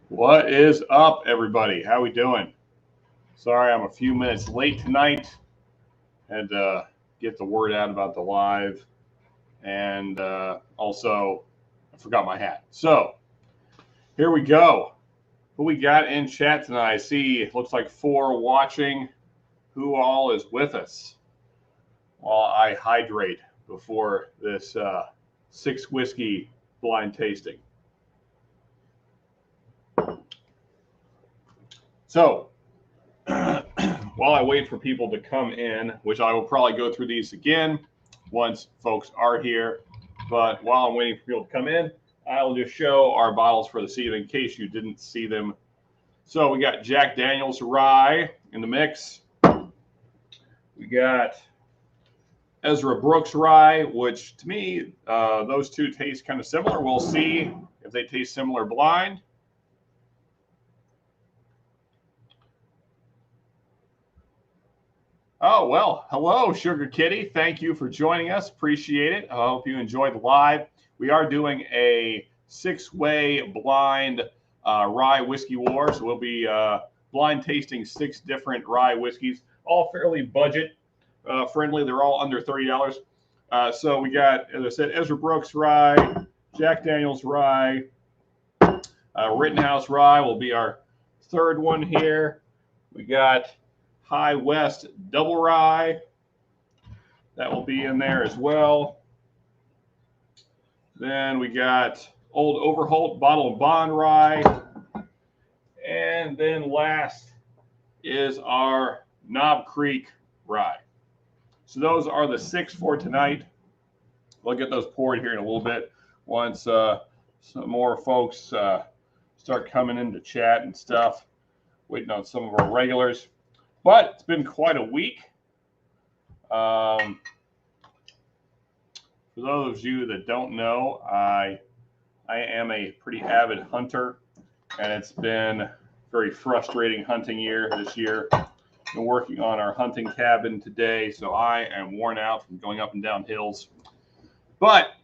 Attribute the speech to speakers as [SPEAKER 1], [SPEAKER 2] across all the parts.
[SPEAKER 1] What is up, everybody? How we doing? Sorry, I'm a few minutes late tonight. Had to get the word out about the live, and also I forgot my hat. So here we go. Who we got in chat tonight? I see it looks like 4 watching. Who all is with us while I hydrate before this 6 whiskey blind tasting? So while I wait for people to come in, which I will probably go through these again once folks are here, but while I'm waiting for people to come in, I'll just show our bottles for this evening in case you didn't see them. So we got Jack Daniel's Rye in the mix. We got Ezra Brooks Rye, which to me, those two taste kind of similar. We'll see if they taste similar blind. Oh, well, hello, Sugar Kitty. Thank you for joining us. Appreciate it. I hope you enjoyed the live. We are doing a 6-way blind rye whiskey war. So we'll be blind tasting 6 different rye whiskeys, all fairly budget friendly. They're all under $30. So we got, as I said, Ezra Brooks Rye, Jack Daniel's Rye, Rittenhouse Rye will be our third one here. We got High West Double Rye. That will be in there as well. Then we got Old Overholt Bottle and Bond Rye. And then last is our Knob Creek Rye. So those are the 6 for tonight. We'll get those poured here in a little bit once some more folks start coming into chat and stuff. Waiting on some of our regulars. But it's been quite a week. For those of you that don't know, I am a pretty avid hunter, and it's been a very frustrating hunting year this year. Been working on our hunting cabin today, so I am worn out from going up and down hills. But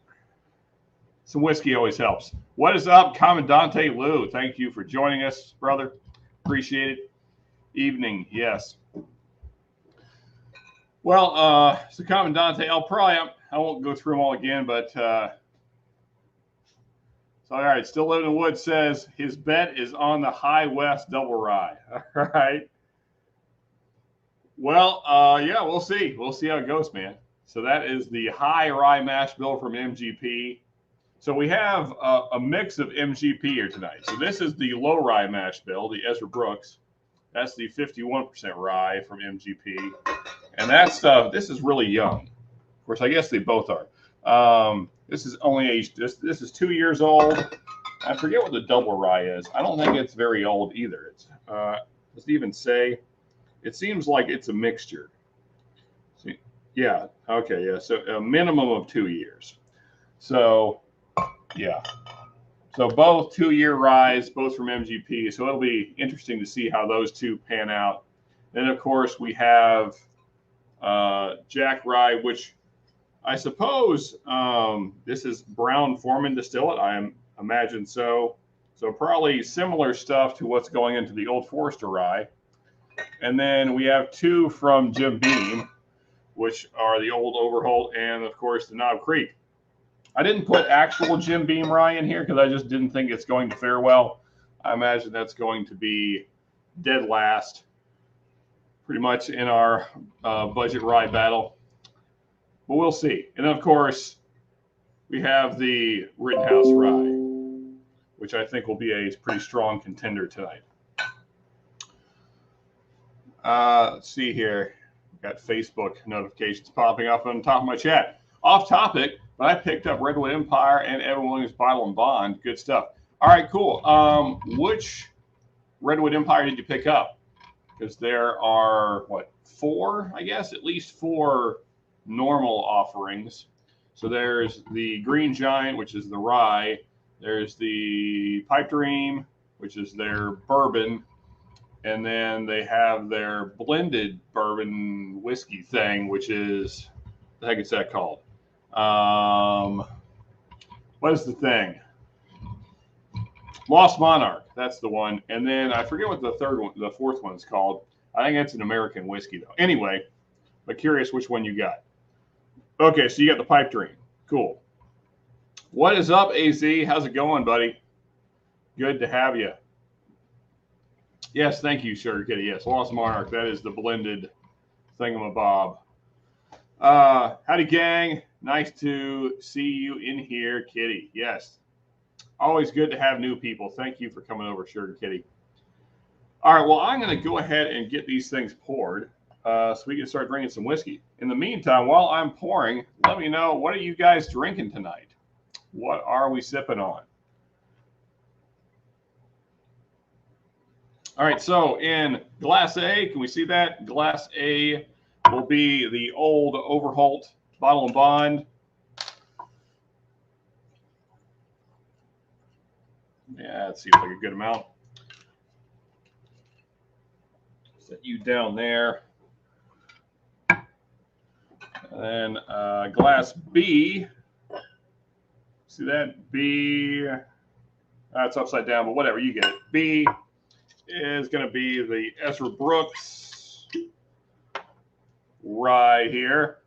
[SPEAKER 1] some whiskey always helps. What is up, Commandante Lou? Thank you for joining us, brother. Appreciate it. Evening, yes. Well, so Commandante, I won't go through them all again, but so all right, Still Living in the Woods says his bet is on the High West Double Rye. All right. Well, yeah, we'll see. We'll see how it goes, man. So that is the High Rye Mash Bill from MGP. So we have a mix of MGP here tonight. So this is the Low Rye Mash Bill, the Ezra Brooks. That's the 51% rye from MGP. And that's this is really young. Of course, I guess they both are. This is only aged, this is 2 years old. I forget what the double rye is. I don't think it's very old either. It's does it even say? It seems like it's a mixture. See, yeah, okay, yeah. So a minimum of 2 years. So yeah. So both 2-year ryes, both from MGP. So it'll be interesting to see how those two pan out. Then, of course, we have Jack Rye, which I suppose this is Brown Forman Distillate. I imagine so. So probably similar stuff to what's going into the Old Forester Rye. And then we have 2 from Jim Beam, which are the Old Overholt and, of course, the Knob Creek. I didn't put actual Jim Beam rye in here because I just didn't think it's going to fare well. I imagine that's going to be dead last pretty much in our budget rye battle. But we'll see. And, of course, we have the Rittenhouse Rye, which I think will be a pretty strong contender tonight. Let's see here. Got Facebook notifications popping up on the top of my chat. Off topic, but I picked up Redwood Empire and Evan Williams Bottle and Bond. Good stuff. All right, cool. Which Redwood Empire did you pick up? Because there are, what, 4, I guess? At least 4 normal offerings. So there's the Green Giant, which is the rye. There's the Pipe Dream, which is their bourbon. And then they have their blended bourbon whiskey thing, which is, what the heck is that called? What is the thing? Lost Monarch. That's the one. And then I forget what the fourth one is called. I think it's an American whiskey, though. Anyway, but curious which one you got. Okay, so you got the pipe dream. Cool. What is up, AZ? How's it going, buddy? Good to have you. Yes, thank you, Sugar Kitty. Yes, Lost Monarch. That is the blended thingamabob. Howdy, gang. Nice to see you in here, Kitty. Yes. Always good to have new people. Thank you for coming over, Sugar Kitty. All right, well, I'm going to go ahead and get these things poured so we can start drinking some whiskey. In the meantime, while I'm pouring, let me know, what are you guys drinking tonight? What are we sipping on? All right, so in Glass A, can we see that? Glass A will be the old Overholt Bottle and Bond. Yeah, that seems like a good amount. Set you down there. And then Glass B. See that? B. That's upside down, but whatever, you get it. B is going to be the Ezra Brooks rye here.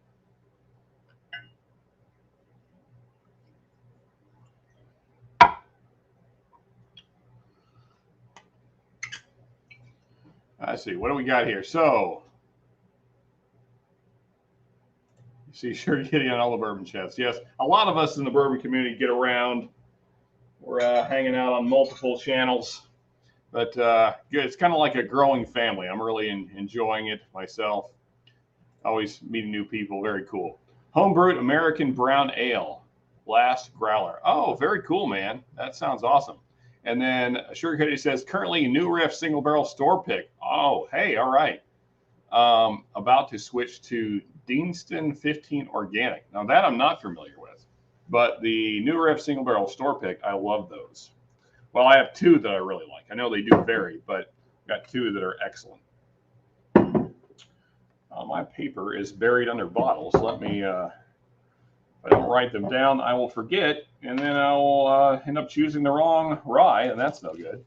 [SPEAKER 1] I see. What do we got here? So, you see, sure, getting on all the bourbon chats. Yes, a lot of us in the bourbon community get around. We're hanging out on multiple channels. But good. It's kind of like a growing family. I'm really enjoying it myself. Always meeting new people. Very cool. Homebrewed American Brown Ale. Last Growler. Oh, very cool, man. That sounds awesome. And then Sugar Kitty says, currently New Riff single barrel store pick. Oh, hey, all right. About to switch to Deanston 15 Organic. Now that I'm not familiar with, but the New Riff single barrel store pick, I love those. Well, I have two that I really like. I know they do vary, but I've got two that are excellent. My paper is buried under bottles. Let me, if I don't write them down, I will forget, and then I will end up choosing the wrong rye, and that's no good.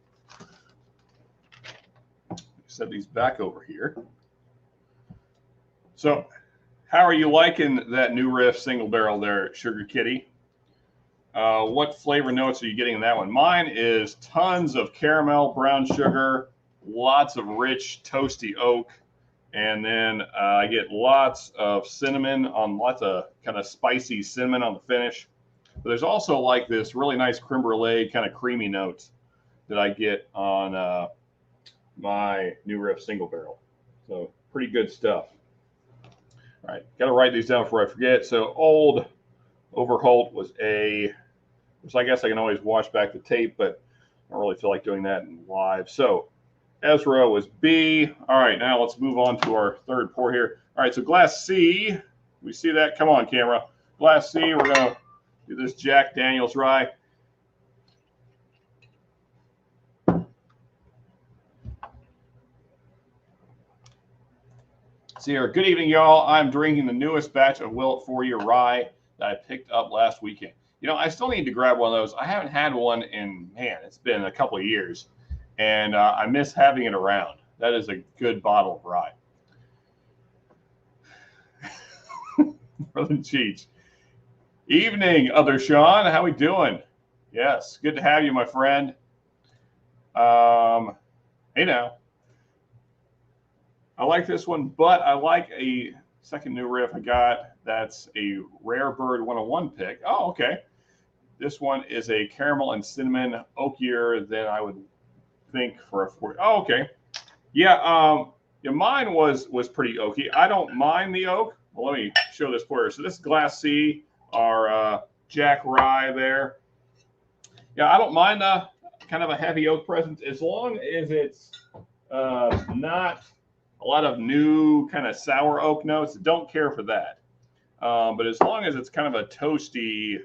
[SPEAKER 1] Set these back over here. So, how are you liking that New Riff single barrel there, Sugar Kitty? What flavor notes are you getting in that one? Mine is tons of caramel, brown sugar, lots of rich, toasty oak, and then I get lots of cinnamon on lots of kind of spicy cinnamon on the finish. But there's also like this really nice creme brulee kind of creamy notes that I get on my New Riff single barrel. So pretty good stuff. All right, got to write these down before I forget. So old Overholt was A. So I guess I can always watch back the tape, but I don't really feel like doing that in live. So Ezra was B. All right, now let's move on to our third pour here. All right, so Glass C. We see that? Come on, camera. Glass C, we're going to do this Jack Daniel's rye. See here. Good evening, y'all. I'm drinking the newest batch of Willet 4-year rye that I picked up last weekend. You know, I still need to grab one of those. I haven't had one in, man, it's been a couple of years. And I miss having it around. That is a good bottle of rye. Brother Cheech. Evening, Other Sean. How we doing? Yes, good to have you, my friend. Hey now. I like this one, but I like a second New Riff I got. That's a Rare Bird 101 pick. Oh, okay. This one is a caramel and cinnamon oakier than I would think for a 40. Oh, okay. Yeah, yeah, mine was pretty oaky. I don't mind the oak. Well, let me show this for you. So this is Glass C, our Jack Rye there. Yeah, I don't mind kind of a heavy oak presence as long as it's not a lot of new kind of sour oak notes. Don't care for that. But as long as it's kind of a toasty,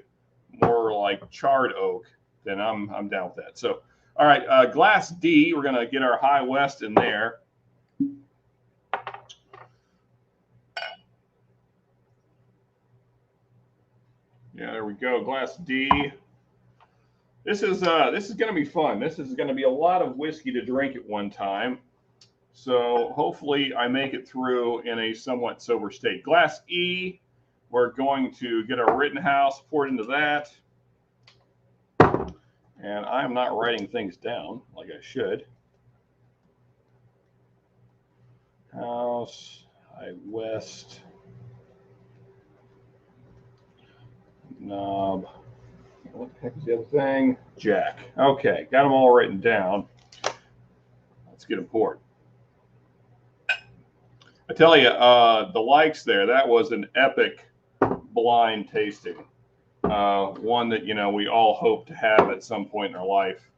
[SPEAKER 1] more like charred oak, then I'm down with that. So, all right, Glass D, we're going to get our High West in there. Yeah, there we go. Glass D. This is going to be fun. This is going to be a lot of whiskey to drink at one time. So hopefully I make it through in a somewhat sober state. Glass E, we're going to get our Rittenhouse poured into that. And I'm not writing things down like I should. House, High West, Knob. What the heck is the other thing? Jack. Okay, got them all written down. Let's get them poured. I tell you, the likes there, that was an epic blind tasting. One that, you know, we all hope to have at some point in our life.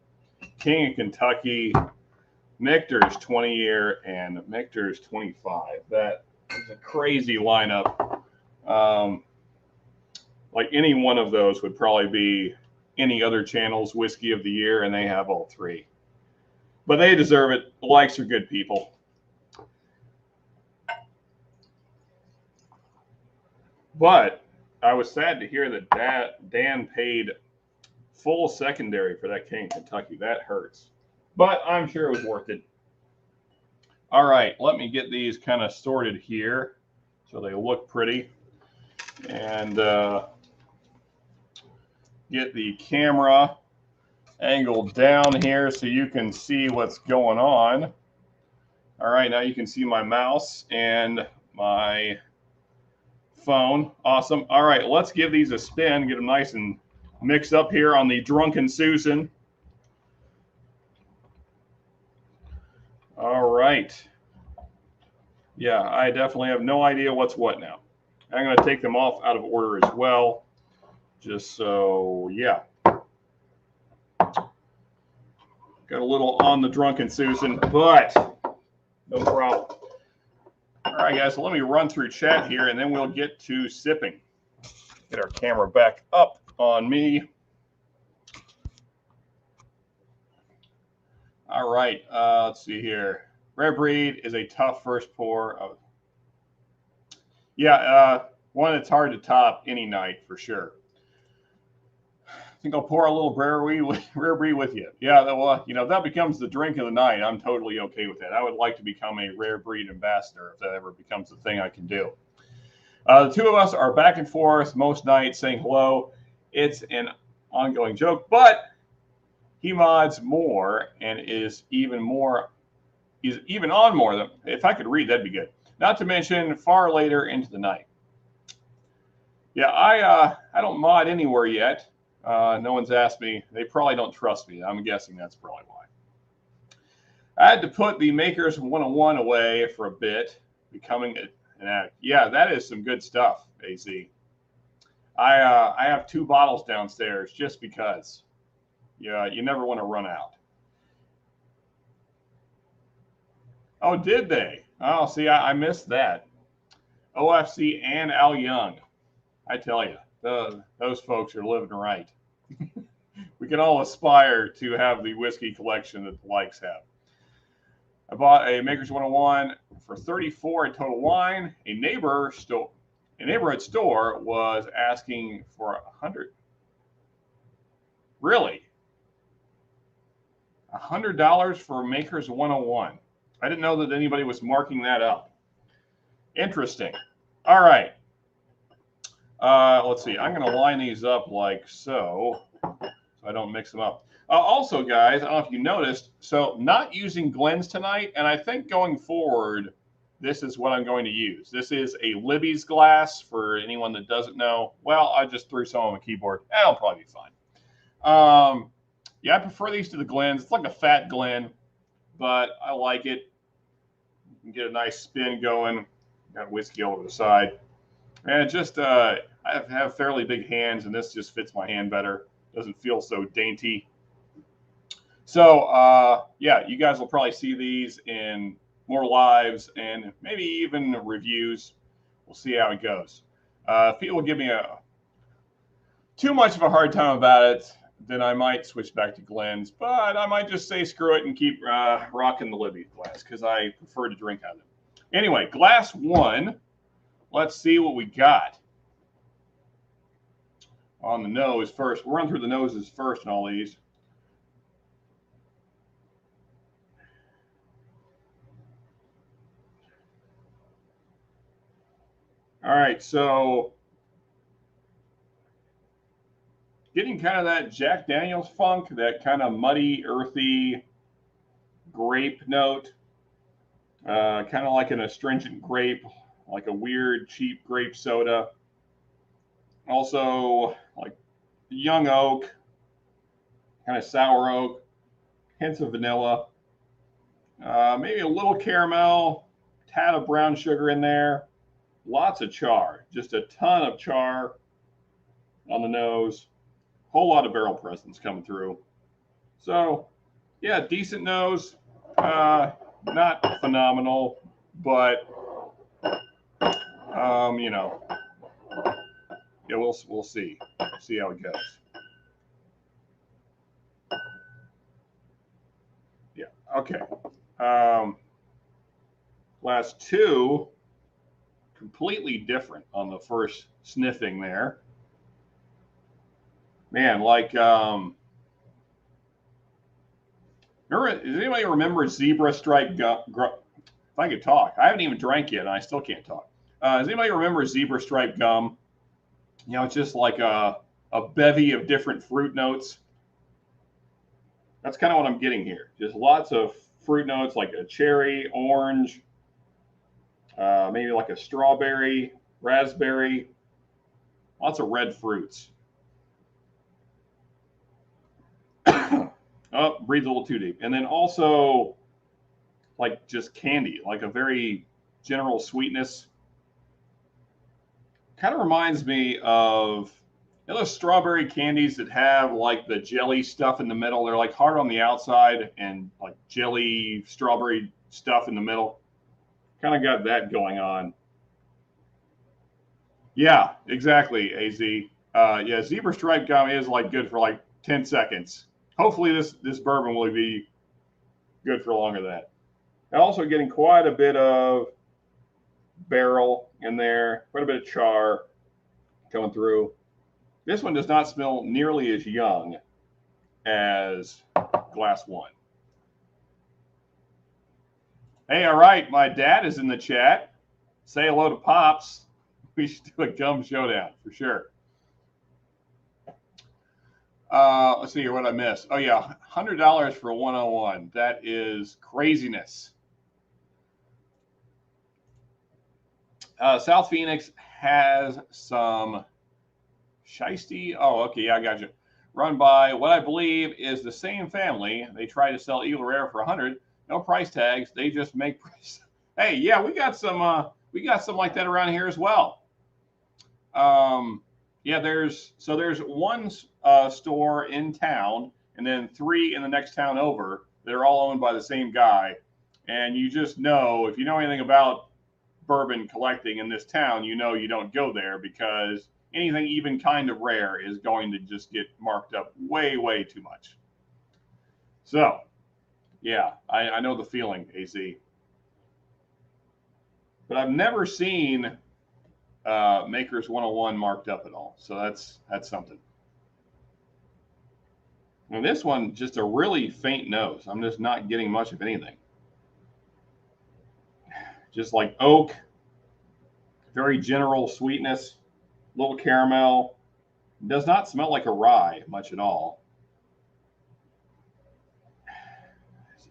[SPEAKER 1] King of Kentucky, Michter's 20-year, and Michter's 25. That is a crazy lineup. Like any one of those would probably be any other channel's whiskey of the year, and they have all three. But they deserve it. The likes are good people. But I was sad to hear that Dan paid full secondary for that King of Kentucky. That hurts. But I'm sure it was worth it. All right, let me get these kind of sorted here so they look pretty. And get the camera angled down here so you can see what's going on. All right, now you can see my mouse and my phone. Awesome. All right, let's give these a spin, get them nice and mixed up here on the Drunken Susan. All right. Yeah, I definitely have no idea what's what now. I'm going to take them off out of order as well. Just so, yeah. Got a little on the Drunken Susan, but no problem. All right, guys, so let me run through chat here, and then we'll get to sipping. Get our camera back up on me. All right, let's see here. Rare Breed is a tough first pour. Yeah, one that's hard to top any night for sure. I think I'll pour a little Rare Breed with you. Yeah, well, you know, if that becomes the drink of the night, I'm totally okay with that. I would like to become a Rare Breed ambassador if that ever becomes the thing I can do. The two of us are back and forth most nights saying hello. It's an ongoing joke, but he mods more and is even more. He's even on more than. If I could read, that'd be good. Not to mention far later into the night. Yeah, I don't mod anywhere yet. No one's asked me. They probably don't trust me. I'm guessing that's probably why. I had to put the Makers 101 away for a bit, becoming an addict. Yeah, that is some good stuff, AZ. I have 2 bottles downstairs just because. Yeah, you never want to run out. Oh, did they? Oh, see, I missed that. OFC and Al Young. I tell you, those folks are living right. We can all aspire to have the whiskey collection that the likes have. I bought a Makers 101 for $34 in Total Wine. A neighborhood store was asking for $100. Really? $100 for Makers 101. I didn't know that anybody was marking that up. Interesting. All right. Let's see. I'm going to line these up like so I don't mix them up. Also, guys, I don't know if you noticed, so not using Glens tonight, and I think going forward, this is what I'm going to use. This is a Libby's glass for anyone that doesn't know. Well, I just threw some on the keyboard. That'll probably be fine. Yeah, I prefer these to the Glens. It's like a fat Glen, but I like it. You can get a nice spin going. Got whiskey over the side. And just, I have fairly big hands, and this just fits my hand better. Doesn't feel so dainty. So, yeah, you guys will probably see these in more lives and maybe even reviews. We'll see how it goes. If people give me too much of a hard time about it, then I might switch back to Glens. But I might just say screw it and keep rocking the Libby glass because I prefer to drink out of it. Anyway, glass 1. Let's see what we got. on the nose first. We'll run through the noses first in all these. All right, so getting kind of that Jack Daniel's funk, that kind of muddy, earthy grape note, kind of like an astringent grape, like a weird, cheap grape soda. Also, like young oak, kind of sour oak, hints of vanilla, maybe a little caramel, tad of brown sugar in there, lots of char, just a ton of char on the nose, whole lot of barrel presence coming through. So, yeah, decent nose, not phenomenal, but you know, yeah, we'll see how it goes. Yeah, okay. Last two, completely different on the first sniffing there. Man, like, does anybody remember zebra stripe gum? If I could talk, I haven't even drank yet, and I still can't talk. Does anybody remember zebra stripe gum? You know, it's just like a bevy of different fruit notes. That's kind of what I'm getting here. Just lots of fruit notes, like a cherry, orange, maybe like a strawberry, raspberry, lots of red fruits. Oh, breathe a little too deep. And then also like just candy, like a very general sweetness. Kind of reminds me of, you know, those strawberry candies that have like the jelly stuff in the middle. They're like hard on the outside and like jelly strawberry stuff in the middle. Kind of got that going on. Yeah, exactly, AZ. Yeah, zebra stripe gum is like good for like 10 seconds. Hopefully this bourbon will be good for longer than that. And also getting quite a bit of barrel in there, quite a bit of char coming through. This one does not smell nearly as young as glass one. Hey, all right, my dad is in the chat. Say hello to Pops. We should do a gum showdown for sure. Let's see here what I missed. Oh yeah, $100 for a 101. That is craziness. South Phoenix has some shiesty. Oh, okay, yeah, I got you. Run by what I believe is the same family. They try to sell Eagle Rare for 100. No price tags. They just make price. Hey, yeah, we got some like that around here as well. Yeah, there's one store in town, and then 3 in the next town over. They're all owned by the same guy, and you just know, if you know anything about bourbon collecting in this town, you know you don't go there, because anything even kind of rare is going to just get marked up way, way too much. So, yeah, I know the feeling, AC. But I've never seen Maker's 101 marked up at all. So that's something. And this one, just a really faint nose. I'm just not getting much of anything. Just like oak, very general sweetness, little caramel. Does not smell like a rye much at all.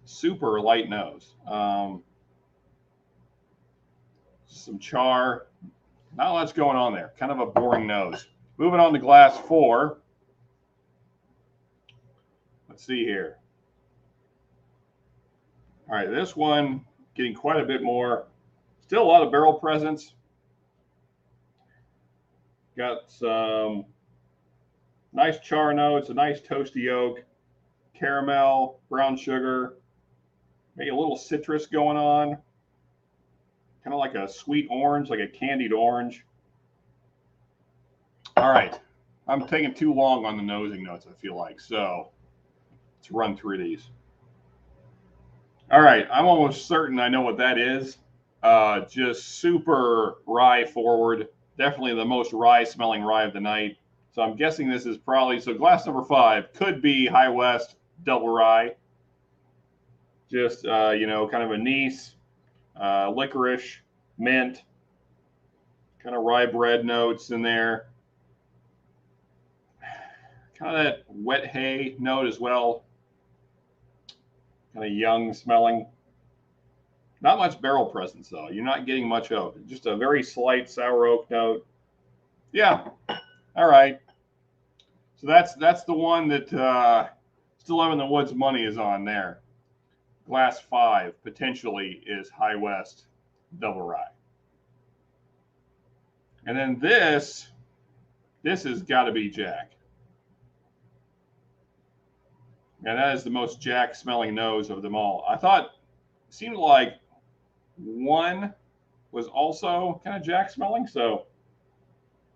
[SPEAKER 1] Super light nose. Some char. Not much going on there. Kind of a boring nose. Moving on to glass 4. Let's see here. All right, this one getting quite a bit more. Still a lot of barrel presence. Got some nice char notes, a nice toasty oak, caramel, brown sugar, maybe a little citrus going on. Kind of like a sweet orange, like a candied orange. All right. I'm taking too long on the nosing notes, I feel like. So let's run through these. All right. I'm almost certain I know what that is. Just super rye forward. Definitely the most rye smelling rye of the night. So I'm guessing this is probably, so glass number 5 could be High West Double Rye. Just, you know, kind of anise, licorice, mint, kind of rye bread notes in there. Kind of that wet hay note as well. Kind of young smelling. Not much barrel presence though. You're not getting much of it. Just a very slight sour oak note. Yeah. All right. So that's the one that Still Living in the Woods money is on there. Glass 5 potentially is High West Double Rye. And then this has got to be Jack. And that is the most Jack smelling nose of them all. I thought, it seemed like one was also kind of Jack smelling. So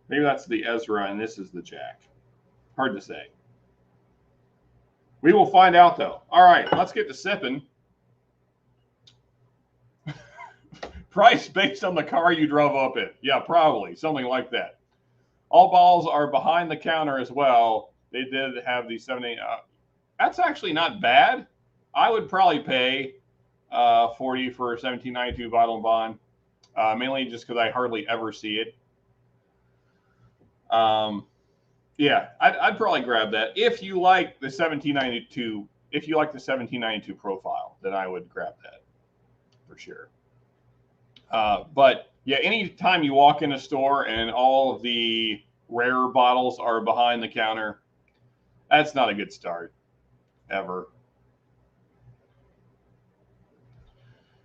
[SPEAKER 1] maybe that's the Ezra and this is the Jack. Hard to say. We will find out though. All right, let's get to sipping. Price based on the car you drove up in. Yeah, probably something like that. All bottles are behind the counter as well. They did have the 70. That's actually not bad. I would probably pay $40 for a 1792 bottle and bond, mainly just because I hardly ever see it. Yeah, I'd probably grab that. If you like the 1792, profile, then I would grab that for sure. But yeah, anytime you walk in a store and all of the rare bottles are behind the counter, that's not a good start ever.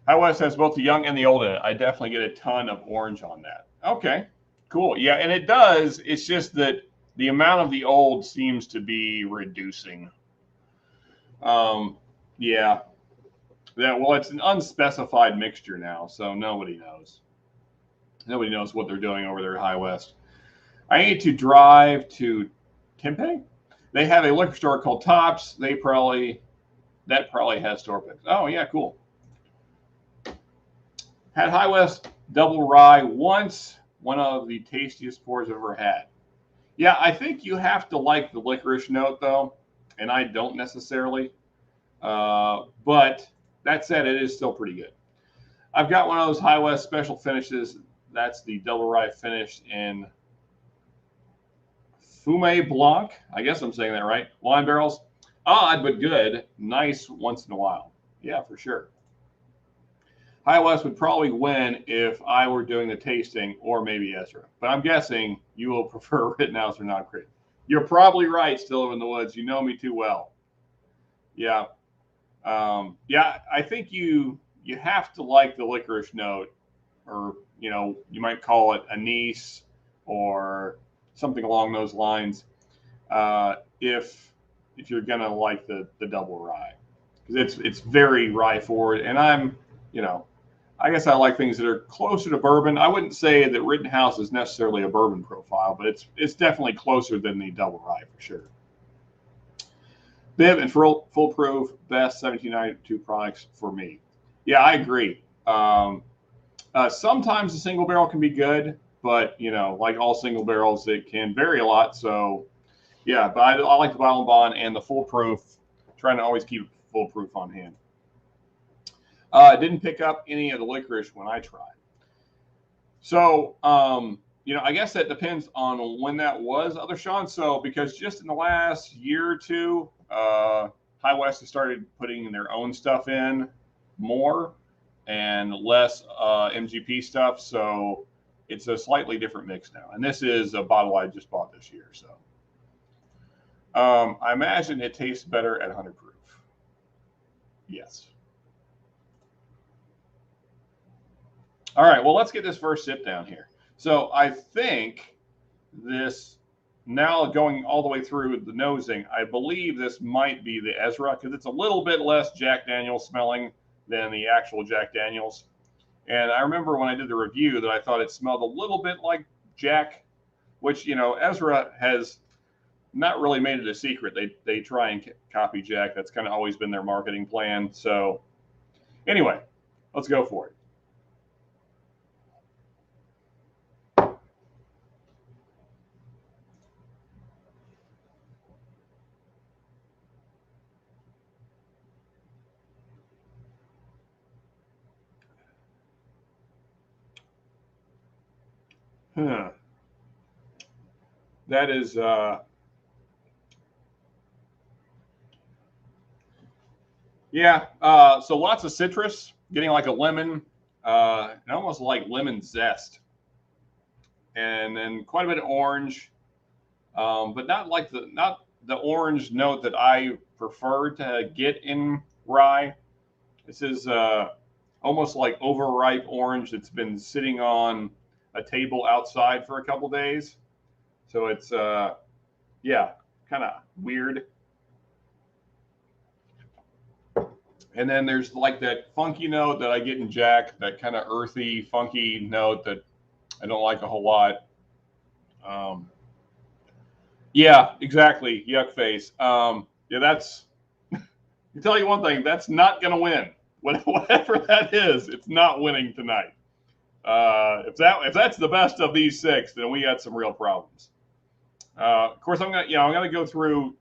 [SPEAKER 1] High West has both the young and the old in it. I definitely get a ton of orange on that. Okay, cool. Yeah, and it does. It's just that the amount of the old seems to be reducing. Yeah. Well, it's an unspecified mixture now, so nobody knows. Nobody knows what they're doing over there at High West. I need to drive to Tempe. They have a liquor store called Tops. That probably has store picks. Oh yeah, cool. Had High West Double Rye once. One of the tastiest pours I've ever had. Yeah, I think you have to like the licorice note though, and I don't necessarily. But that said, it is still pretty good. I've got one of those High West special finishes. That's the Double Rye finish in Fumé Blanc. I guess I'm saying that right. Wine barrels. Odd, but good. Nice once in a while. Yeah, for sure. High West would probably win if I were doing the tasting or maybe Ezra. But I'm guessing you will prefer Rittenhouse or Not Creek. You're probably right, Still Living in the Woods. You know me too well. Yeah. Yeah, I think you have to like the licorice note, or you might call it anise or something along those lines. If you're gonna like the double rye, because it's very rye forward, and I guess I like things that are closer to bourbon. I wouldn't say that Rittenhouse is necessarily a bourbon profile, but it's definitely closer than the double rye for sure. Bib and Foolproof, best 1792 products for me. Yeah, I agree. Sometimes a single barrel can be good, but like all single barrels, it can vary a lot. So yeah, but I like the bottle and bond and the Foolproof. Trying to always keep Foolproof on hand. Didn't pick up any of the licorice when I tried. So I guess that depends on when that was, Other Sean. So because just in the last year or two, High West has started putting their own stuff in more and less MGP stuff. So it's a slightly different mix now. And this is a bottle I just bought this year. So I imagine it tastes better at 100 proof. Yes. All right, well, let's get this first sip down here. So I think this, now going all the way through the nosing, I believe this might be the Ezra, because it's a little bit less Jack Daniel's smelling than the actual Jack Daniel's. And I remember when I did the review that I thought it smelled a little bit like Jack, which, Ezra has not really made it a secret. They try and copy Jack. That's kind of always been their marketing plan. So anyway, let's go for it. Huh. That is, yeah. So lots of citrus, getting like a lemon, and almost like lemon zest, and then quite a bit of orange, but not the orange note that I prefer to get in rye. This is almost like overripe orange that's been sitting on a table outside for a couple days. So it's yeah, kind of weird. And then there's like that funky note that I get in Jack, that kind of earthy, funky note that I don't like a whole lot. Um, yeah, exactly. Yuck face. Yeah, that's. I tell you one thing, that's not going to win. Whatever that is, it's not winning tonight. If that's the best of these six, then we got some real problems. Of course, I'm gonna go through.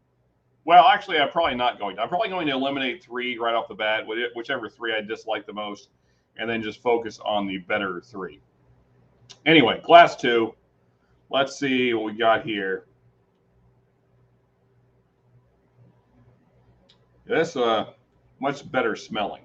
[SPEAKER 1] Well, actually, I'm probably not going to. I'm probably going to eliminate three right off the bat, whichever three I dislike the most, and then just focus on the better three. Anyway, glass two. Let's see what we got here. This much better smelling.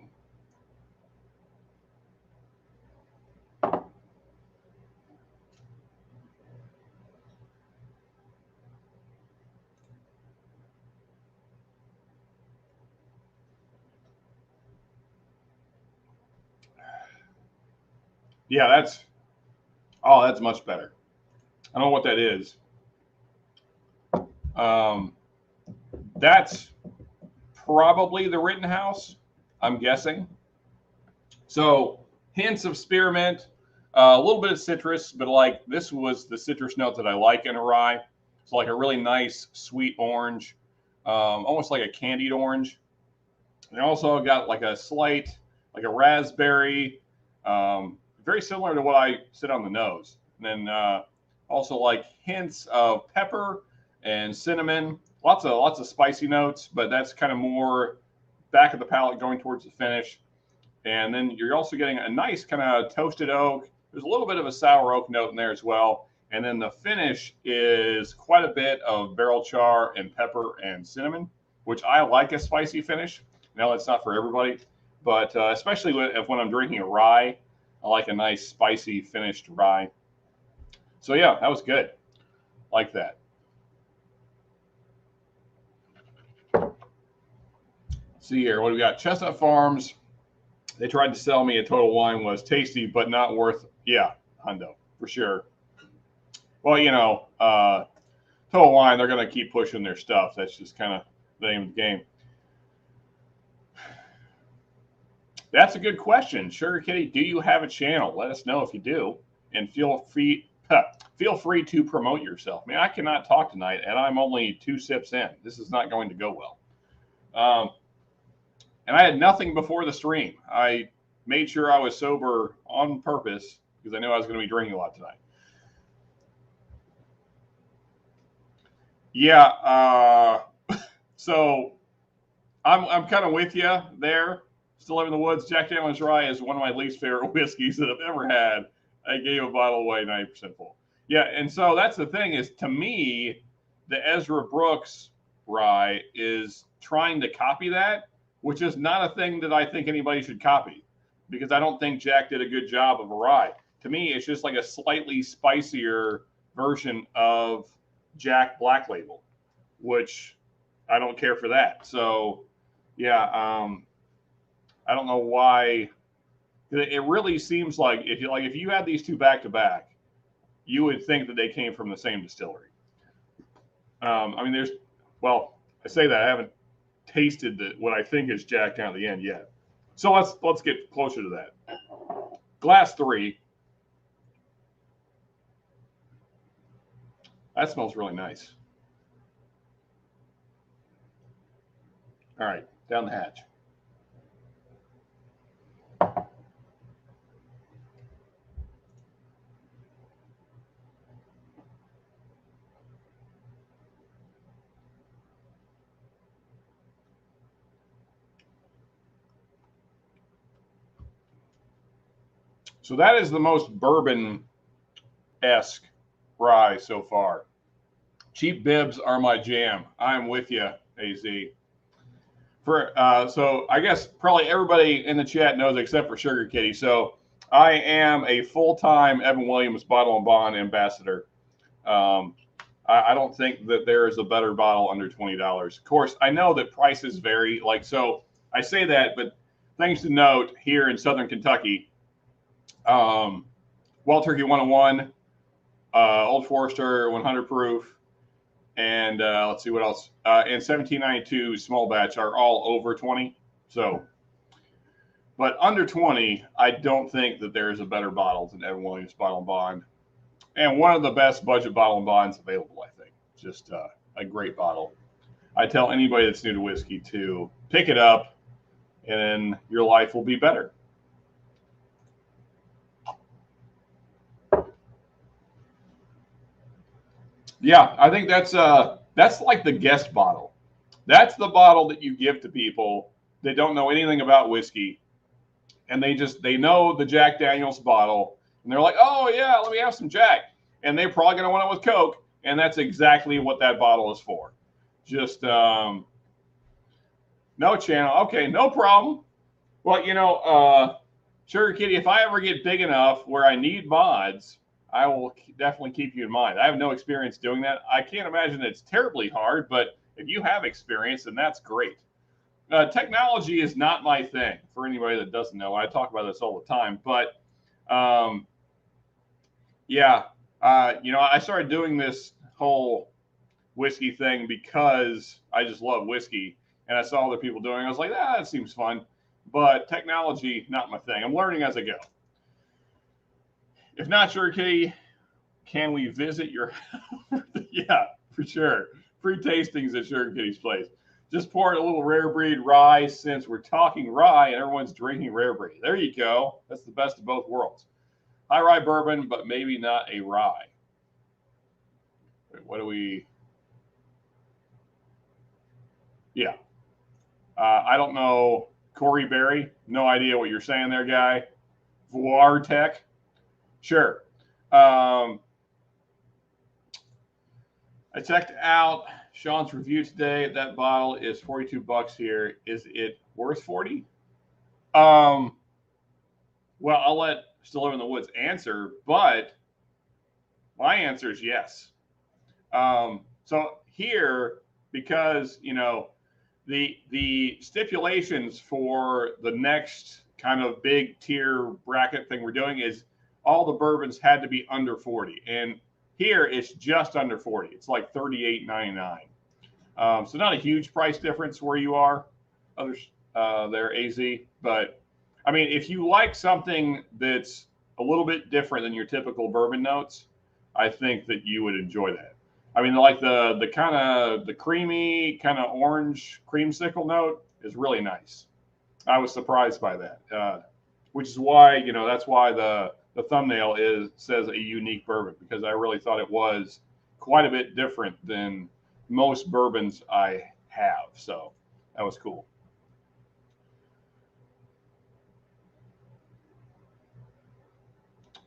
[SPEAKER 1] Yeah, that's much better. I don't know what that is. Um, that's probably the Rittenhouse, I'm guessing. So hints of spearmint, a little bit of citrus, but like this was the citrus note that I like in a rye. It's like a really nice sweet orange, almost like a candied orange. And also got like a slight, like a raspberry, very similar to what I said on the nose. And then also like hints of pepper and cinnamon, lots of spicy notes, but that's kind of more back of the palate going towards the finish. And then you're also getting a nice kind of toasted oak. There's a little bit of a sour oak note in there as well. And then the finish is quite a bit of barrel char and pepper and cinnamon, which I like a spicy finish. Now, it's not for everybody, but especially when I'm drinking a rye, I like a nice spicy finished rye. So yeah, that was good. Like that. See here, what do we got? Chestnut Farms. They tried to sell me a Total Wine was tasty, but not worth. Yeah, hundo for sure. Well, Total Wine, they're going to keep pushing their stuff. That's just kind of the name of the game. That's a good question. Sugar Kitty, do you have a channel? Let us know if you do. And feel free to promote yourself. Man, I cannot talk tonight, and I'm only 2 sips in. This is not going to go well. And I had nothing before the stream. I made sure I was sober on purpose because I knew I was going to be drinking a lot tonight. Yeah. So I'm kind of with you there. Still Living in the Woods. Jack Daniel's Rye is one of my least favorite whiskeys that I've ever had. I gave a bottle away 90% full. Yeah, and so that's the thing is, to me, the Ezra Brooks Rye is trying to copy that, which is not a thing that I think anybody should copy, because I don't think Jack did a good job of a rye. To me, it's just like a slightly spicier version of Jack Black Label, which I don't care for that. So, yeah, I don't know why. It really seems like if you had these two back to back, you would think that they came from the same distillery. I mean, I say that I haven't tasted what I think is Jack down at the end yet. So let's get closer to that. Glass 3. That smells really nice. All right, down the hatch. So that is the most bourbon esque rye so far. Cheap bibs are my jam. I'm with you, AZ. So I guess probably everybody in the chat knows except for Sugar Kitty. So I am a full-time Evan Williams Bottle and Bond ambassador. I don't think that there is a better bottle under $20. Of course, I know that prices vary. Like, so I say that, but things to note here in Southern Kentucky, Wild Turkey 101, Old Forester 100 proof, and let's see what else. And 1792 small batch are all over 20. So, but under 20, I don't think that there is a better bottle than Evan Williams Bottle and Bond. And one of the best budget bottle and bonds available, I think. Just a great bottle. I tell anybody that's new to whiskey to pick it up, and then your life will be better. Yeah, I think that's like the guest bottle. That's the bottle that you give to people that don't know anything about whiskey, and they know the Jack Daniel's bottle, and they're like, oh yeah, let me have some Jack, and they're probably gonna want it with Coke, and that's exactly what that bottle is for. Just no channel, okay, no problem. Well, you know, Sugar Kitty, if I ever get big enough where I need mods, I will definitely keep you in mind. I have no experience doing that. I can't imagine it's terribly hard, but if you have experience, then that's great. Technology is not my thing, for anybody that doesn't know. I talk about this all the time, but yeah, you know, I started doing this whole whiskey thing because I just love whiskey, and I saw other people doing it. I was like, ah, that seems fun, but technology, not my thing. I'm learning as I go. If not, Sugar Kitty, can we visit your house? Yeah, for sure. Free tastings at Sugar Kitty's place. Just pour a little rare breed rye since we're talking rye and everyone's drinking rare breed. There you go. That's the best of both worlds. High rye bourbon, but maybe not a rye. Wait, what do we... Yeah. I don't know. Corey Berry, no idea what you're saying there, guy. Voir Tech. Sure. I checked out Sean's review today. That bottle is $42 here. Is it worth 40? Well, I'll let Still Live in the Woods answer, but my answer is yes. So here, because, you know, the stipulations for the next kind of big tier bracket thing we're doing is all the bourbons had to be under 40. And here it's just under 40. It's like $38.99. So not a huge price difference where you are, others there, AZ. But I mean, if you like something that's a little bit different than your typical bourbon notes, I think that you would enjoy that. I mean, like the kind of the creamy kind of orange creamsicle note is really nice. I was surprised by that, which is why, you know, that's why the thumbnail says a unique bourbon, because I really thought it was quite a bit different than most bourbons I have. So that was cool.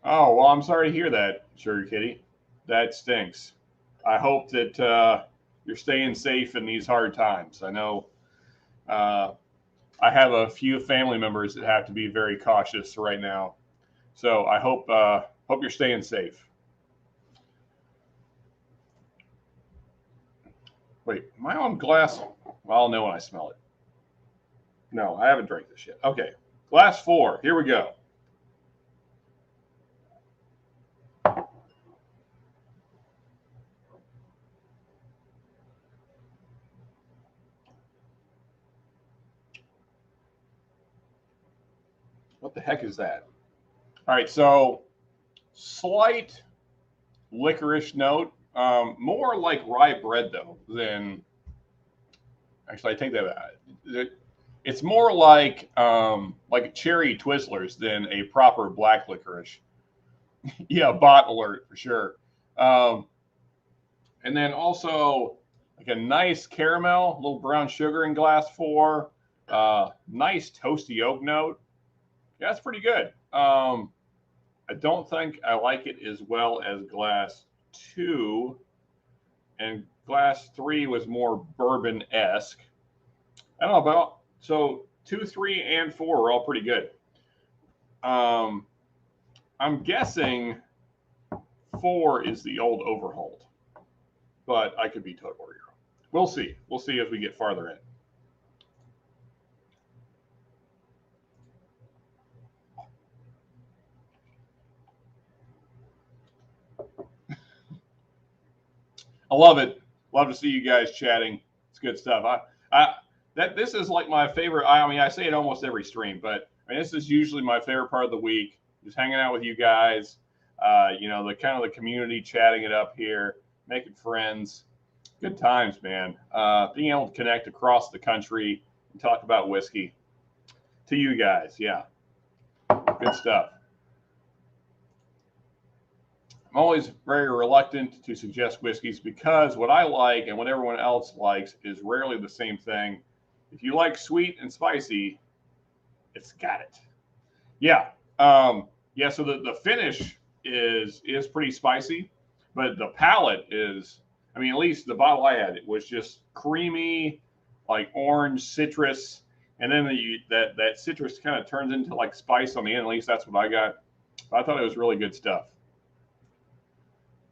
[SPEAKER 1] Oh, well, I'm sorry to hear that, Sugar Kitty. That stinks. I hope that you're staying safe in these hard times. I know I have a few family members that have to be very cautious right now. So I hope you're staying safe. Wait, am I on glass? Well, I'll know when I smell it. No, I haven't drank this yet. Okay, glass 4. Here we go. What the heck is that? All right, so slight licorice note, more like rye bread though than. Actually, I take that back. It's more like cherry Twizzlers than a proper black licorice. Yeah, bot alert for sure. And then also like a nice caramel, a little brown sugar in glass 4. Nice toasty oak note. Yeah, that's pretty good. I I don't think I like it as well as glass 2, and glass 3 was more bourbon-esque. I don't know about, so 2, 3, and 4 are all pretty good. I'm guessing 4 is the old Overhold, but I could be totally wrong. We'll see. We'll see as we get farther in. I love it. Love to see you guys chatting. It's good stuff. This is like my favorite. I mean, I say it almost every stream, but I mean, this is usually my favorite part of the week. Just hanging out with you guys. You know, the kind of the community, chatting it up here, making friends. Good times, man. Being able to connect across the country and talk about whiskey to you guys. Yeah, good stuff. I'm always very reluctant to suggest whiskeys because what I like and what everyone else likes is rarely the same thing. If you like sweet and spicy, it's got it. Yeah. Yeah. So the finish is pretty spicy, but the palate is, I mean, at least the bottle I had, it was just creamy, like orange citrus. And then that citrus kind of turns into like spice on the end. At least that's what I got. I thought it was really good stuff.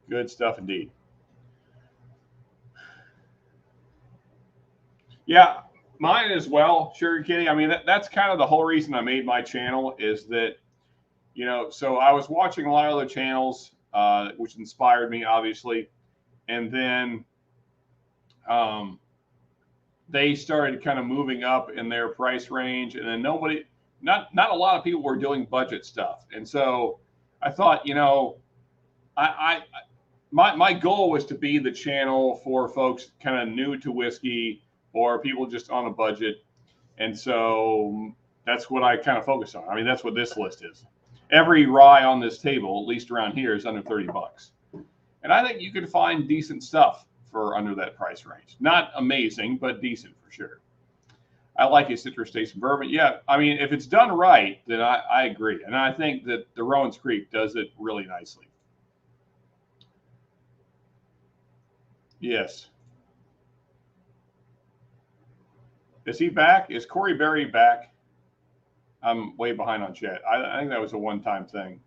[SPEAKER 1] Good stuff indeed. Yeah, mine as well, Sugar Kitty. I mean, that's kind of the whole reason I made my channel is that, you know, so I was watching a lot of other channels, which inspired me, obviously. And then they started kind of moving up in their price range. And then not a lot of people were doing budget stuff. And so I thought, you know, my goal was to be the channel for folks kind of new to whiskey or people just on a budget. And so that's what I kind of focus on. I mean, that's what this list is. Every rye on this table, at least around here, is under 30 bucks. And I think you can find decent stuff for under that price range. Not amazing, but decent for sure. I like a citrus taste bourbon. Yeah, I mean, if it's done right, then I agree. And I think that the Rowan's Creek does it really nicely. Yes. Is he back? Is Corey Berry back? I'm way behind on chat. I think that was a one-time thing.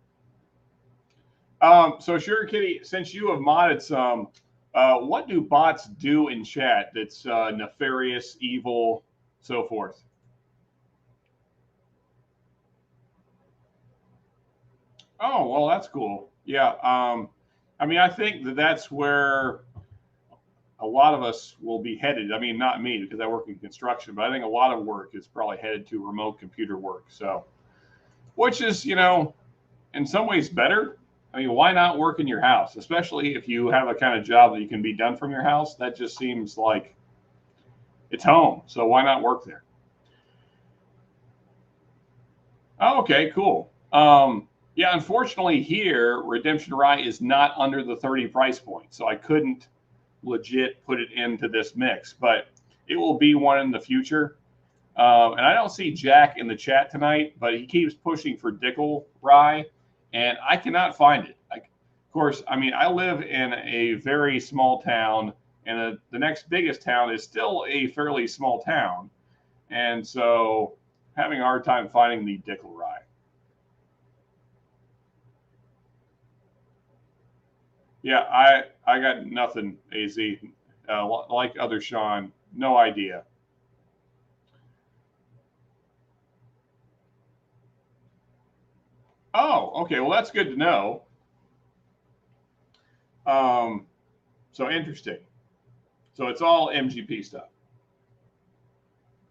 [SPEAKER 1] So Sugar Kitty, since you have modded some, what do bots do in chat that's nefarious, evil, so forth? Oh, well, that's cool. Yeah. I mean, I think that's where a lot of us will be headed. I mean, not me because I work in construction, but I think a lot of work is probably headed to remote computer work. So, which is, you know, in some ways better. I mean, why not work in your house, especially if you have a kind of job that you can be done from your house? That just seems like it's home. So why not work there? Oh, okay, cool. Yeah, unfortunately here, Redemption Rye is not under the 30 price point. So I couldn't legit put it into this mix, but it will be one in the future. And I don't see Jack in the chat tonight, but he keeps pushing for Dickel Rye, and I cannot find it. Of course, I mean, I live in a very small town, and the next biggest town is still a fairly small town. And so having a hard time finding the Dickel Rye. Yeah, I got nothing, AZ. Like other Sean, no idea. Oh, okay. Well, that's good to know. So interesting. So it's all MGP stuff.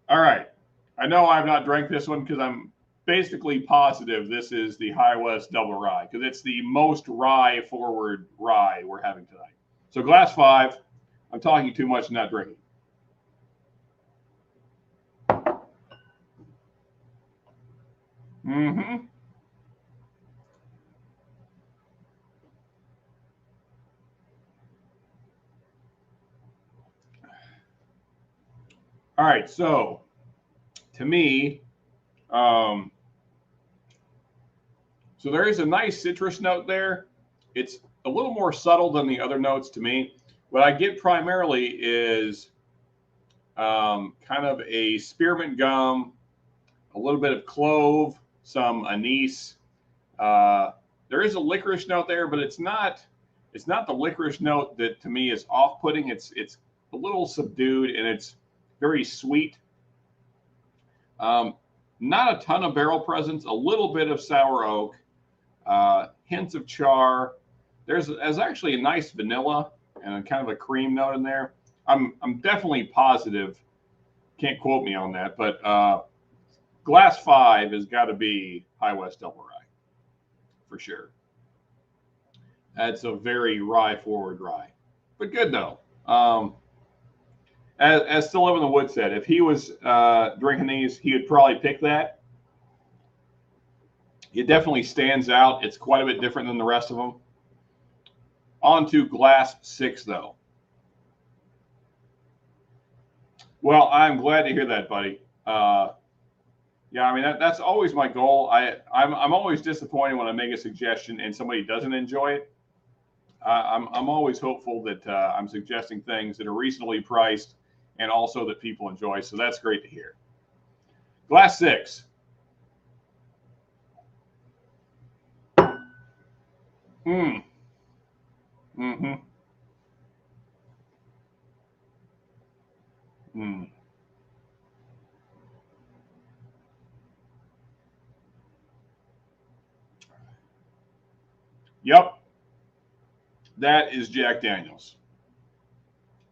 [SPEAKER 1] All right. I know I've not drank this one because I'm basically positive this is the High West Double Rye because it's the most rye forward rye we're having tonight. So glass 5. I'm talking too much and not drinking. Mm-hmm. All right. So to me, So there is a nice citrus note there. It's a little more subtle than the other notes to me. What I get primarily is kind of a spearmint gum, a little bit of clove, some anise. There is a licorice note there, but it's not the licorice note that to me is off-putting. It's a little subdued and it's very sweet. Not a ton of barrel presence, a little bit of sour oak, hints of char. There's actually a nice vanilla and kind of a cream note in there. I'm definitely positive. Can't quote me on that, but glass 5 has got to be High West Double Rye for sure. That's a very rye forward rye, but good though. As Still Live in the Woods said, if he was drinking these, he would probably pick that. It definitely stands out. It's quite a bit different than the rest of them. On to glass 6 though. Well, I'm glad to hear that, buddy. Yeah, I mean that's always my goal. I'm always disappointed when I make a suggestion and somebody doesn't enjoy it. I'm always hopeful that I'm suggesting things that are reasonably priced and also that people enjoy. So that's great to hear. Glass 6. Mm-hmm. Yep. That is Jack Daniels.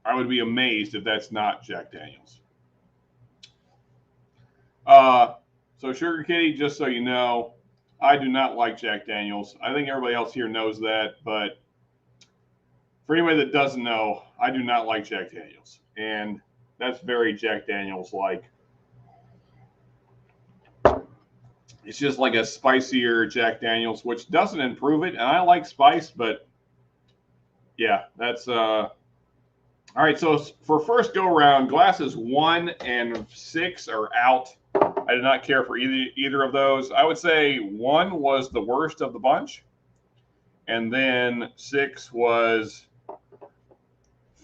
[SPEAKER 1] I would be amazed if that's not Jack Daniels. So Sugar Kitty, just so you know, I do not like Jack Daniels. I think everybody else here knows that, but for anybody that doesn't know, I do not like Jack Daniels. And that's very Jack Daniels-like. It's just like a spicier Jack Daniels, which doesn't improve it. And I like spice, but yeah, that's all right. So for first go round, glasses 1 and 6 are out. I did not care for either of those. I would say 1 was the worst of the bunch, and then 6 was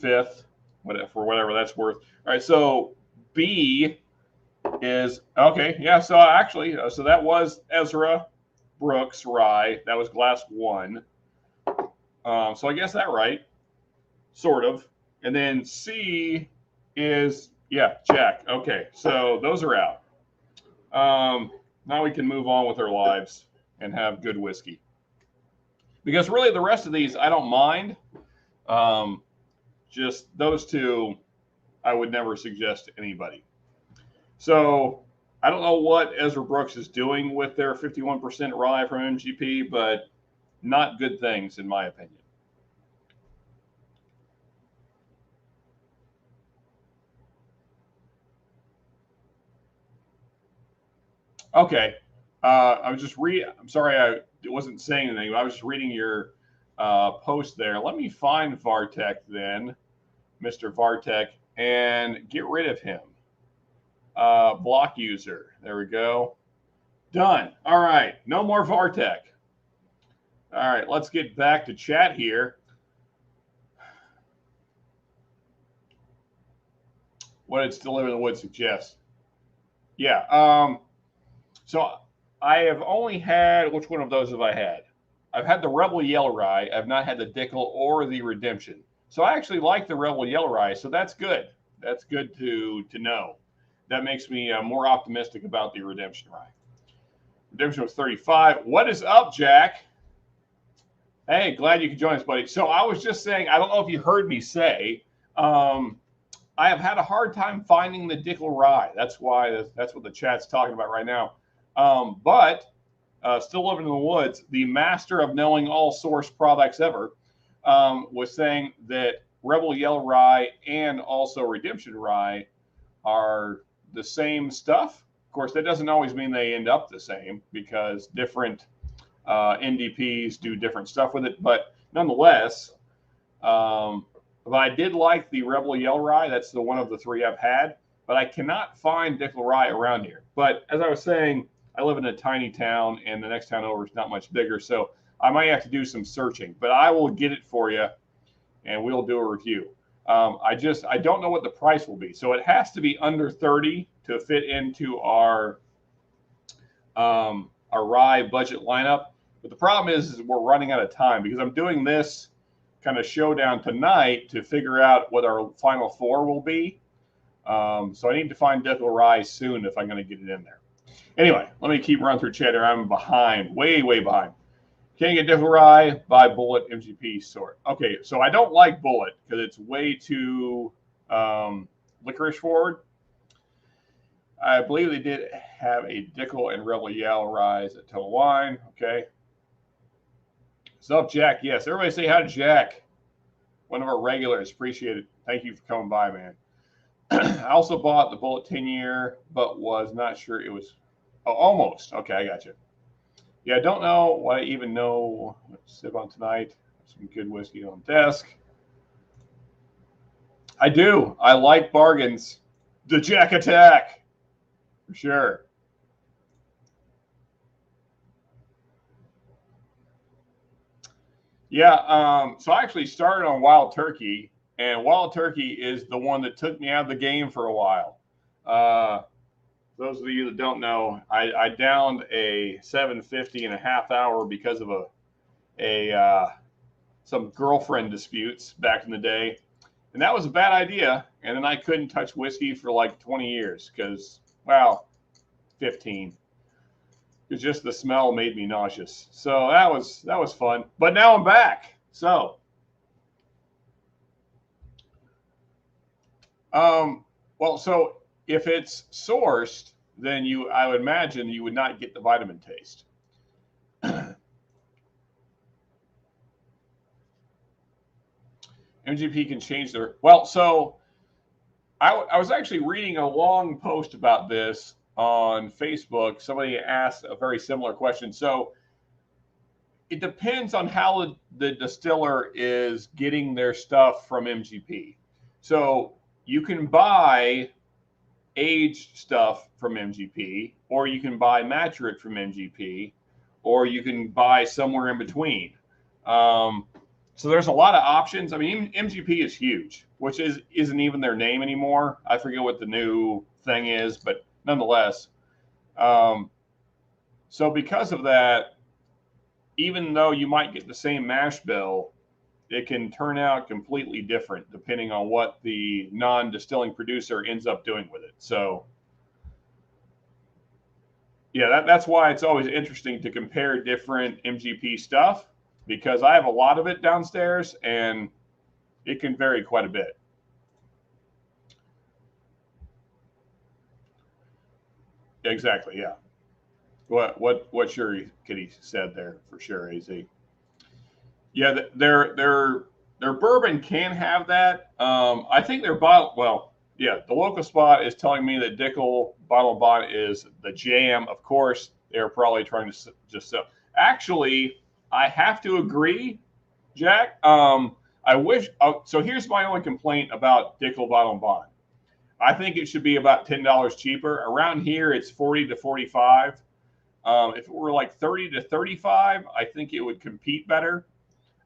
[SPEAKER 1] 5th, whatever that's worth. All right, so B is okay. Yeah, so actually, so that was Ezra Brooks Rye. That was glass 1. So I guess that right, sort of. And then C is, yeah, Jack. Okay, so those are out. Now we can move on with our lives and have good whiskey. Because really the rest of these I don't mind. Just those 2 I would never suggest to anybody. So I don't know what Ezra Brooks is doing with their 51% rye from MGP, but not good things in my opinion. Okay. I was just I'm sorry I wasn't saying anything. I was just reading your post there. Let me find Vartek then, Mr. Vartek, and get rid of him. Block user. There we go. Done. All right. No more Vartek. All right. Let's get back to chat here. What did Still Live in the Woods suggest? Yeah. So I have only had, which one of those have I had? I've had the Rebel Yellow Rye. I've not had the Dickel or the Redemption. So I actually like the Rebel Yellow Rye. So that's good. That's good to know. That makes me more optimistic about the Redemption Rye. Redemption was 35. What is up, Jack? Hey, glad you could join us, buddy. So I was just saying, I don't know if you heard me say, I have had a hard time finding the Dickel Rye. That's why that's what the chat's talking about right now. But Still Living in the Woods, the master of knowing all source products ever, was saying that Rebel Yellow Rye and also Redemption Rye are the same stuff. Of course, that doesn't always mean they end up the same because different NDPs do different stuff with it. But nonetheless, but I did like the Rebel Yellow Rye. That's the one of the 3 I've had. But I cannot find Dickel Rye around here. But as I was saying, I live in a tiny town, and the next town over is not much bigger, so I might have to do some searching. But I will get it for you, and we'll do a review. I don't know what the price will be, so it has to be under 30 to fit into our rye budget lineup. But the problem is we're running out of time because I'm doing this kind of showdown tonight to figure out what our final four will be. So I need to find Dickel Rye soon if I'm going to get it in there. Anyway, let me keep running through chat here. I'm behind, way behind. Can't get Dickel Rye, buy Bullet MGP sort. Okay, so I don't like Bullet because it's way too licorice forward. I believe they did have a Dickel and Rebel Yell Rise at Total Wine. Okay. Sup, Jack? Yes, everybody say hi to Jack. One of our regulars. Appreciate it. Thank you for coming by, man. I also bought the Bullet 10-year, but was not sure it was almost. Okay, I got you. Yeah, I don't know what I even know what to sip on tonight. Some good whiskey on desk. I do. I like bargains. The Jack Attack. For sure. Yeah, so I actually started on Wild Turkey, and Wild Turkey is the one that took me out of the game for a while. Those of you that don't know, I downed a 750 in a half hour because of some girlfriend disputes back in the day, and that was a bad idea. And then I couldn't touch whiskey for like 20 years because, well, 15. Because just the smell made me nauseous. So that was fun. But now I'm back. So, well, so if it's sourced, then I would imagine you would not get the vitamin taste. MGP can change their, well, so I was actually reading a long post about this on Facebook. Somebody asked a very similar question. So it depends on how the distiller is getting their stuff from MGP. So you can buy aged stuff from MGP, or you can buy maturate from MGP, or you can buy somewhere in between. So there's a lot of options. I mean, MGP is huge, which isn't even their name anymore. I forget what the new thing is, but nonetheless. So because of that, even though you might get the same mash bill, it can turn out completely different depending on what the non-distilling producer ends up doing with it. So yeah, that's why it's always interesting to compare different MGP stuff, because I have a lot of it downstairs and it can vary quite a bit. Exactly, yeah. What Shuri Kitty said there for sure, AZ. Yeah, their bourbon can have that. I think their bottle, well, yeah, the local spot is telling me that Dickel Bottle and Bond is the jam. Of course, they're probably trying to just sell. Actually, I have to agree, Jack. I wish. So here's my only complaint about Dickel Bottle and Bond. I think it should be about $10 cheaper. Around here, it's 40 to 45. If it were like 30 to 35, I think it would compete better.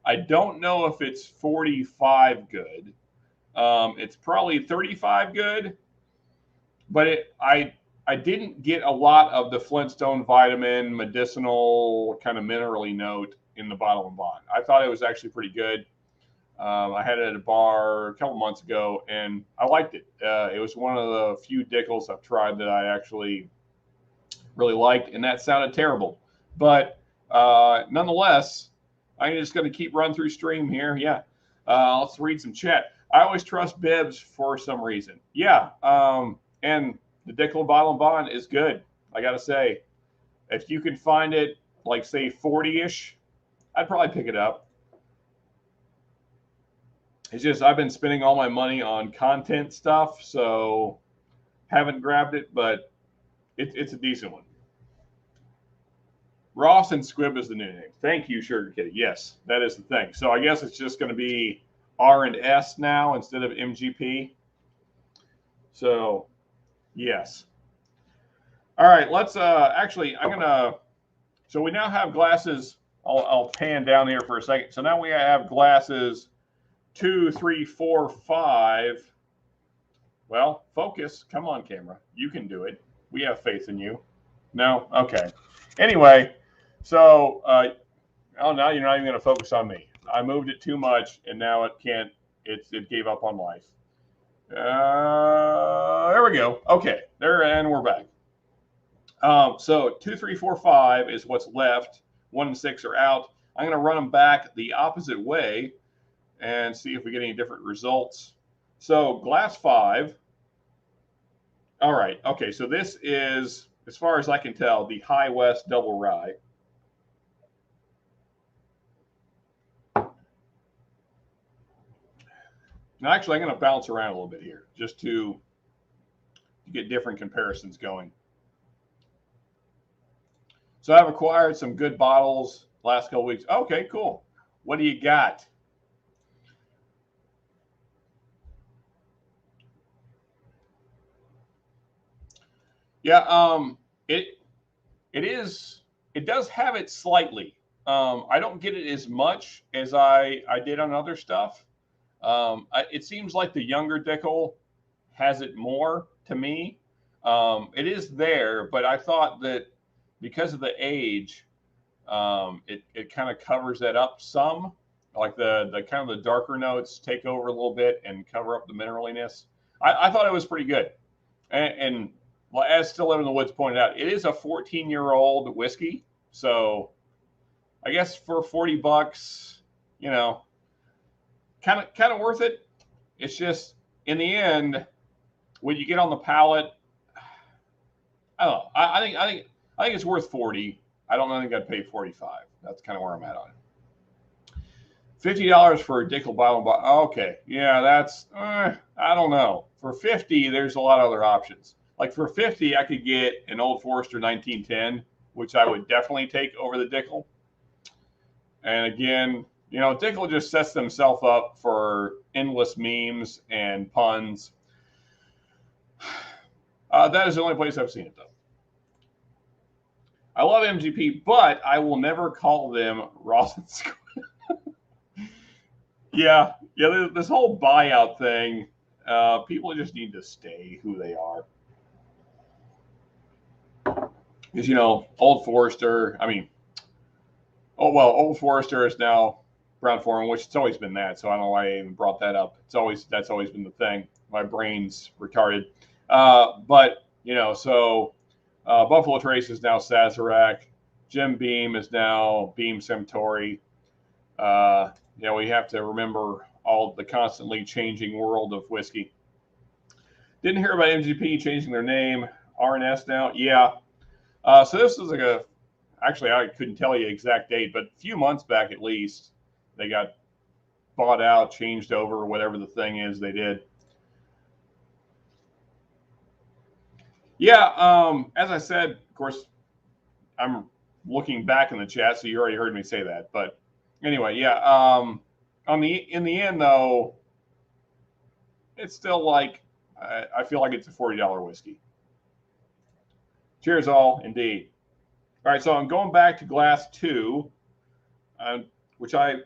[SPEAKER 1] I don't know if it's 45 good. It's probably 35 good, but I didn't get a lot of the Flintstone vitamin, medicinal, kind of minerally note in the Bottle and Bond. I thought it was actually pretty good. I had it at a bar a couple months ago, and I liked it. It was one of the few Dickels I've tried that I actually really liked, and that sounded terrible. But nonetheless, I'm just going to keep running through stream here. Yeah, let's read some chat. I always trust Bibbs for some reason. Yeah, and the Dickel Bottle and Bond is good. I got to say, if you can find it, like say 40-ish, I'd probably pick it up. It's just I've been spending all my money on content stuff, so haven't grabbed it, but it's a decent one. Ross and Squibb is the new name. Thank you, Sugar Kitty. Yes, that is the thing. So I guess it's just going to be R and S now instead of MGP. So, yes. All right, let's actually, so we now have glasses. I'll pan down here for a second. So now we have glasses 2, 3, 4, 5. Well, focus. Come on, camera. You can do it. We have faith in you. No? Okay. Anyway, so, oh, now you're not even going to focus on me. I moved it too much, and now it can't, it gave up on life. There we go. Okay, there, and we're back. So 2, 3, 4, 5 is what's left. 1 and 6 are out. I'm going to run them back the opposite way and see if we get any different results. So glass 5. All right. Okay. So this is, as far as I can tell, the High West Double Rye. Now, actually, I'm going to bounce around a little bit here just to get different comparisons going. So I've acquired some good bottles last couple weeks. Okay, cool. What do you got? Yeah, it does have it slightly. I don't get it as much as I did on other stuff. It seems like the younger Dickel has it more to me. It is there, but I thought that because of the age, it kind of covers that up some. Like the kind of the darker notes take over a little bit and cover up the mineraliness. I thought it was pretty good. And as Still Living in the Woods pointed out, it is a 14-year-old whiskey. So I guess for $40, you know, kind of worth it. It's just in the end, when you get on the palate, I don't know. I think it's worth 40. I don't think I'd pay 45. That's kind of where I'm at on it. $50 for a Dickel bottle. Okay, yeah, that's I don't know. For 50, there's a lot of other options. Like for 50, I could get an Old Forester 1910, which I would definitely take over the Dickel. And again, you know, Dickel just sets themselves up for endless memes and puns. That is the only place I've seen it, though. I love MGP, but I will never call them Ross and Square. Yeah, this whole buyout thing, people just need to stay who they are. Because, you know, Old Forester, Old Forester is now Brown-Forman, which it's always been that, so I don't know why I even brought that up. That's always been the thing. My brain's retarded. But, you know, so Buffalo Trace is now Sazerac. Jim Beam is now Beam Suntory. You know, we have to remember all the constantly changing world of whiskey. Didn't hear about MGP changing their name. R&S now? Yeah. So this is like actually, I couldn't tell you exact date, but a few months back at least, they got bought out, changed over, whatever the thing is they did. Yeah, as I said, of course, I'm looking back in the chat, so you already heard me say that. But anyway, yeah, in the end, though, it's still like, I feel like it's a $40 whiskey. Cheers all, indeed. All right, so I'm going back to glass 2, which I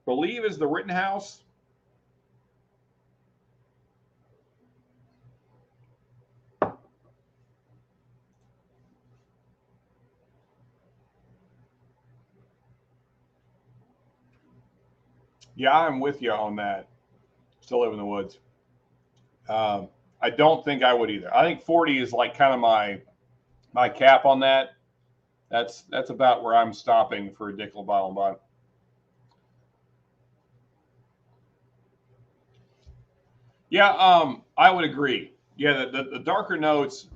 [SPEAKER 1] believe is the Rittenhouse. Yeah, I'm with you on that. Still Live in the Woods. I don't think I would either. I think 40 is like kind of my cap on that. That's about where I'm stopping for a Dickel bottle bond. Yeah, I would agree. Yeah, the darker notes,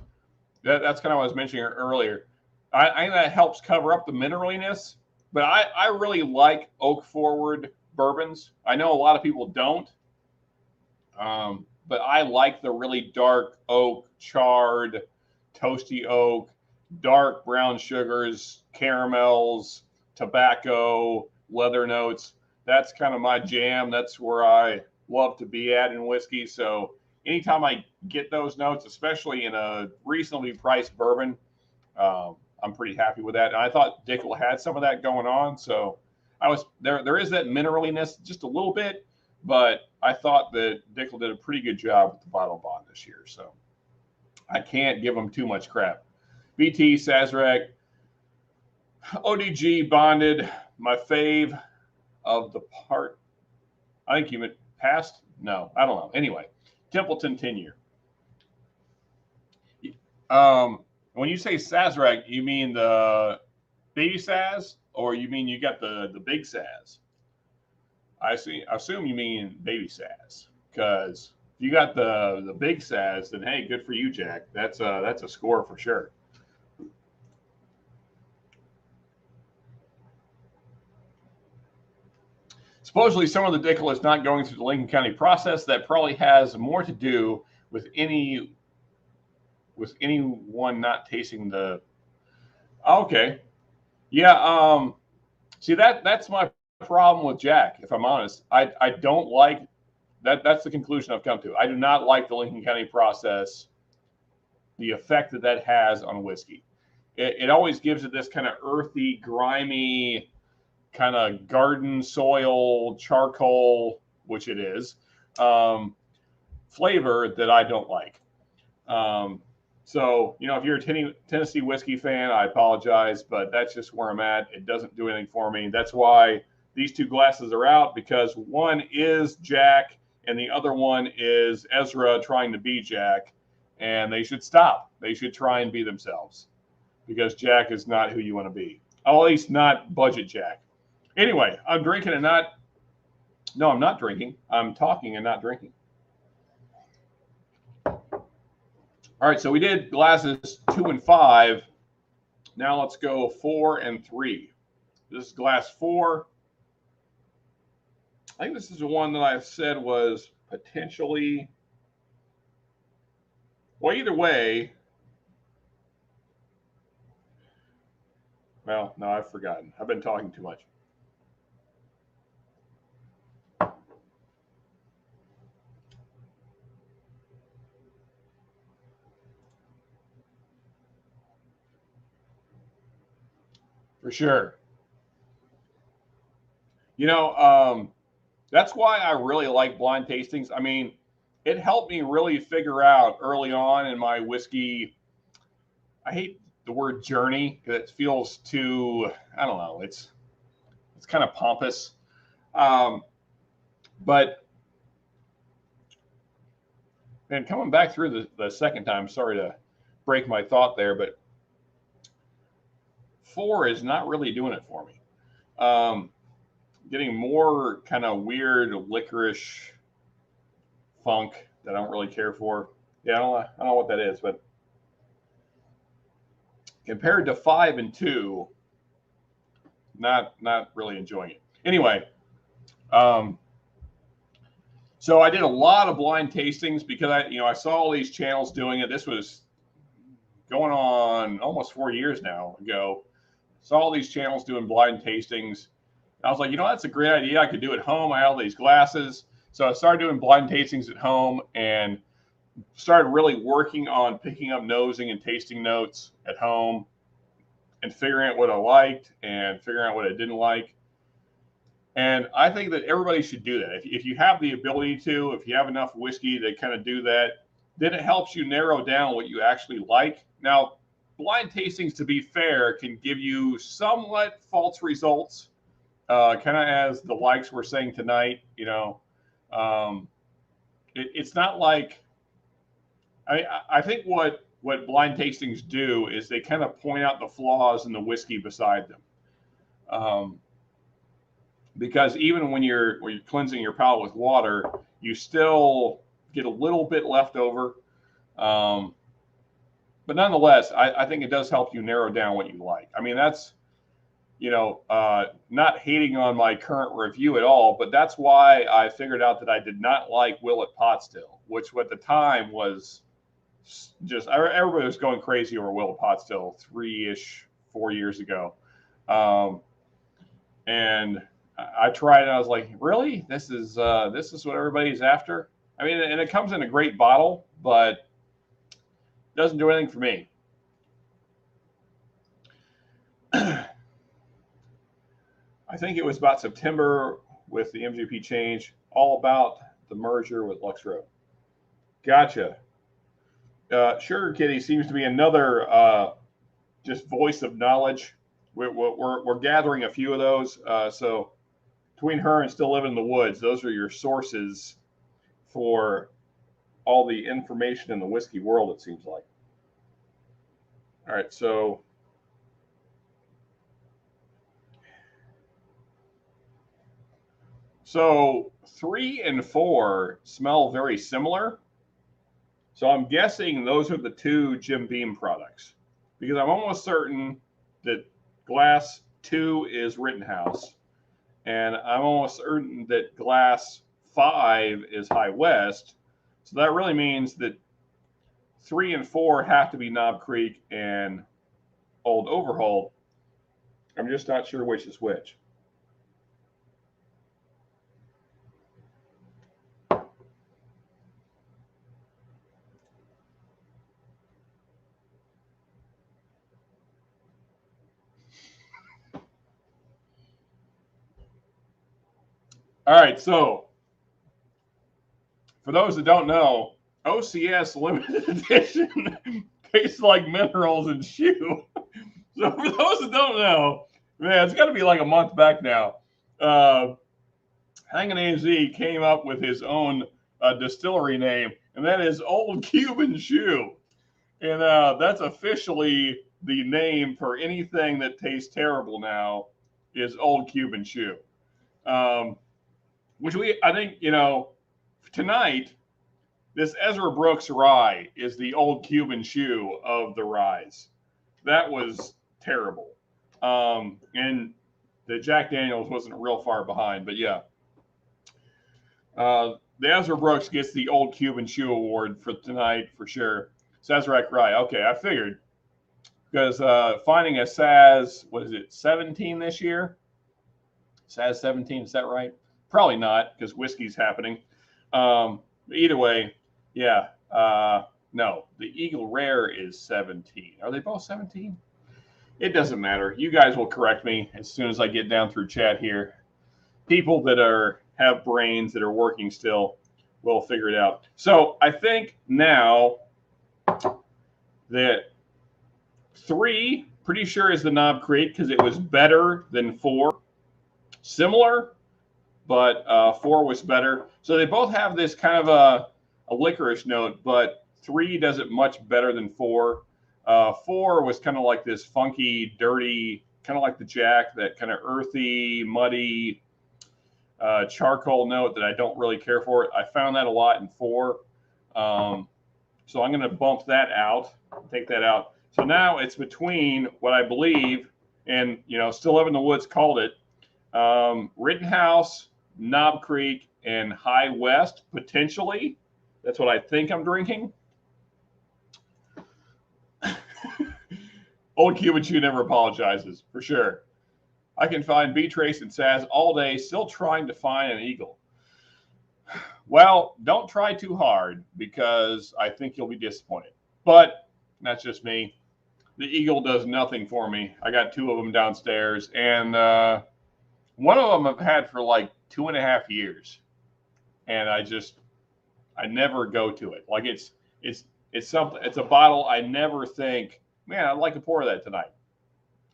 [SPEAKER 1] that's kind of what I was mentioning earlier. I think that helps cover up the mineraliness, but I really like oak forward bourbons. I know a lot of people don't, but I like the really dark oak, charred, toasty oak, dark brown sugars, caramels, tobacco, leather notes. That's kind of my jam. That's where I love to be at in whiskey. So anytime I get those notes, especially in a reasonably priced bourbon, I'm pretty happy with that. And I thought Dickel had some of that going on. So I was there. There is that mineraliness just a little bit, but I thought that Dickel did a pretty good job with the bottle bond this year. So I can't give them too much crap. BT, Sazerac, ODG bonded, my fave of the part. I think you meant past? No, I don't know. Anyway, Templeton 10-year. When you say Sazerac, you mean the baby Saz, or you mean you got the big Saz? I assume you mean baby Saz, because if you got the big Saz, then hey, good for you, Jack. That's a score for sure. Supposedly, some of the Dickel is not going through the Lincoln County process. That probably has more to do with anyone not tasting the. Okay, yeah. See that's my problem with Jack. If I'm honest, I don't like that. That's the conclusion I've come to. I do not like the Lincoln County process. The effect that has on whiskey, it always gives it this kind of earthy, grimy, kind of garden soil, charcoal, which it is, flavor that I don't like. So, if you're a Tennessee whiskey fan, I apologize, but that's just where I'm at. It doesn't do anything for me. That's why these two glasses are out, because one is Jack and the other one is Ezra trying to be Jack, and they should stop. They should try and be themselves, because Jack is not who you want to be. At least not budget Jack. Anyway, I'm drinking and not. No, I'm not drinking. I'm talking and not drinking. All right, so we did glasses 2 and 5. Now let's go 4 and 3. This is glass 4. I think this is the one that I said was potentially. Well, either way. Well, no, I've forgotten. I've been talking too much. For sure. That's why I really like blind tastings. I mean, it helped me really figure out early on in my whiskey. I hate the word journey because it feels too, I don't know, it's kind of pompous. But and coming back through the second time, sorry to break my thought there, but 4 is not really doing it for me. Getting more kind of weird licorice funk that I don't really care for. Yeah, I don't know what that is, but compared to 5 and 2, not really enjoying it. Anyway, so I did a lot of blind tastings because I saw all these channels doing it. This was going on almost 4 years now ago. Saw all these channels doing blind tastings. I was like, that's a great idea. I could do it at home. I had all these glasses. So I started doing blind tastings at home and started really working on picking up nosing and tasting notes at home and figuring out what I liked and figuring out what I didn't like. And I think that everybody should do that. If you have the ability to, if you have enough whiskey to kind of do that, then it helps you narrow down what you actually like. Now, blind tastings, to be fair, can give you somewhat false results. Kind of as the likes we're saying tonight, it's not like, I think what blind tastings do is they kind of point out the flaws in the whiskey beside them. Because even when you're cleansing your palate with water, you still get a little bit left over. But nonetheless, I think it does help you narrow down what you like. I mean, that's, not hating on my current review at all, but that's why I figured out that I did not like Willet Pot Still, which at the time was just, everybody was going crazy over Willet Pot Still 4 years ago. And I tried it and I was like, really? This is what everybody's after? I mean, and it comes in a great bottle, but doesn't do anything for me. I think it was about September with the MGP change, all about the merger with Lux Row. Gotcha. Sugar Kitty seems to be another just voice of knowledge. We're gathering a few of those. So between her and Still Living in the Woods, those are your sources for all the information in the whiskey world, it seems like. All right, so So 3 and 4 smell very similar. So I'm guessing those are the two Jim Beam products, because I'm almost certain that glass 2 is Rittenhouse, and I'm almost certain that glass 5 is High West. So that really means that 3 and 4 have to be Knob Creek and Old Overhaul. I'm just not sure which is which. All right, so for those that don't know, OCS limited edition tastes like minerals and shoe. So for those that don't know, man, it's got to be like a month back now. Hangin' AZ came up with his own distillery name, and that is Old Cuban Shoe. And that's officially the name for anything that tastes terrible now is Old Cuban Shoe. Which I think, tonight, this Ezra Brooks rye is the Old Cuban Shoe of the ryes. That was terrible. And the Jack Daniels wasn't real far behind, but yeah. The Ezra Brooks gets the Old Cuban Shoe Award for tonight for sure. Sazerac Rye. Okay, I figured. Because finding a Saz, 17 this year? Saz 17, is that right? Probably not, because whiskey's happening. Either way, yeah. No, the Eagle Rare is 17. Are they both 17? It doesn't matter. You guys will correct me as soon as I get down through chat here. People that have brains that are working still will figure it out. So I think now that 3, pretty sure is the Knob Creek because it was better than 4. Similar, but 4 was better. So they both have this kind of a licorice note, but 3 does it much better than 4. 4 was kind of like this funky, dirty, kind of like the Jack, that kind of earthy, muddy, charcoal note that I don't really care for. I found that a lot in 4. So I'm going to bump that out, take that out. So now it's between what I believe, and Still Living in the Woods called it, Rittenhouse, Knob Creek, and High West, potentially. That's what I think I'm drinking. Old Cuban Shoe never apologizes, for sure. I can find B-Trace and Saz all day, still trying to find an Eagle. Well, don't try too hard, because I think you'll be disappointed. But that's just me. The Eagle does nothing for me. I got 2 of them downstairs, and one of them I've had for like 2.5 years, and I never go to it. Like it's something. It's a bottle I never think, man, I'd like to pour that tonight.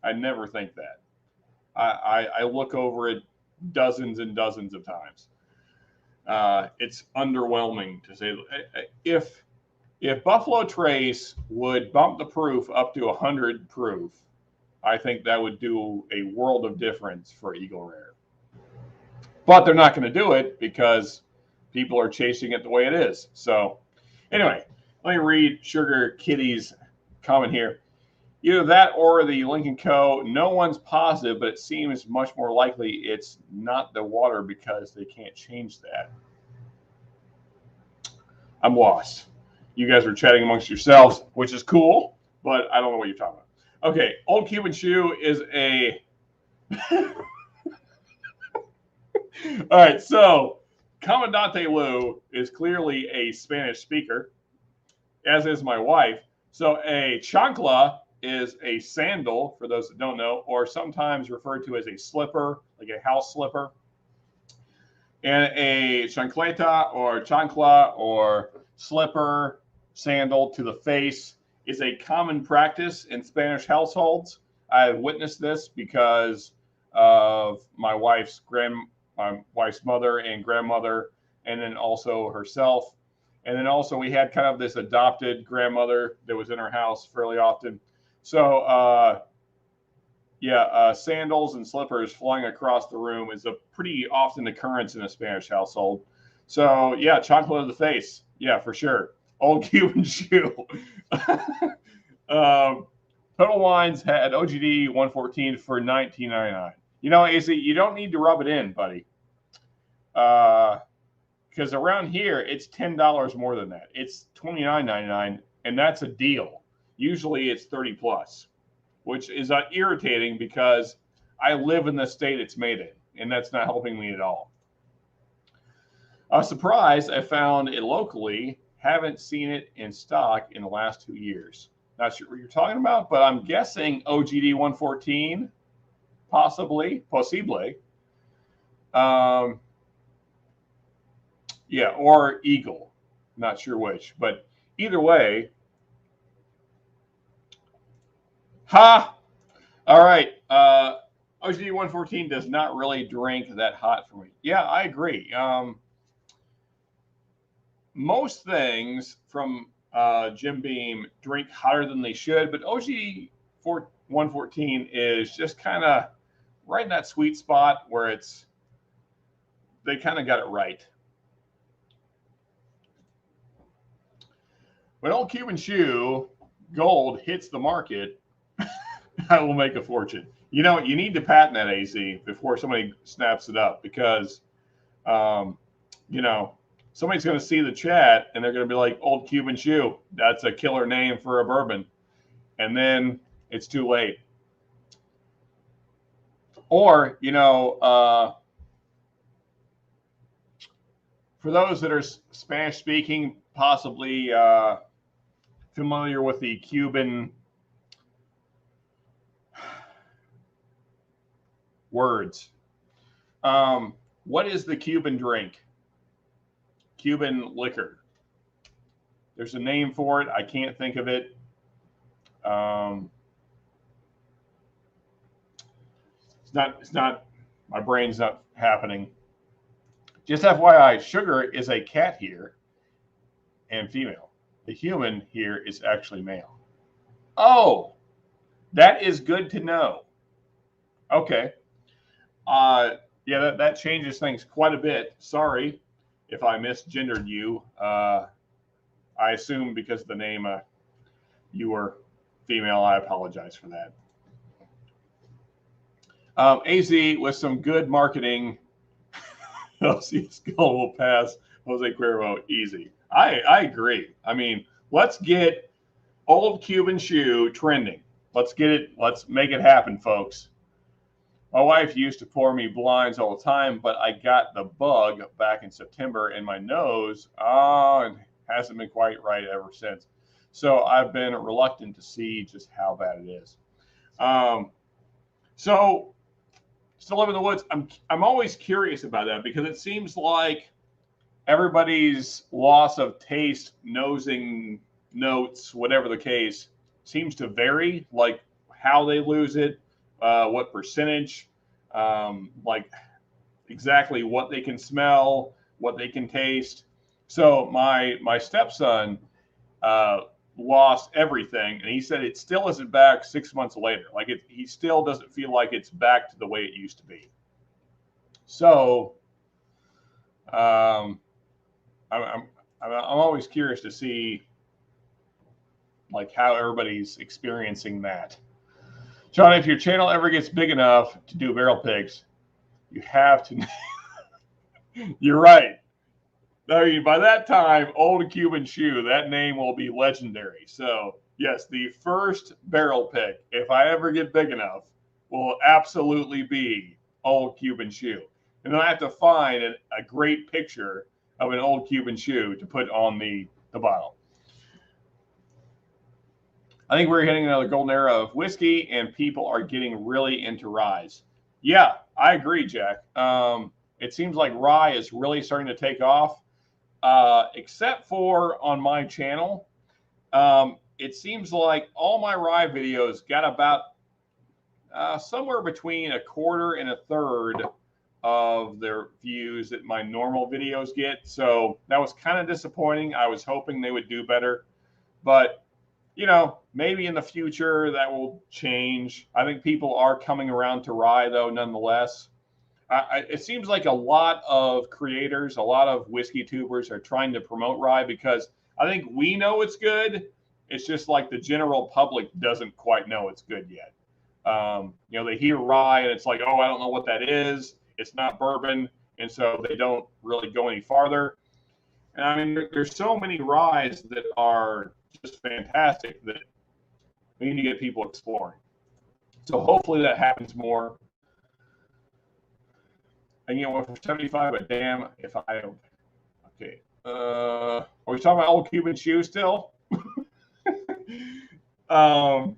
[SPEAKER 1] I never think that. I look over it dozens and dozens of times. It's underwhelming to say. If Buffalo Trace would bump the proof up to 100 proof, I think that would do a world of difference for Eagle Rare. But they're not going to do it because people are chasing it the way it is. So anyway, let me read Sugar Kitty's comment here. Either that or the Lincoln Co. No one's positive, but it seems much more likely it's not the water because they can't change that. I'm lost. You guys are chatting amongst yourselves, which is cool, but I don't know what you're talking about. Okay, Old Cuban Shoe is a... All right, so Comandante Lou is clearly a Spanish speaker, as is my wife. So a chancla is a sandal, for those that don't know, or sometimes referred to as a slipper, like a house slipper. And a chancleta or chancla or slipper, sandal to the face is a common practice in Spanish households. I have witnessed this because of my wife's mother and grandmother, and then also herself. And then also we had kind of this adopted grandmother that was in our house fairly often. So sandals and slippers flying across the room is a pretty often occurrence in a Spanish household. So yeah, chocolate of the face, yeah, for sure. Old Cuban shoe. Total Wines had OGD 114 for $19.99. You know, AC, you don't need to rub it in, buddy. Because around here it's $10 more than that. It's $29.99, and that's a deal. Usually it's 30 plus, which is irritating because I live in the state it's made in, and that's not helping me at all. A surprise, I found it locally. Haven't seen it in stock in the last 2 years. Not sure what you're talking about, but I'm guessing OGD 114, possibly. Yeah, or Eagle. Not sure which, but either way. Ha! All right. OGD 114 does not really drink that hot for me. Yeah, I agree. Most things from Jim Beam drink hotter than they should, but OGD 114 is just kind of right in that sweet spot where they kind of got it right. When Old Cuban Shoe Gold hits the market, I will make a fortune. You know, you need to patent that, AC, before somebody snaps it up, because, you know, somebody's going to see the chat and they're going to be like, Old Cuban Shoe, that's a killer name for a bourbon. And then it's too late. Or, you know, for those that are Spanish speaking, possibly familiar with the Cuban words. What is the Cuban drink? Cuban liquor. There's a name for it. I can't think of it. It's not, my brain's not happening. Just FYI, Sugar is a cat here and female. The human here is actually male. Oh, that is good to know. Okay. Yeah, that changes things quite a bit. Sorry if I misgendered you. I assume because of the name you were female. I apologize for that. AZ with some good marketing. LCS Gold will pass Jose Cuervo easy. I agree. I mean, let's get Old Cuban Shoe trending. Let's get it. Let's make it happen, folks. My wife used to pour me blinds all the time, but I got the bug back in September in my nose. And hasn't been quite right ever since. So I've been reluctant to see just how bad it is. So still live in the woods. I'm always curious about that, because it seems like everybody's loss of taste, nosing, notes, whatever the case, seems to vary, like how they lose it, what percentage, like exactly what they can smell, what they can taste. So my stepson lost everything, and he said it still isn't back 6 months later. Like he still doesn't feel like it's back to the way it used to be. So I'm always curious to see like how everybody's experiencing that. John, if your channel ever gets big enough to do barrel picks, you have to. You're right. I mean, by that time, Old Cuban Shoe, that name will be legendary. So, yes, the first barrel pick, if I ever get big enough, will absolutely be Old Cuban Shoe. And then I have to find a great picture of an old Cuban shoe to put on the bottle. I think we're hitting another golden era of whiskey, and people are getting really into ryes. Yeah, I agree, Jack. It seems like rye is really starting to take off, except for on my channel. It seems like all my rye videos got about somewhere between a quarter and a third of their views that my normal videos get. So that was kind of disappointing. I was hoping they would do better, but you know, maybe in the future that will change. I think people are coming around to rye though, nonetheless. It seems like a lot of creators, a lot of whiskey tubers are trying to promote rye because I think we know it's good. It's just like the general public doesn't quite know it's good yet. You know, they hear rye and it's like, oh, I don't know what that is. It's not bourbon. And so they don't really go any farther. And I mean, there's so many ryes that are just fantastic that we need to get people exploring. So hopefully that happens more. And you know, for 75, but damn, if I okay. Are we talking about old Cuban shoes still? And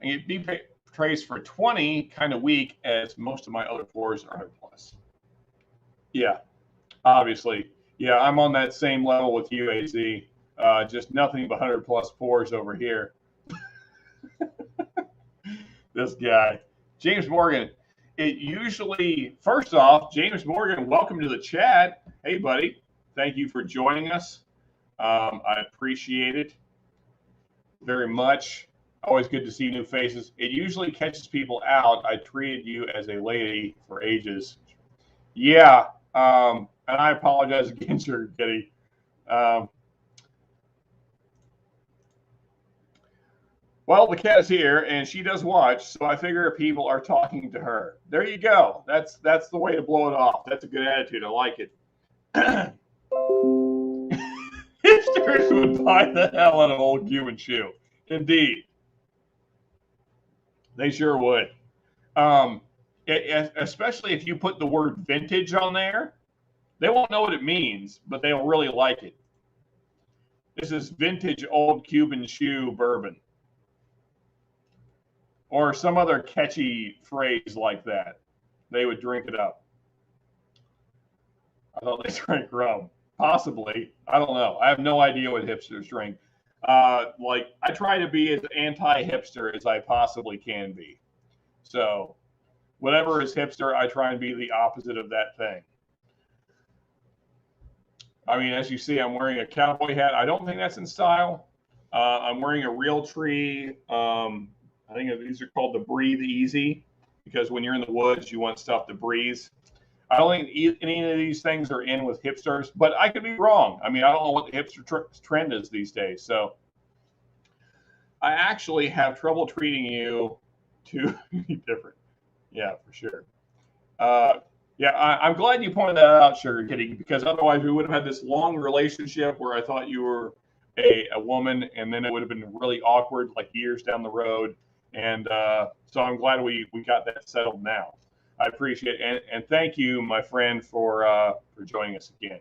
[SPEAKER 1] it be traced for 20, kind of weak, as most of my other pours are 100 plus. Yeah, obviously. Yeah, I'm on that same level with you, AC. Just nothing but 100 plus pours over here. This guy. James Morgan. It usually, first off, James Morgan, welcome to the chat. Hey, buddy. Thank you for joining us. I appreciate it very much. Always good to see new faces. It usually catches people out. I treated you as a lady for ages. Yeah, and I apologize again, Sugar Kitty. Well, the cat is here, and she does watch, so I figure people are talking to her. There you go. That's the way to blow it off. That's a good attitude. I like it. Hipsters would buy the hell out of old Cuban shoe. Indeed. They sure would. Especially if you put the word vintage on there. They won't know what it means, but they'll really like it. This is vintage old Cuban shoe bourbon. Or some other catchy phrase like that. They would drink it up. I thought they drank rum. Possibly. I don't know. I have no idea what hipsters drink. Like, I try to be as anti-hipster as I possibly can be. So, whatever is hipster, I try and be the opposite of that thing. I mean, as you see, I'm wearing a cowboy hat. I don't think that's in style. I'm wearing a real tree. I think these are called the Breathe Easy, because when you're in the woods, you want stuff to breathe. I don't think any of these things are in with hipsters, but I could be wrong. I mean, I don't know what the hipster trend is these days. So I actually have trouble treating you to be different. Yeah, for sure. Yeah, I'm glad you pointed that out, Sugar Kitty, because otherwise we would have had this long relationship where I thought you were a woman, and then it would have been really awkward, like years down the road. And so I'm glad we got that settled now. I appreciate it. And thank you, my friend, for joining us again.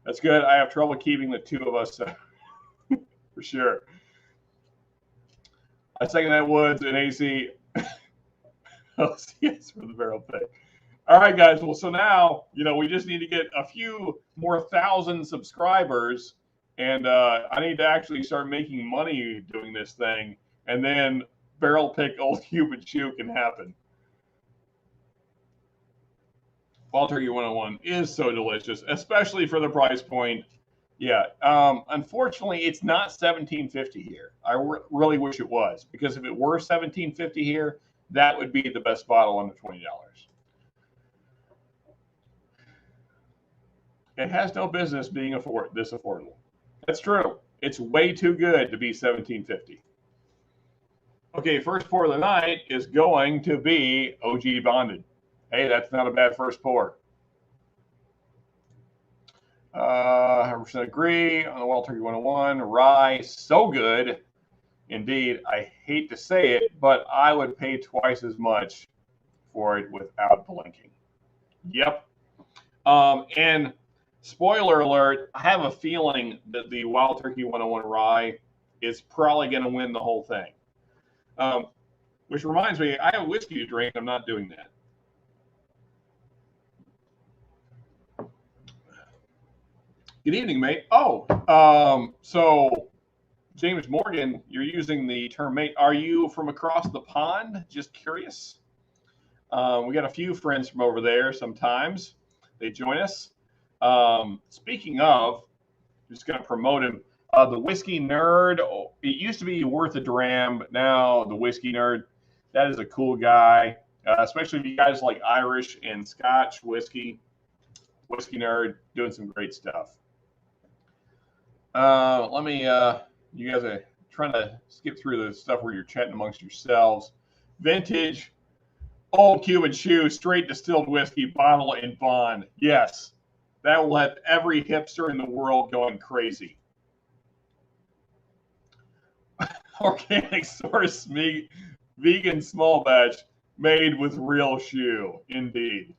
[SPEAKER 1] That's good. I have trouble keeping the two of us for sure. I second that, Woods and AC. Yes, for the barrel pick. All right, guys. Well, so now, you know, we just need to get a few more 1,000 subscribers, and I need to actually start making money doing this thing, and then barrel pick old Cuban shoe can happen. Wild Turkey 101 is so delicious, especially for the price point. Yeah. Unfortunately, it's not $17.50 here. I really wish it was, because if it were $17.50 here, that would be the best bottle under $20. It has no business being this affordable. That's true. It's way too good to be $17.50. Okay, first pour of the night is going to be OG Bonded. Hey, that's not a bad first pour. 100% agree on the Wild Turkey 101. Rye, so good. Indeed, I hate to say it, but I would pay twice as much for it without blinking. Yep. And spoiler alert, I have a feeling that the Wild Turkey 101 Rye is probably going to win the whole thing. Which reminds me, I have whiskey to drink. I'm not doing that. Good evening, mate. Oh, so James Morgan, you're using the term mate. Are you from across the pond? Just curious. We got a few friends from over there sometimes. They join us. Speaking of, just going to promote him. The Whiskey Nerd, it used to be Worth a Dram, but now the Whiskey Nerd, that is a cool guy, especially if you guys like Irish and Scotch whiskey. Whiskey Nerd doing some great stuff. Let me, you guys are trying to skip through the stuff where you're chatting amongst yourselves. Vintage, old Cuban shoe, straight distilled whiskey, bottle and bond. Yes, that will have every hipster in the world going crazy. Organic source meat, vegan small batch, made with real shoe. Indeed.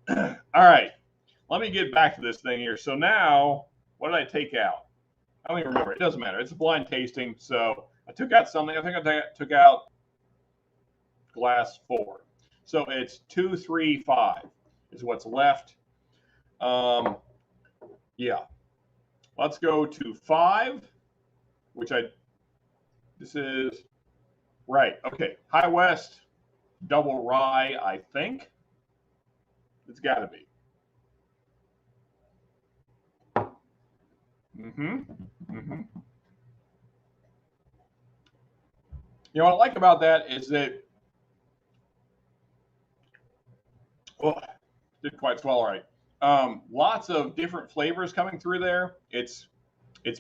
[SPEAKER 1] All right, let me get back to this thing here. So now, what did I take out? I don't even remember. It doesn't matter. It's a blind tasting. So I took out something. I think I took out glass 4. So it's 2, 3, 5 is what's left. Yeah. Let's go to 5, which this is, right. Okay. High West, double rye, I think. It's got to be. You know, what I like about that is that, well, did quite swell right. Lots of different flavors coming through there. It's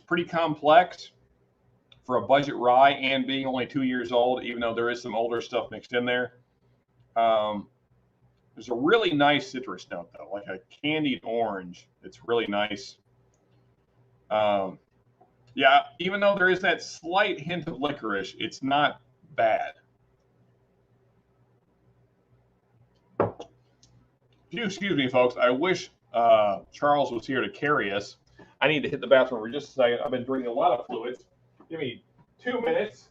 [SPEAKER 1] pretty complex for a budget rye and being only 2 years old, even though there is some older stuff mixed in there. There's a really nice citrus note, though, like a candied orange. It's really nice. Yeah, even though there is that slight hint of licorice, it's not bad. Excuse me, folks. I wish Charles was here to carry us. I need to hit the bathroom for just a second. I've been drinking a lot of fluids. Give me 2 minutes.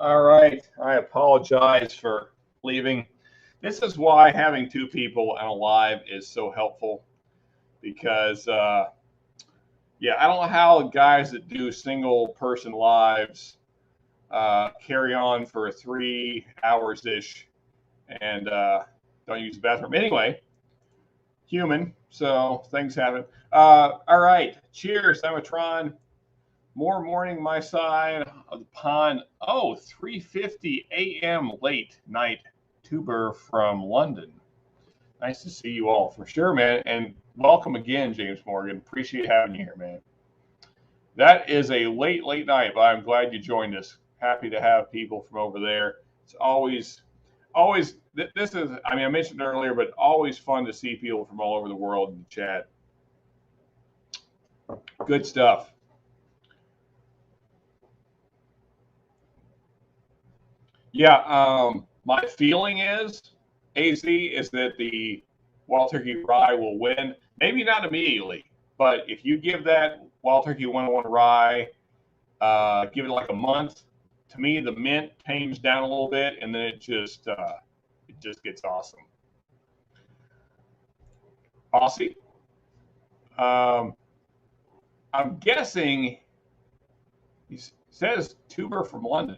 [SPEAKER 1] All right. I apologize for leaving. This is why having 2 people and a live is so helpful because, yeah, I don't know how guys that do single person lives carry on for 3 hours-ish and don't use the bathroom. Anyway, human, so things happen. All right. Cheers, Simatron. More morning my side of the pond. Oh, 3:50 a.m. late night tuber from London. Nice to see you all for sure, man. And welcome again, James Morgan. Appreciate having you here, man. That is a late night, but I'm glad you joined us. Happy to have people from over there. It's always, this is, I mean, I mentioned it earlier, but always fun to see people from all over the world in the chat. Good stuff. Yeah, my feeling is, AZ, is that the Wild Turkey Rye will win. Maybe not immediately, But if you give that Wild Turkey 101 Rye, give it like a month, to me the mint tames down a little bit, and then it just gets awesome. Aussie. I'm guessing he says tuber from London.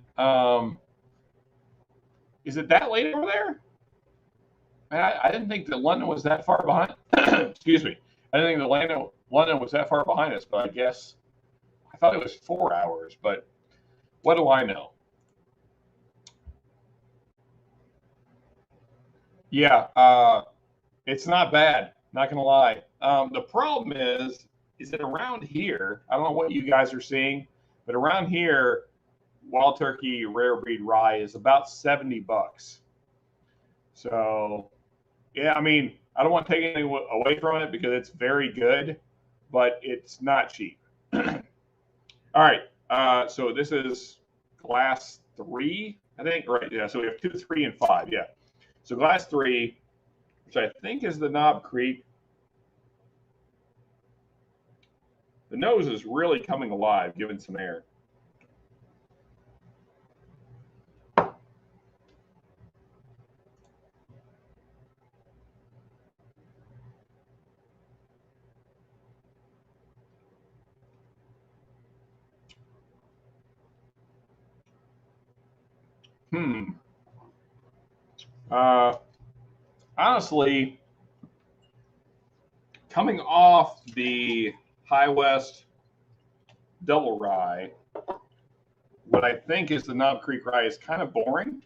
[SPEAKER 1] Is it that late over there? I didn't think that London was that far behind. Excuse me. I didn't think that London was that far behind us, but I guess I thought it was 4 hours. But what do I know? Yeah, it's not bad. Not gonna lie. The problem is that around here, I don't know what you guys are seeing, but around here, Wild Turkey Rare Breed Rye is about $70. So, yeah, I mean, I don't want to take anything away from it because it's very good, but it's not cheap. All right, so this is glass 3, I think, right? Yeah, so we have 2, 3, and 5. Yeah, so glass 3, which I think is the Knob Creek. The nose is really coming alive, given some air. Honestly, coming off the High West Double Rye, what I think is the Knob Creek Rye is kind of boring.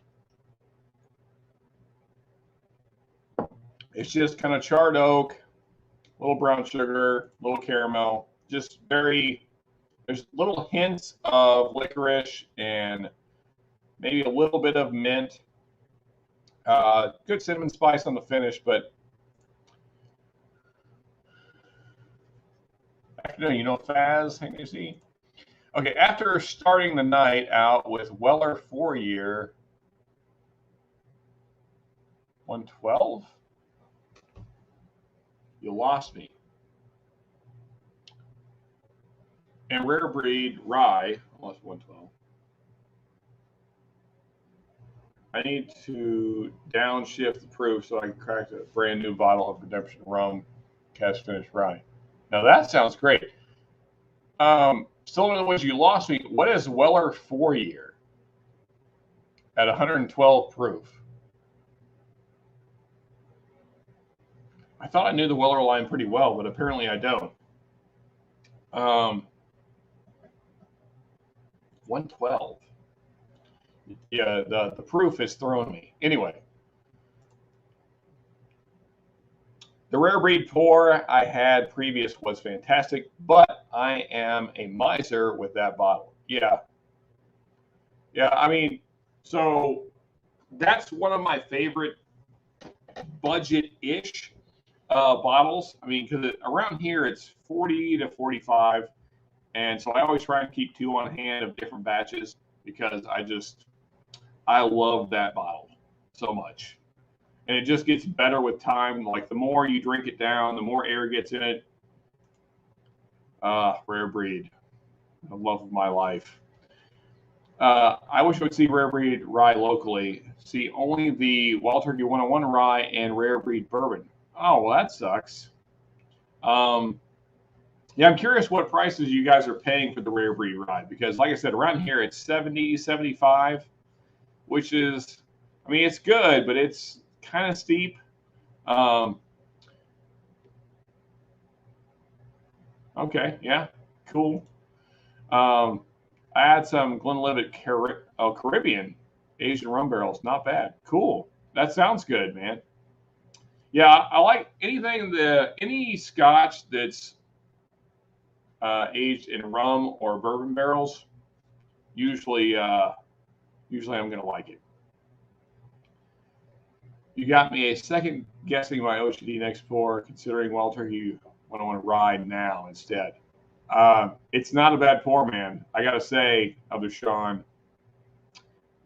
[SPEAKER 1] It's just kind of charred oak, a little brown sugar, a little caramel, just very, there's little hints of licorice and maybe a little bit of mint. Good cinnamon spice on the finish, but afternoon, you know, Faz, hang on, see. Okay, after starting the night out with Weller 4-year, 112, you lost me. And Rare Breed Rye, I lost 112. I need to downshift the proof so I can crack a brand new bottle of Redemption Rum Cask Finish Rye. Now that sounds great. Still in other words, you lost me. What is Weller 4-year at 112 proof? I thought I knew the Weller line pretty well, but apparently I don't. 112. Yeah, the proof is throwing me. Anyway, the Rare Breed pour I had previous was fantastic, but I am a miser with that bottle. Yeah. Yeah, I mean, so that's one of my favorite budget-ish bottles. I mean, because around here it's 40 to 45, and so I always try and keep 2 on hand of different batches because I love that bottle so much. And it just gets better with time. Like the more you drink it down, the more air gets in it. Rare Breed, the love of my life. I wish I would see Rare Breed Rye locally. See only the Wild Turkey 101 Rye and Rare Breed Bourbon. Oh, well, that sucks. Yeah, I'm curious what prices you guys are paying for the Rare Breed Rye because, like I said, around here it's 70, 75, which is, I mean, it's good, but it's kind of steep. Okay, yeah, cool. I had some Glenlivet Caribbean Asian rum barrels. Not bad. Cool. That sounds good, man. Yeah, I like any Scotch that's aged in rum or bourbon barrels. Usually I'm going to like it. You got me a second guessing my OCD next pour, considering Wild Turkey 101 Rye now instead. It's not a bad pour, man. I got to say, Elder Sean,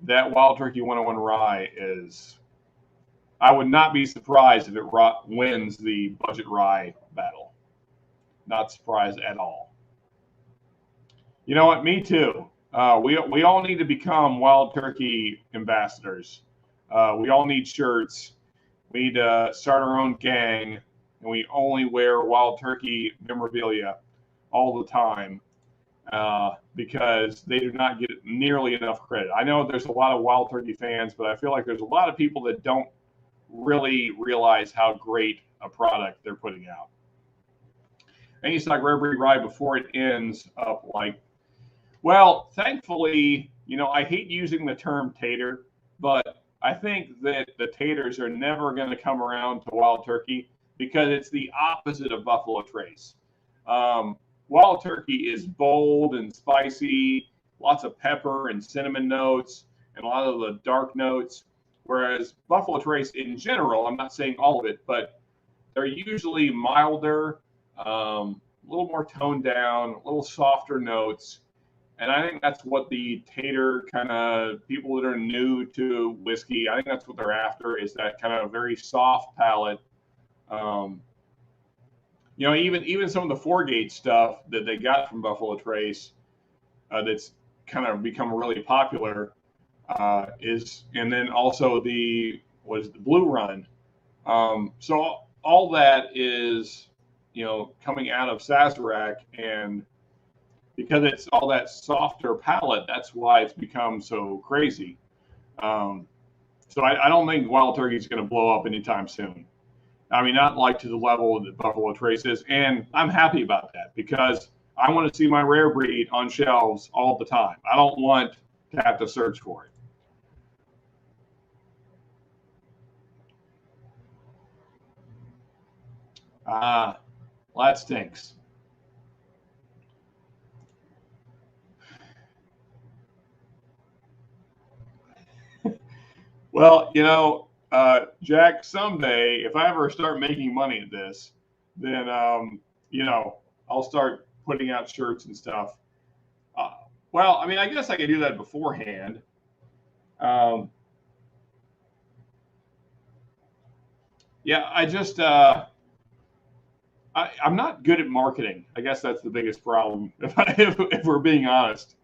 [SPEAKER 1] that Wild Turkey 101 Rye is, I would not be surprised if it wins the budget rye battle. not surprised at all. You know what? Me too. We all need to become Wild Turkey ambassadors. We all need shirts. We need to start our own gang, and we only wear Wild Turkey memorabilia all the time because they do not get nearly enough credit. I know there's a lot of Wild Turkey fans, but I feel like there's a lot of people that don't really realize how great a product they're putting out. And you like Rare Breed Rye before it ends up like, well, thankfully, you know, I hate using the term tater, but I think that the taters are never going to come around to Wild Turkey because it's the opposite of Buffalo Trace. Wild Turkey is bold and spicy, lots of pepper and cinnamon notes, and a lot of the dark notes. Whereas Buffalo Trace in general, I'm not saying all of it, but they're usually milder, a little more toned down, a little softer notes. And I think that's what the tater kind of people that are new to whiskey, I think that's what they're after, is that kind of very soft palate. You know, even some of the Four-Gate stuff that they got from Buffalo Trace that's kind of become really popular is, and then also the Blue Run. So all that is, you know, coming out of Sazerac, and because it's all that softer palate, that's why it's become so crazy. So I don't think Wild Turkey is going to blow up anytime soon. I mean, not like to the level that Buffalo Trace is, and I'm happy about that because I want to see my Rare Breed on shelves all the time. I don't want to have to search for it. Well, that stinks. Well, you know, Jack, someday, if I ever start making money at this, then, you know, I'll start putting out shirts and stuff. Well, I mean, I guess I could do that beforehand. Um, yeah, I'm not good at marketing. I guess that's the biggest problem, if we're being honest.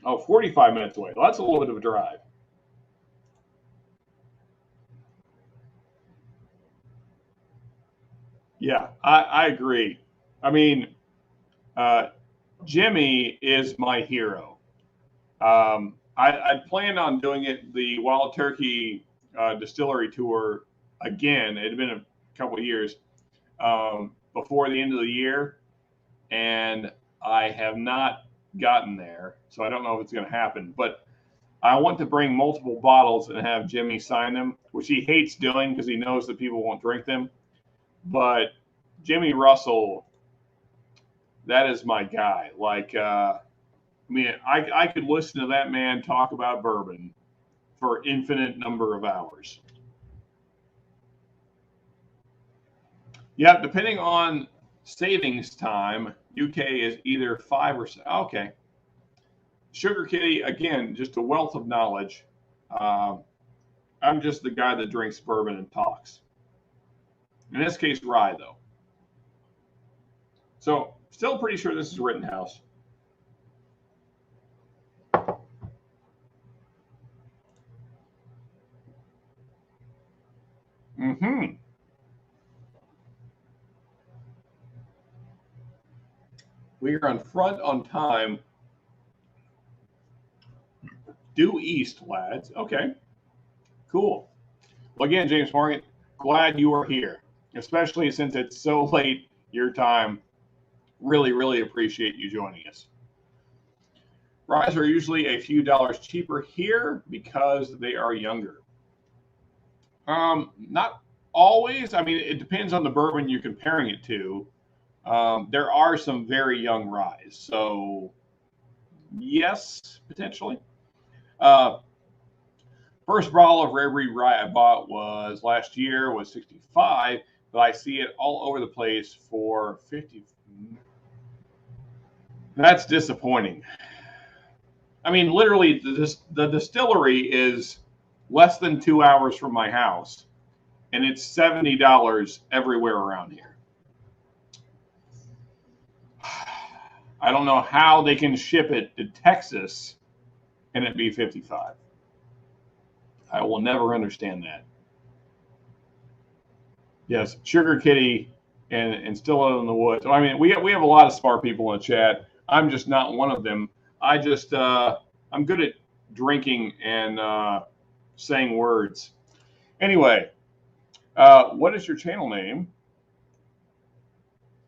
[SPEAKER 1] Oh, 45 minutes away. Well, that's a little bit of a drive. Yeah, I agree. I mean, uh, Jimmy is my hero. I planned on doing it, the Wild Turkey distillery tour again. It had been a couple of years before the end of the year, and I have not gotten there, so I don't know if it's going to happen. But I want to bring multiple bottles and have Jimmy sign them, which he hates doing because he knows that people won't drink them. But Jimmy Russell, that is my guy. Like, I mean, I could listen to that man talk about bourbon for infinite number of hours. Yeah, depending on savings time, UK is either 5 or 6. Okay. Sugar Kitty, again, just a wealth of knowledge. Uh, I'm just the guy that drinks bourbon and talks. In this case, rye, though. So, still pretty sure this is Rittenhouse. Mm-hmm. We are on front on time. Due east, lads. Okay, cool. Well, again, James Morgan, glad you are here, especially since it's so late your time. Really, really appreciate you joining us. Ryes are usually a few dollars cheaper here because they are younger. Not always. I mean, it depends on the bourbon you're comparing it to. There are some very young ryes, so yes, potentially. Uh, First bottle of Rare Breed Rye I bought was last year, was 65, but I see it all over the place for 50. That's disappointing. I mean, literally, the distillery is less than 2 hours from my house, and it's $70 everywhere around here. I don't know how they can ship it to Texas and it be 55. I will never understand that. Yes, Sugar Kitty and Still Out in the Woods. I mean, we have a lot of smart people in the chat. I'm just not one of them. I just I'm good at drinking and saying words. Anyway, what is your channel name?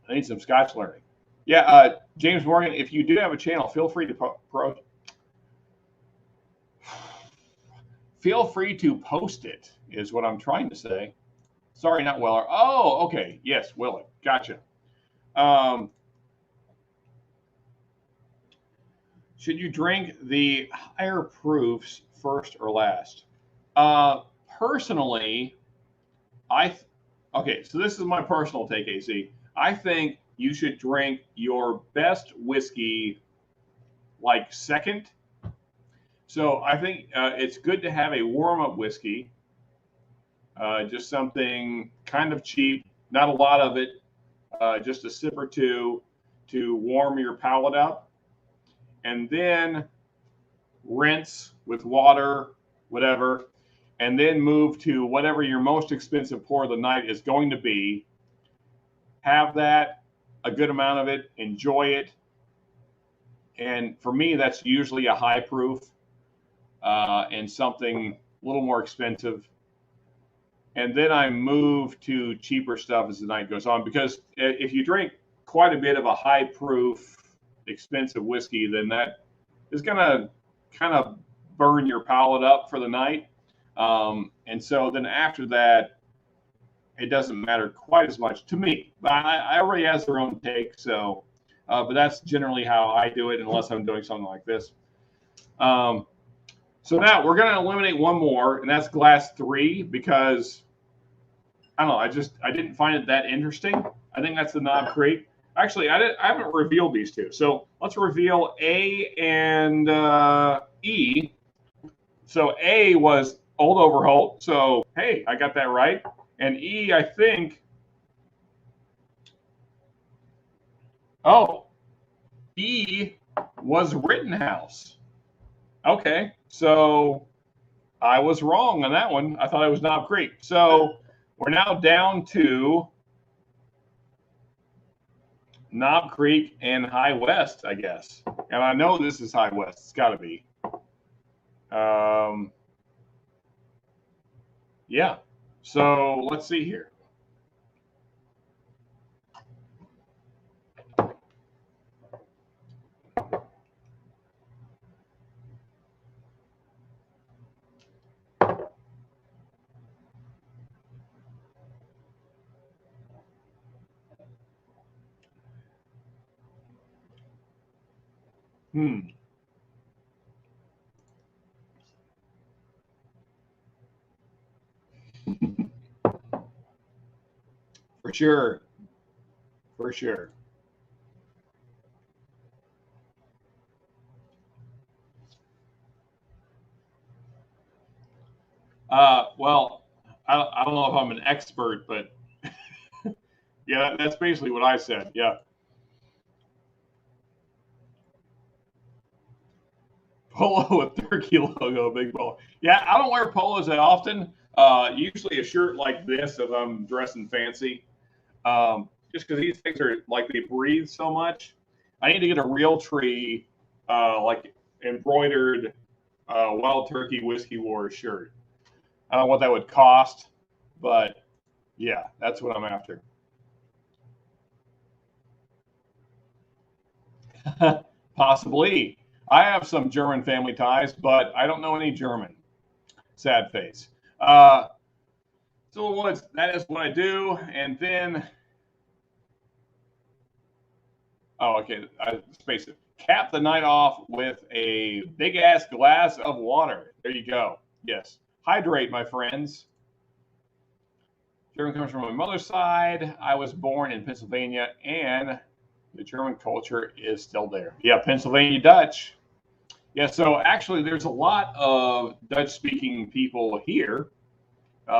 [SPEAKER 1] I need some Scotch learning. Yeah, James Morgan, if you do have a channel, feel free to post it, is what I'm trying to say. Sorry, not Weller. Oh, okay. Yes, Willett. Gotcha. Should you drink the higher proofs first or last? Personally, okay, so this is my personal take, AC. I think you should drink your best whiskey like second. So I think it's good to have a warm-up whiskey, just something kind of cheap, not a lot of it, just a sip or two to warm your palate up, and then rinse with water, whatever, and then move to whatever your most expensive pour of the night is going to be. Have that, a good amount of it, enjoy it. And for me, that's usually a high proof and something a little more expensive. And then I move to cheaper stuff as the night goes on, because if you drink quite a bit of a high proof, expensive whiskey, then that is going to kind of burn your palate up for the night. And so then after that, it doesn't matter quite as much to me. But everybody has their own take, so but that's generally how I do it, unless I'm doing something like this. So now we're going to eliminate one more, and that's glass 3, because I don't know, I didn't find it that interesting. I think that's the Knob Creek. Actually, I haven't revealed these two, so let's reveal A and E. So A was Old Overholt. So hey, I got that right. And E, I think. Oh, E was Rittenhouse. Okay, so I was wrong on that one. I thought it was Knob Creek. So we're now down to Knob Creek and High West, I guess. And I know this is High West. It's got to be. Yeah. So let's see here. For sure. For sure. Well, I don't know if I'm an expert, but yeah, that's basically what I said. Yeah. Polo with turkey logo, big polo. Yeah, I don't wear polos that often. Usually a shirt like this if I'm dressing fancy. Just because these things are like they breathe so much. I need to get a real tree, like embroidered Wild Turkey Whiskey Wars shirt. I don't know what that would cost, but yeah, that's what I'm after. Possibly. I have some German family ties, but I don't know any German. Sad face. So that is what I do. And then, oh, okay, I space it. Cap the night off with a big ass glass of water. There you go. Yes. Hydrate, my friends. German comes from my mother's side. I was born in Pennsylvania, and the German culture is still there. Yeah, Pennsylvania Dutch. Yeah, so actually there's a lot of Dutch-speaking people here.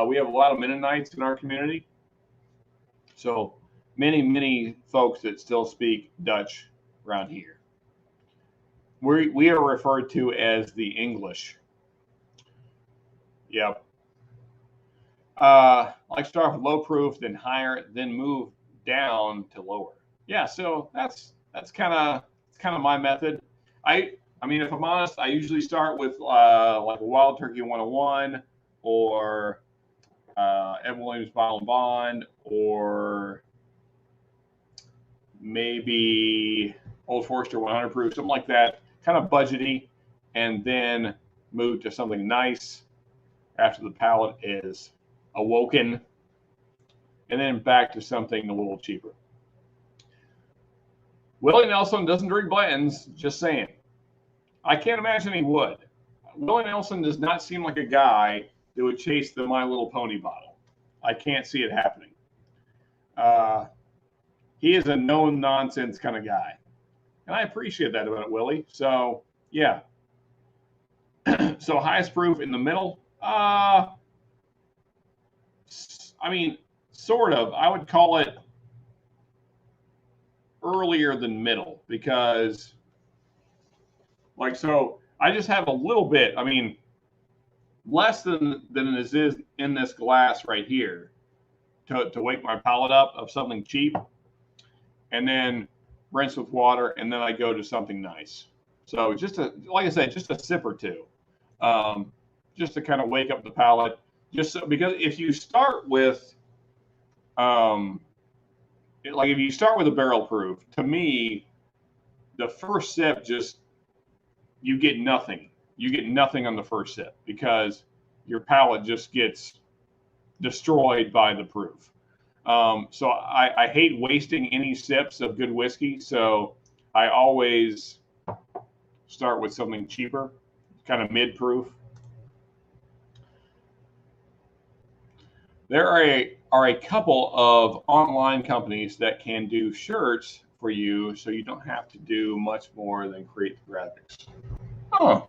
[SPEAKER 1] We have a lot of Mennonites in our community. So many, many folks that still speak Dutch. around here. We are referred to as the English. Yep. Like start with low proof, then higher, then move down to lower. Yeah, so that's kind of my method. I mean, if I'm honest, I usually start with like a Wild Turkey 101 or Evan Williams Bottle and Bond, or maybe Old Forester 100 proof, something like that, kind of budgety, and then move to something nice after the palate is awoken, and then back to something a little cheaper. Willie Nelson doesn't drink blends, just saying. I can't imagine he would. Willie Nelson does not seem like a guy that would chase the My Little Pony bottle. I can't see it happening. He is a no-nonsense kind of guy. And I appreciate that about Willie. So, yeah. So, highest proof in the middle. I mean, sort of. I would call it earlier than middle because, like, so I just have a little bit. I mean, less than is in this glass right here to wake my palate up of something cheap, and then rinse with water, and then I go to something nice. So just like I said, just a sip or two, just to kind of wake up the palate. Just so, because if you start with, like if you start with a barrel proof, to me, the first sip you get nothing. You get nothing on the first sip because your palate just gets destroyed by the proof. So I hate wasting any sips of good whiskey. So I always start with something cheaper, kind of mid-proof. There are a couple of online companies that can do shirts for you so you don't have to do much more than create the graphics. Oh,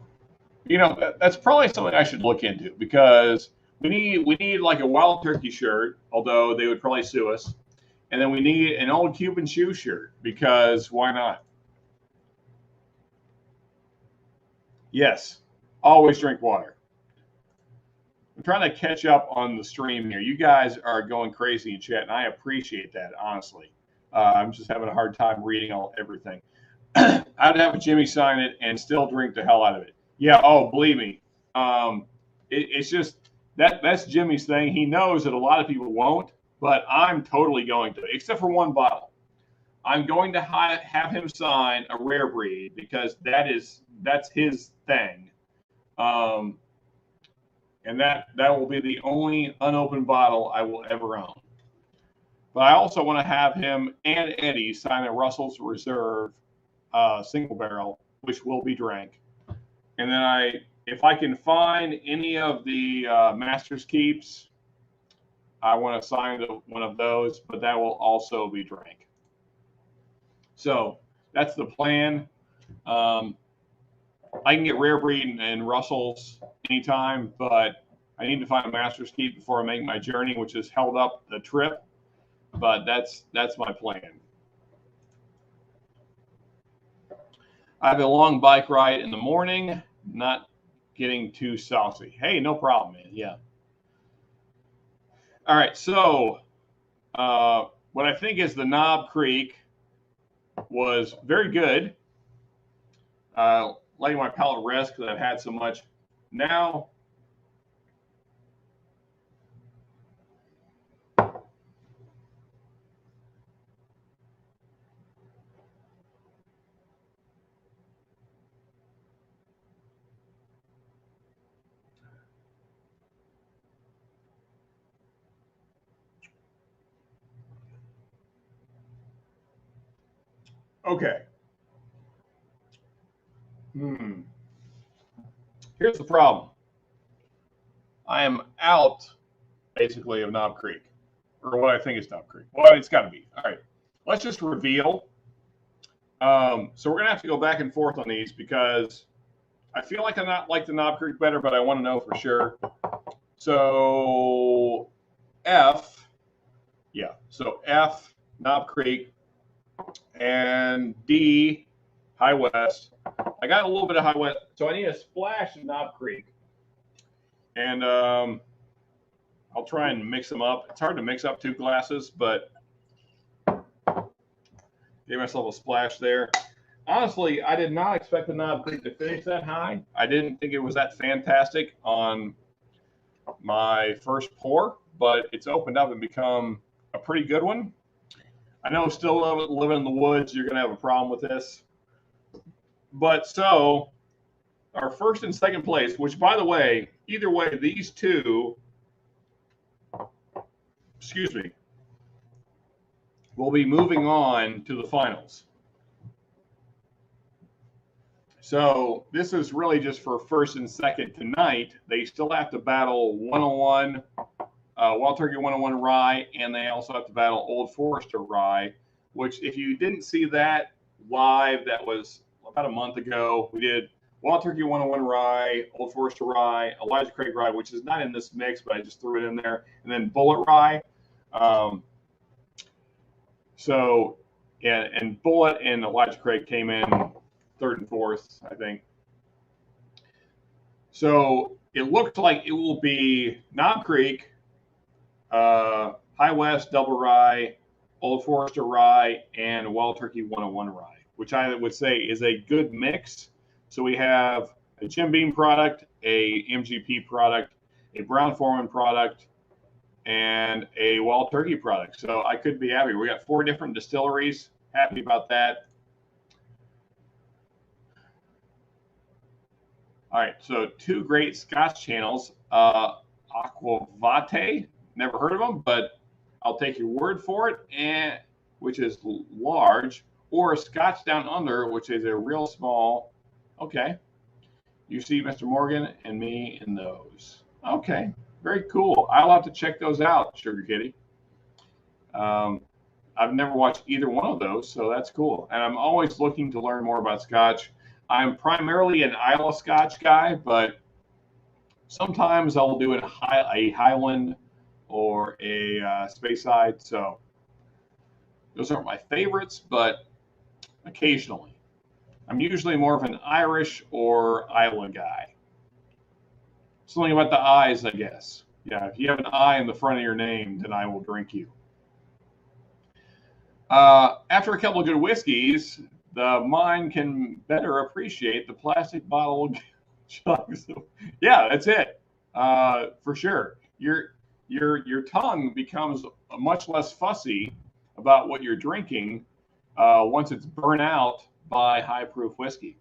[SPEAKER 1] you know, that's probably something I should look into because we need like a Wild Turkey shirt, although they would probably sue us. And then we need an old Cuban shoe shirt because why not? Yes, always drink water. I'm trying to catch up on the stream here. You guys are going crazy in chat, and I appreciate that, honestly. I'm just having a hard time reading everything. I'd have Jimmy sign it and still drink the hell out of it. Yeah, oh, believe me. It's just that's Jimmy's thing. He knows that a lot of people won't, but I'm totally going to, except for one bottle. I'm going to have him sign a rare breed because that's his thing. And that will be the only unopened bottle I will ever own. But I also want to have him and Eddie sign a Russell's Reserve single barrel, which will be drank. And then if I can find any of the Master's Keeps, I want to sign one of those, but that will also be drank. So that's the plan. I can get rare breed and Russell's anytime, but I need to find a Master's Keep before I make my journey, which has held up the trip. But that's my plan. I have a long bike ride in the morning, not getting too saucy. Hey, no problem, man. Yeah. All right, so what I think is the Knob Creek was very good. Letting my palate rest because I've had so much. Now, okay. Here's the problem. I am out, basically, of Knob Creek, or what I think is Knob Creek. Well, it's got to be. All right. Let's just reveal. So we're going to have to go back and forth on these because I feel like I like the Knob Creek better, but I want to know for sure. So F, yeah. So F, Knob Creek, and D, High West. I got a little bit of High West, so I need a splash of Knob Creek. And I'll try and mix them up. It's hard to mix up 2 glasses, but gave myself a splash there. Honestly, I did not expect the Knob Creek to finish that high. I didn't think it was that fantastic on my first pour, but it's opened up and become a pretty good one. I know still living in the woods, you're going to have a problem with this. But so our first and second place, which by the way, either way, these two, will be moving on to the finals. So this is really just for first and second tonight. They still have to battle 101, Wild Turkey 101 Rye, and they also have to battle Old Forester Rye, which if you didn't see that live, that was about a month ago. We did Wild Turkey 101 Rye, Old Forester Rye, Elijah Craig Rye, which is not in this mix, but I just threw it in there, and then Bullet Rye. And Bullet and Elijah Craig came in 3rd and 4th, I think. So it looks like it will be Knob Creek, High West Double Rye, Old Forester Rye, and Wild Turkey 101 Rye, which I would say is a good mix. So we have a Jim Beam product, a MGP product, a Brown Forman product, and a Wild Turkey product. So I could be happy. We got 4 different distilleries. Happy about that. All right, so 2 great Scotch channels. Aquavate, never heard of them, but I'll take your word for it, and which is large, or Scotch Down Under, which is a real small. Okay, you see Mr. Morgan and me in those. Okay, very cool. I'll have to check those out, Sugar Kitty. I've never watched either one of those, so that's cool. And I'm always looking to learn more about Scotch. I'm primarily an Isle of Scotch guy, but sometimes I'll do a Highland or a Speyside. So those aren't my favorites, but occasionally. I'm usually more of an Irish or Island guy. Something about the eyes, I guess. Yeah, if you have an I in the front of your name, then I will drink you. After a couple of good whiskeys, the mind can better appreciate the plastic bottle jugs. Yeah, that's it. For sure. Your tongue becomes much less fussy about what you're drinking once it's burnt out by high proof whiskey.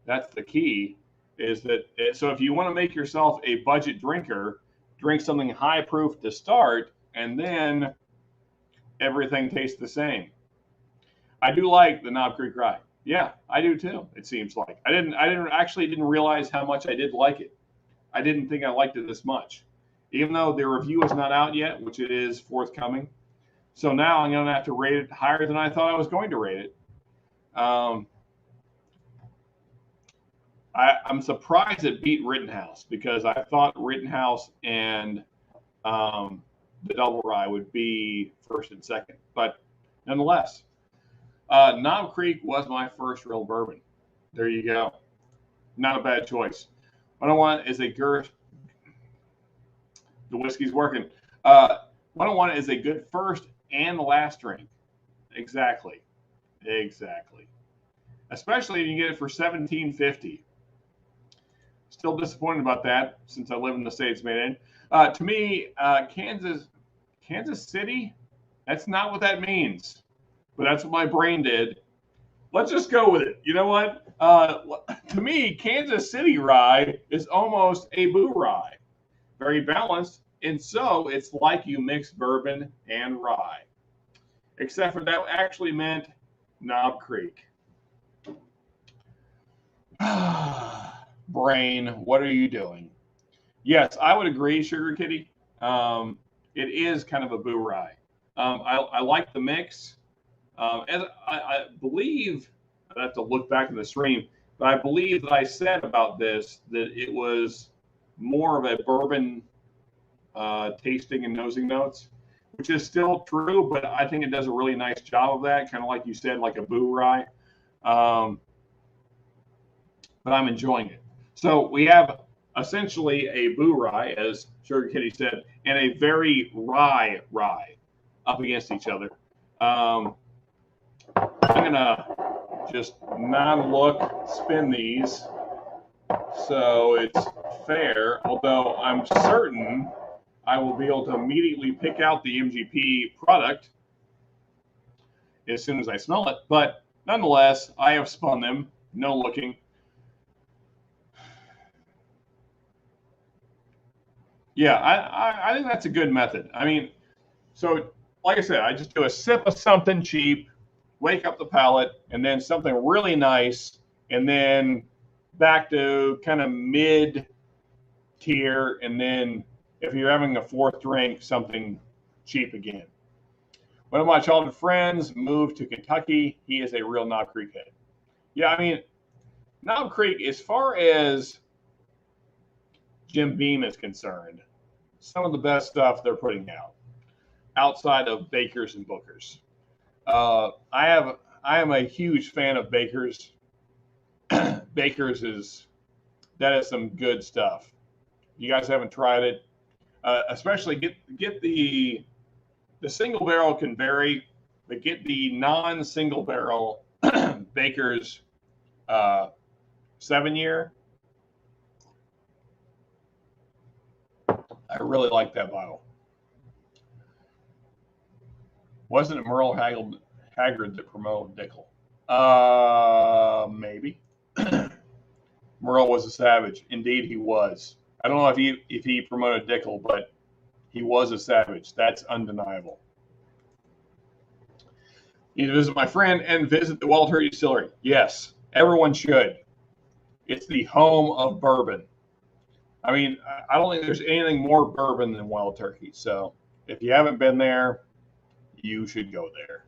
[SPEAKER 1] That's the key. Is that so? If you want to make yourself a budget drinker, drink something high proof to start, and then everything tastes the same. I do like the Knob Creek Rye. Yeah, I do too. It seems like I didn't realize how much I did like it. I didn't think I liked it this much, even though the review is not out yet, which it is forthcoming. So now I'm going to have to rate it higher than I thought I was going to rate it. I'm surprised it beat Rittenhouse because I thought Rittenhouse and the Double Rye would be first and second, but nonetheless. Knob Creek was my first real bourbon. There you go. Not a bad choice. 101 is a good. The whiskey's working. 101 is a good first and last drink. Exactly. Especially if you get it for $17.50. Still disappointed about that since I live in the state it's made in. To me, Kansas City. That's not what that means. But that's what my brain did. Let's just go with it. You know what? To me, Kansas City Rye is almost a Boo Rye. Very balanced. And so it's like you mix bourbon and rye. Except for that actually meant Knob Creek. Brain, what are you doing? Yes, I would agree, Sugar Kitty. It is kind of a Boo Rye. I like the mix. And I believe, I have to look back in the stream, but I believe that I said about this that it was more of a bourbon tasting and nosing notes. which is still true, but I think it does a really nice job of that, kind of like you said, like a boo rye. But I'm enjoying it. So we have essentially a boo rye, as Sugar Kitty said, and a very rye up against each other. I'm going to just non-look spin these so it's fair, although I'm certain I will be able to immediately pick out the MGP product as soon as I smell it. But nonetheless, I have spun them, no looking. Yeah, I think that's a good method. I mean, so like I said, I just do a sip of something cheap, wake up the palate, and then something really nice, and then back to kind of mid tier, and then if you're having a fourth drink, something cheap again. One of my childhood friends moved to Kentucky. He is a real Knob Creek head. Yeah, I mean, Knob Creek, as far as Jim Beam is concerned, some of the best stuff they're putting out outside of Baker's and Booker's. I am a huge fan of Baker's. Baker's is some good stuff. You guys haven't tried it, especially get the single barrel can vary, but get the non-single barrel Baker's 7-year. I really like that bottle. Wasn't it Merle Haggard that promoted Dickel? Maybe. Merle was a savage. Indeed, he was. I don't know if he promoted Dickel, but he was a savage. That's undeniable. You need to visit my friend and visit the Wild Turkey Distillery. Yes, everyone should. It's the home of bourbon. I mean, I don't think there's anything more bourbon than Wild Turkey. So if you haven't been there, you should go there.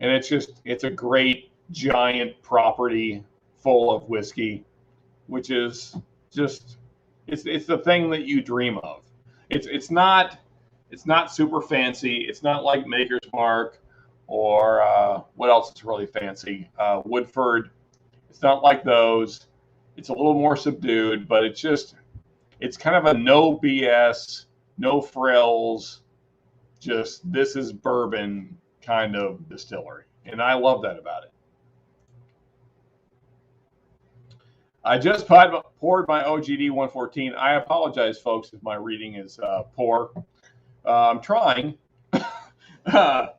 [SPEAKER 1] And it's a great giant property full of whiskey, which is just it's the thing that you dream of. It's not super fancy. It's not like Maker's Mark or what else is really fancy? Woodford. It's not like those. It's a little more subdued, but it's kind of a no BS, no frills, just this is bourbon kind of distillery. And I love that about it. I just poured my OGD 114. I apologize, folks, if my reading is poor. I'm trying. So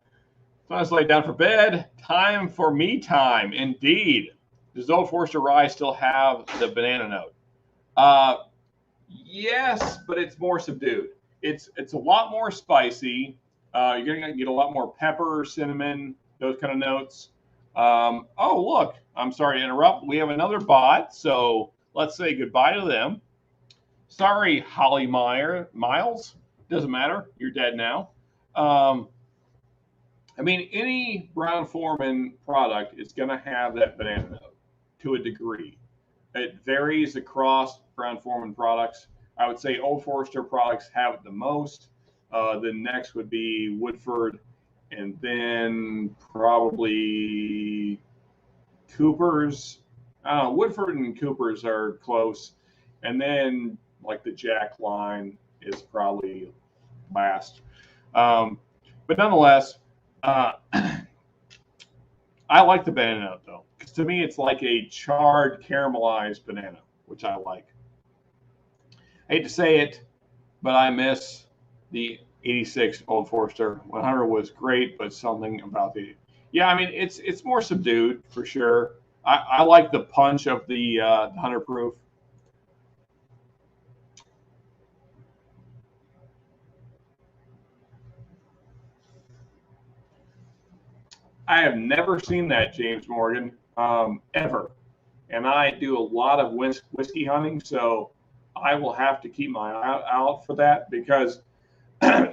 [SPEAKER 1] let's lay down for bed. Time for me time. Indeed. Does Old Forester Rye still have the banana note? Yes, but it's more subdued. It's a lot more spicy. You're going to get a lot more pepper, cinnamon, those kind of notes. Oh, look, I'm sorry to interrupt. We have another bot, so let's say goodbye to them. Sorry, Holly Miles. Doesn't matter. You're dead now. I mean, any Brown-Forman product is going to have that banana note to a degree. It varies across Brown-Forman products. I would say Old Forester products have it the most. Then next would be Woodford, and then probably Cooper's. I don't know, Woodford and Cooper's are close. And then like the Jack line is probably last. But nonetheless, I like the banana note though, because to me it's like a charred caramelized banana, which I like. I hate to say it, but I miss the 86 Old Forester. 100 was great, but something about I mean, it's more subdued for sure. I like the punch of the 100 proof. I have never seen that, James Morgan, ever. And I do a lot of whiskey hunting, so I will have to keep my eye out for that because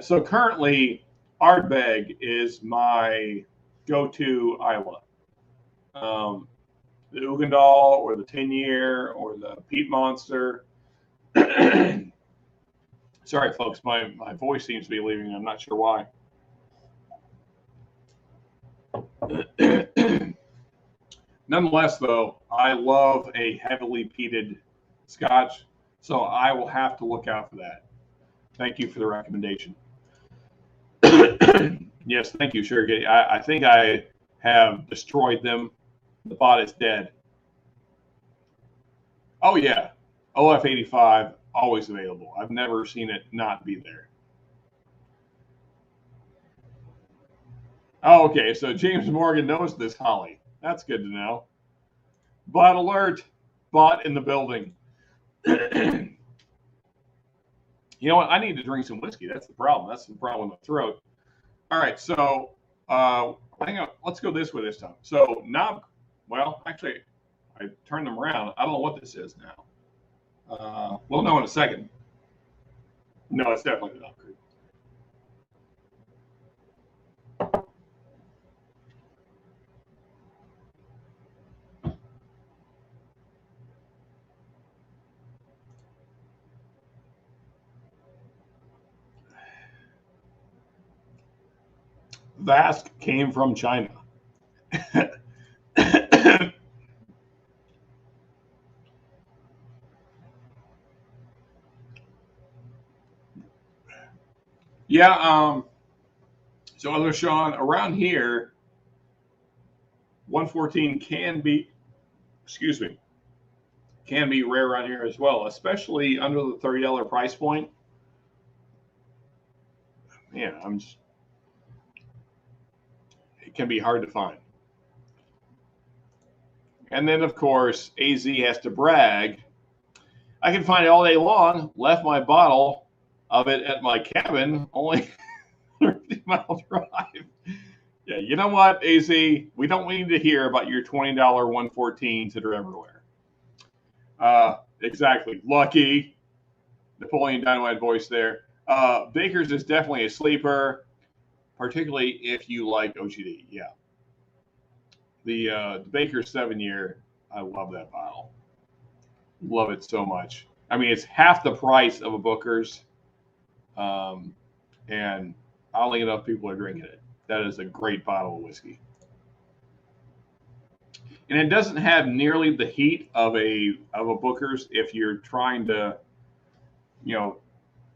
[SPEAKER 1] so currently Ardbeg is my go-to Iowa. The Uigedail or the 10-year or the Peat Monster. Sorry, folks, my voice seems to be leaving. I'm not sure why. Nonetheless, though, I love a heavily peated Scotch, so I will have to look out for that. Thank you for the recommendation. Yes, thank you, sure. I think I have destroyed them. The bot is dead. Oh yeah, OF85 always available. I've never seen it not be there. Oh, okay, so James Morgan knows this Holly. That's good to know. Bot alert! Bot in the building. You know what? I need to drink some whiskey. That's the problem. That's the problem with my throat. All right, so hang on. Let's go this way this time. So knob. Well, actually, I turned them around. I don't know what this is now. We'll know in a second. No, it's definitely not good. Vask came from China. Yeah. So other Sean around here, 114 can be, excuse me, can be rare around here as well, especially under the $30 price point. Yeah, it can be hard to find. And then, of course, AZ has to brag. I can find it all day long. Left my bottle of it at my cabin, only 30-mile drive. Yeah, you know what, AZ? We don't need to hear about your $20 114s that are everywhere. Exactly. Lucky. Napoleon Dynamite voice there. Baker's is definitely a sleeper, particularly if you like OGD. Yeah. The Baker's 7-year, I love that bottle. Love it so much. I mean, it's half the price of a Booker's, and I don't think enough people are drinking it. That is a great bottle of whiskey. And it doesn't have nearly the heat of a Booker's if you're trying to, you know,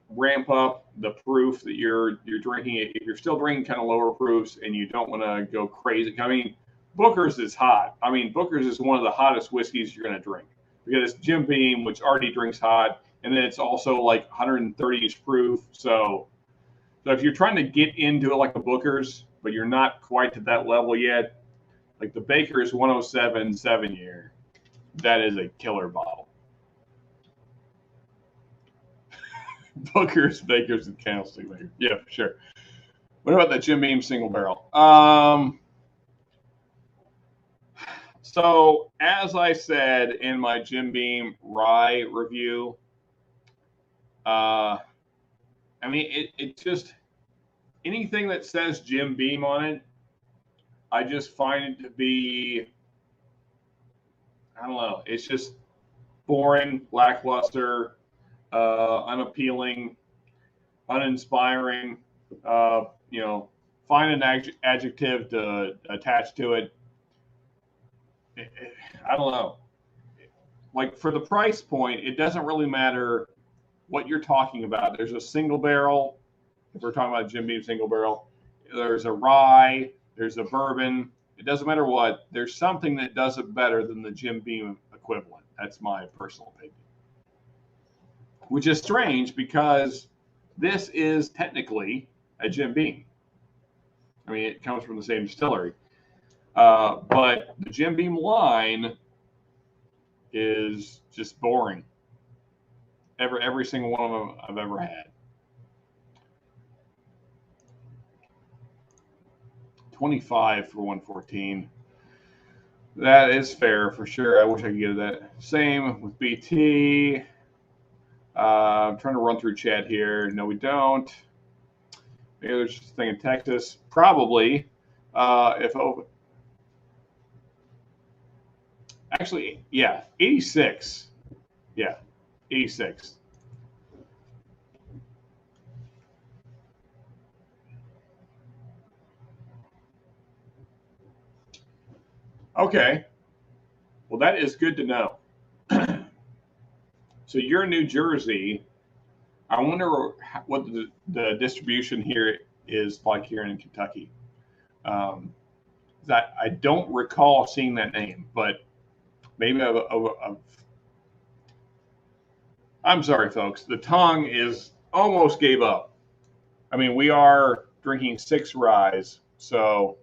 [SPEAKER 1] ramp up the proof that you're drinking. If you're still drinking kind of lower proofs and you don't want to go crazy. I mean, Booker's is hot. I mean, Booker's is one of the hottest whiskeys you're going to drink because it's Jim Beam, which already drinks hot, and then it's also like 130-ish proof. So if you're trying to get into it like a Booker's, but you're not quite to that level yet, like the Baker's 107 7-year, that is a killer bottle. Booker's, Baker's, and Candlestick Maker. Yeah, for sure. What about that Jim Beam single barrel? So as I said in my Jim Beam rye review, I mean, it just, anything that says Jim Beam on it, I just find it to be, I don't know, it's just boring, lackluster, unappealing, uninspiring. You know, find an adjective to attach to it. I don't know. Like for the price point, it doesn't really matter what you're talking about. There's a single barrel. If we're talking about Jim Beam single barrel, there's a rye, there's a bourbon. It doesn't matter what. There's something that does it better than the Jim Beam equivalent. That's my personal opinion. Which is strange because this is technically a Jim Beam. I mean, it comes from the same distillery. But the Jim Beam line is just boring. Every single one of them I've ever had. 25 for 114. That is fair for sure. I wish I could get that. Same with BT. I'm trying to run through chat here. No, we don't. Maybe there's just a thing in Texas. Probably. If open. Actually, yeah, 86. Yeah, 86. Okay. Well, that is good to know. So you're in New Jersey. I wonder what the distribution here is like here in Kentucky. Um, that I don't recall seeing that name, but maybe I'm sorry, folks. The tongue is almost gave up. I mean, we are drinking 6 ryes, so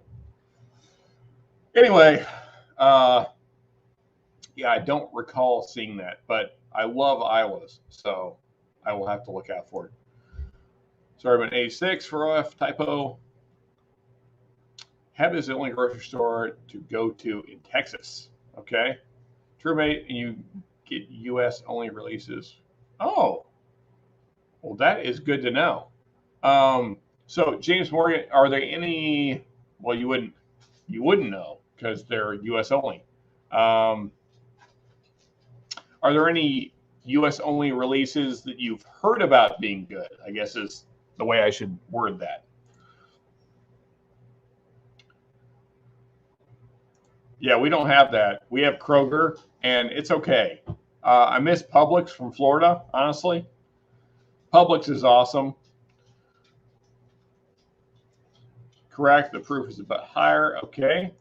[SPEAKER 1] anyway, uh, yeah, I don't recall seeing that, but I love Iowa's, so I will have to look out for it. Sorry about A6 for F typo. Heb is the only grocery store to go to in Texas. Okay, true, mate, and you get U.S. only releases. Oh, well, that is good to know. So James Morgan, are there any? Well, you wouldn't know because they're U.S. only. Um, are there any U.S. only releases that you've heard about being good? I guess is the way I should word that. Yeah, we don't have that. We have Kroger, and it's okay. I miss Publix from Florida, honestly. Publix is awesome. Correct. The proof is a bit higher. Okay.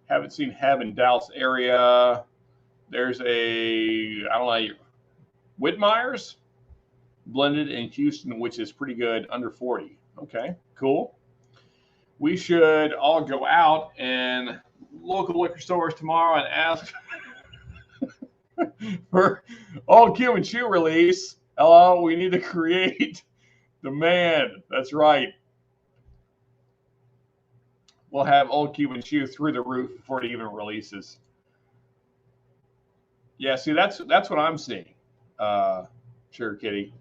[SPEAKER 1] Haven't seen Heb in Dallas area. There's I don't know, Whitmeyer's blended in Houston, which is pretty good, under 40. Okay, cool. We should all go out and local liquor stores tomorrow and ask for Old Cuban Chew release. Hello, we need to create demand. That's right. We'll have Old Cuban Chew through the roof before it even releases. Yeah, see, that's what I'm seeing. Sure, Kitty.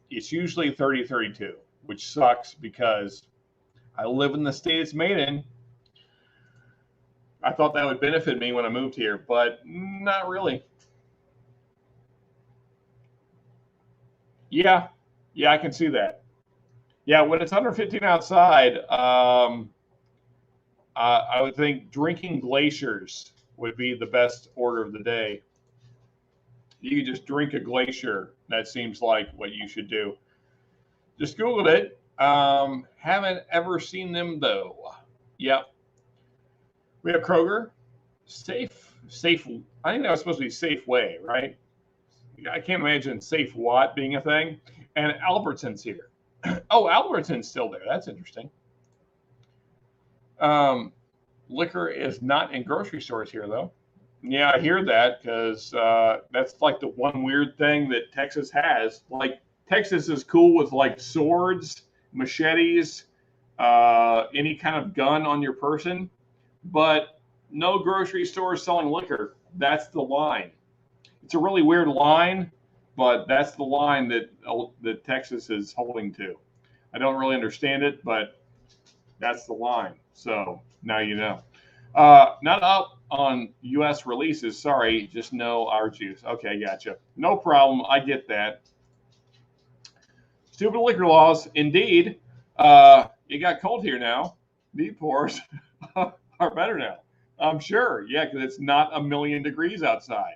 [SPEAKER 1] It's usually 30-32, which sucks because I live in the state it's made in. I thought that would benefit me when I moved here, but not really. Yeah, yeah, I can see that. Yeah, when it's under 15 outside, I would think drinking glaciers would be the best order of the day. You could just drink a glacier. That seems like what you should do. Just Googled it. Haven't ever seen them though. Yep. We have Kroger. Safe. I think that was supposed to be Safeway, right? I can't imagine Safe Watt being a thing. And Albertson's here. Oh, Albertson's still there. That's interesting. Liquor is not in grocery stores here, though. Yeah, I hear that because that's like the one weird thing that Texas has. Like, Texas is cool with like swords, machetes, any kind of gun on your person, but no grocery stores selling liquor. That's the line. It's a really weird line, but that's the line that Texas is holding to. I don't really understand it, but that's the line. So now you know. Not up on U.S. releases. Sorry, just no our juice. Okay, gotcha. No problem. I get that. Stupid liquor laws, indeed. It got cold here now. Meat pours are better now. I'm sure. Yeah, because it's not a million degrees outside.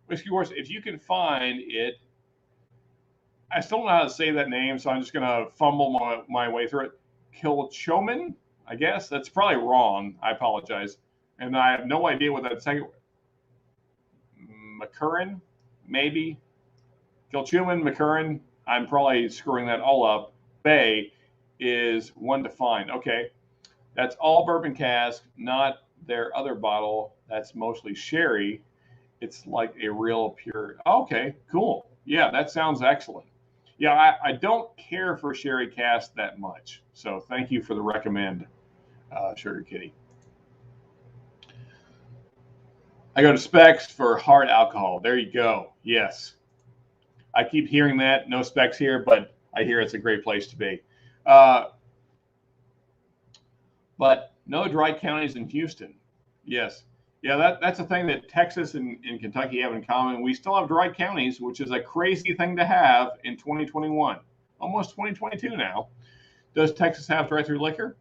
[SPEAKER 1] Whiskey Wars, if you can find it, I still don't know how to say that name, so I'm just going to fumble my way through it. Kilchoman, I guess. That's probably wrong. I apologize. And I have no idea what that second. McCurran, maybe. Kilchuman, McCurran. I'm probably screwing that all up. Bay is one to find. Okay. That's all bourbon cask, not their other bottle. That's mostly sherry. It's like a real pure. Okay, cool. Yeah, that sounds excellent. Yeah, I don't care for sherry cask that much. So thank you for the recommend, Sugar Kitty. I go to Specs for hard alcohol. There you go. Yes. I keep hearing that. No Specs here, but I hear it's a great place to be. But no dry counties in Houston. Yes. Yeah, that's a thing that Texas and Kentucky have in common. We still have dry counties, which is a crazy thing to have in 2021. Almost 2022 now. Does Texas have drive-through liquor?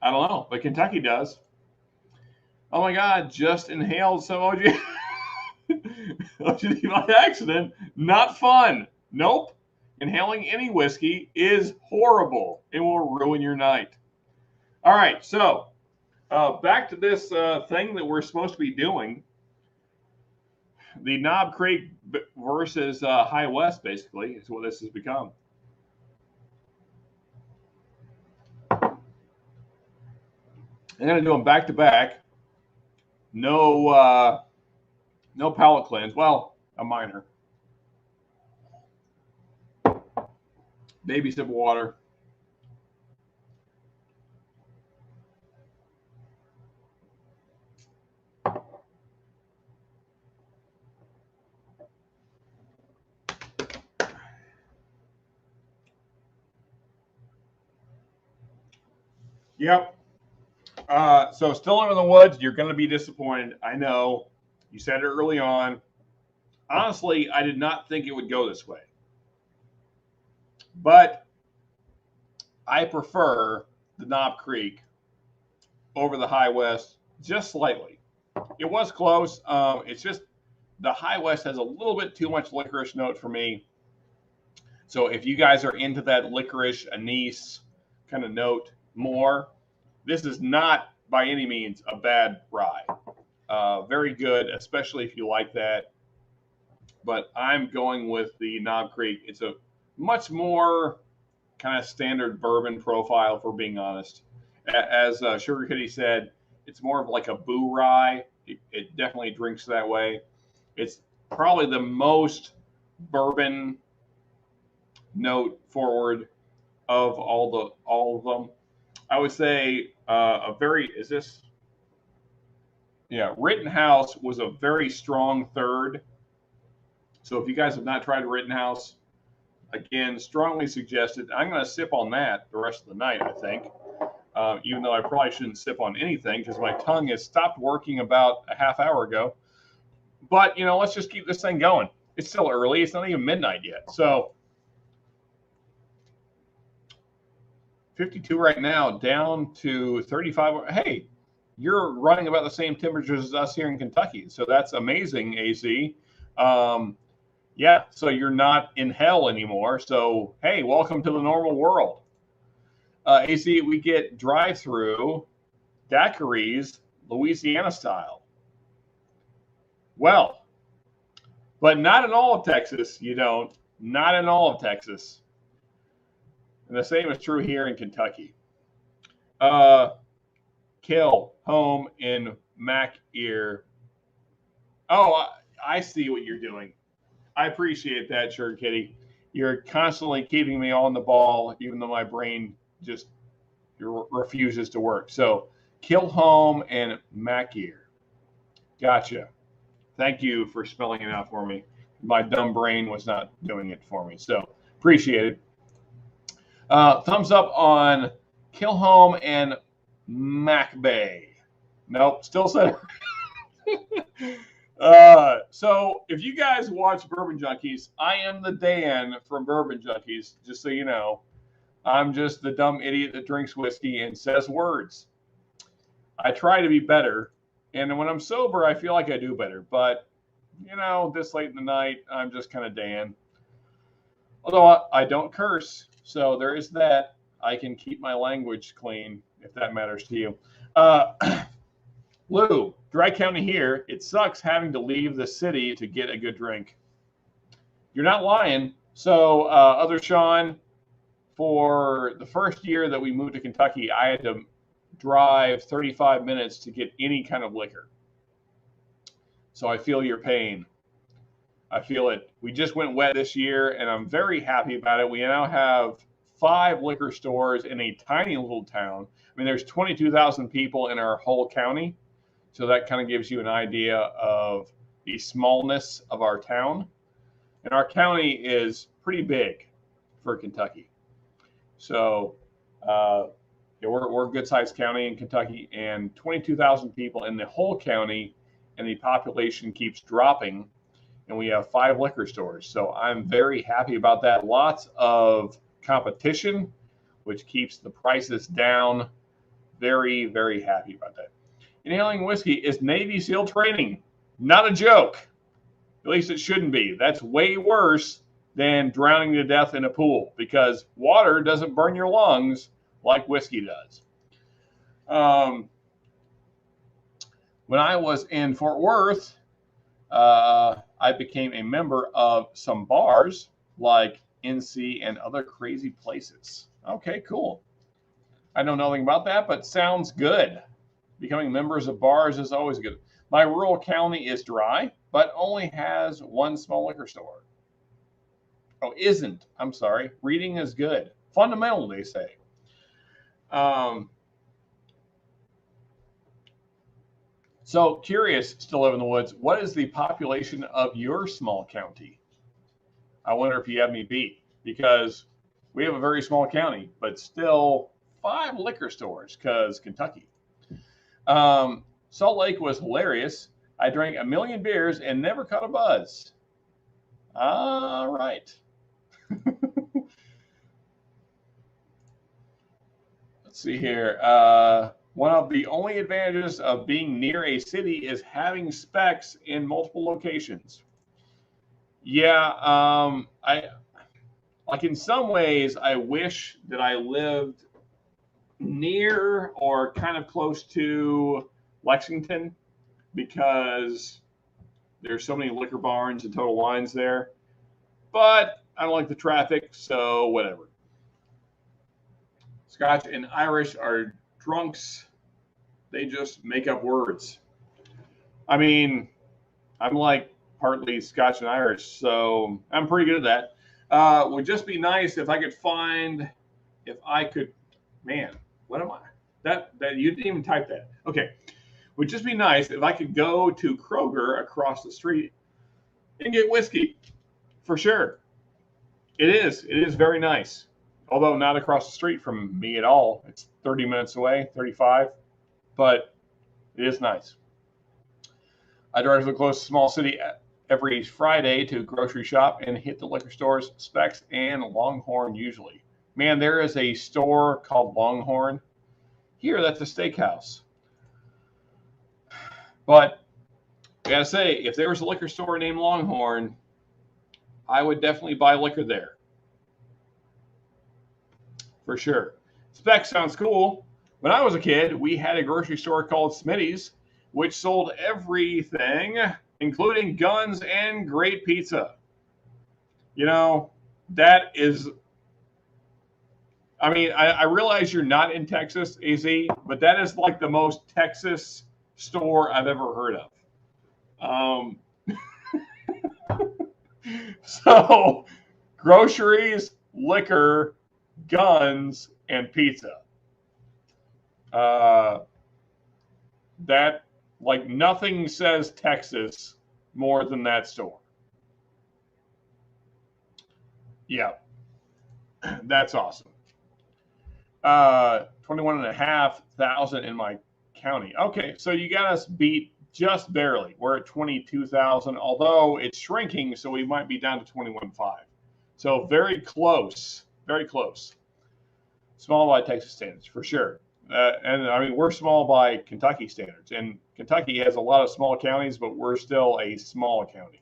[SPEAKER 1] I don't know, but Kentucky does. Oh my God, just inhaled some OG. OGD by accident. Not fun. Nope. Inhaling any whiskey is horrible. It will ruin your night. All right, so back to this thing that we're supposed to be doing. The Knob Creek versus High West, basically, is what this has become. I'm going to do them back to back. No palate cleanse. Well, a minor. Baby sip of water. Yep. So still in the woods, you're going to be disappointed. I know. You said it early on. Honestly, I did not think it would go this way. But I prefer the Knob Creek over the High West just slightly. It was close. It's just the High West has a little bit too much licorice note for me. So if you guys are into that licorice, anise kind of note more, this is not by any means a bad rye. Very good, especially if you like that. But I'm going with the Knob Creek. It's a much more kind of standard bourbon profile, for being honest. As Sugar Kitty said, it's more of like a boo rye. It definitely drinks that way. It's probably the most bourbon note forward of all of them. I would say Rittenhouse was a very strong third. So if you guys have not tried Rittenhouse, again, strongly suggested. I'm going to sip on that the rest of the night, I think. Even though I probably shouldn't sip on anything because my tongue has stopped working about a half hour ago. But, let's just keep this thing going. It's still early. It's not even midnight yet. So 52 right now, down to 35. Hey, you're running about the same temperatures as us here in Kentucky. So that's amazing, AZ. Yeah, so you're not in hell anymore. So, hey, welcome to the normal world. AZ, we get drive-through daiquiris, Louisiana style. Well, but not in all of Texas, you don't. Not in all of Texas. And the same is true here in Kentucky. Kill home in Mac ear. Oh, I see what you're doing. I appreciate that, Sugar Kitty. You're constantly keeping me on the ball, even though my brain just refuses to work. So, Kill Home and Mac ear. Gotcha. Thank you for spelling it out for me. My dumb brain was not doing it for me. So, appreciate it. Thumbs up on Kill Home and Mac Bay. Nope, still said it. So if you guys watch Bourbon Junkies, I am the Dan from Bourbon Junkies, just so you know. I'm just the dumb idiot that drinks whiskey and says words. I try to be better, and when I'm sober, I feel like I do better. But, this late in the night, I'm just kind of Dan. Although I don't curse, so there is that. I can keep my language clean, if that matters to you. Lou, Dry County here. It sucks having to leave the city to get a good drink. You're not lying. So, other Sean, for the first year that we moved to Kentucky, I had to drive 35 minutes to get any kind of liquor. So I feel your pain. I feel it. We just went wet this year, and I'm very happy about it. We now have 5 liquor stores in a tiny little town. I mean, there's 22,000 people in our whole county. So that kind of gives you an idea of the smallness of our town. And our county is pretty big for Kentucky. So we're a good-sized county in Kentucky, and 22,000 people in the whole county, and the population keeps dropping. And we have 5 liquor stores. So I'm very happy about that. Lots of competition, which keeps the prices down. very, very happy about that. Inhaling whiskey is Navy SEAL training. Not a joke. At least it shouldn't be. That's way worse than drowning to death in a pool because water doesn't burn your lungs like whiskey does. When I was in Fort Worth, I became a member of some bars like NC and other crazy places. Okay, cool. I know nothing about that, but sounds good. Becoming members of bars is always good. My rural county is dry, but only has one small liquor store. Oh, isn't. I'm sorry. Reading is good. Fundamental, they say. So curious, still live in the woods, what is the population of your small county? I wonder if you have me beat, because we have a very small county, but still 5 liquor stores, because Kentucky. Salt Lake was hilarious. I drank 1 million beers and never caught a buzz. All right. Let's see here. One of the only advantages of being near a city is having specs in multiple locations. Yeah, I like in some ways I wish that I lived near or kind of close to Lexington because there's so many liquor barns and Total Wines there. But I don't like the traffic, so whatever. Scotch and Irish are drunks. They just make up words. I mean, I'm like partly Scotch and Irish, so I'm pretty good at that. Would just be nice if I could find, if I could, man, what am I? That you didn't even type that. Okay. Would just be nice if I could go to Kroger across the street and get whiskey. For sure. It is very nice. Although not across the street from me at all. It's 30 minutes away, 35. But it is nice. I drive to the closest small city every Friday to grocery shop and hit the liquor stores, Specs, and Longhorn usually. Man, there is a store called Longhorn. Here, that's a steakhouse. But I gotta say, if there was a liquor store named Longhorn, I would definitely buy liquor there. For sure. Specs sounds cool. When I was a kid, we had a grocery store called Smitty's, which sold everything, including guns and great pizza. You know, that is, I mean, I realize you're not in Texas, AZ, but that is like the most Texas store I've ever heard of. So, groceries, liquor, guns, and pizza. That, like, nothing says Texas more than that store. Yeah, that's awesome. 21,500 in my county. Okay, so you got us beat just barely. We're at 22,000, although it's shrinking, so we might be down to 21.5. So very close, very close. Small by Texas standards, for sure. And I mean, we're small by Kentucky standards. And Kentucky has a lot of small counties, but we're still a small county.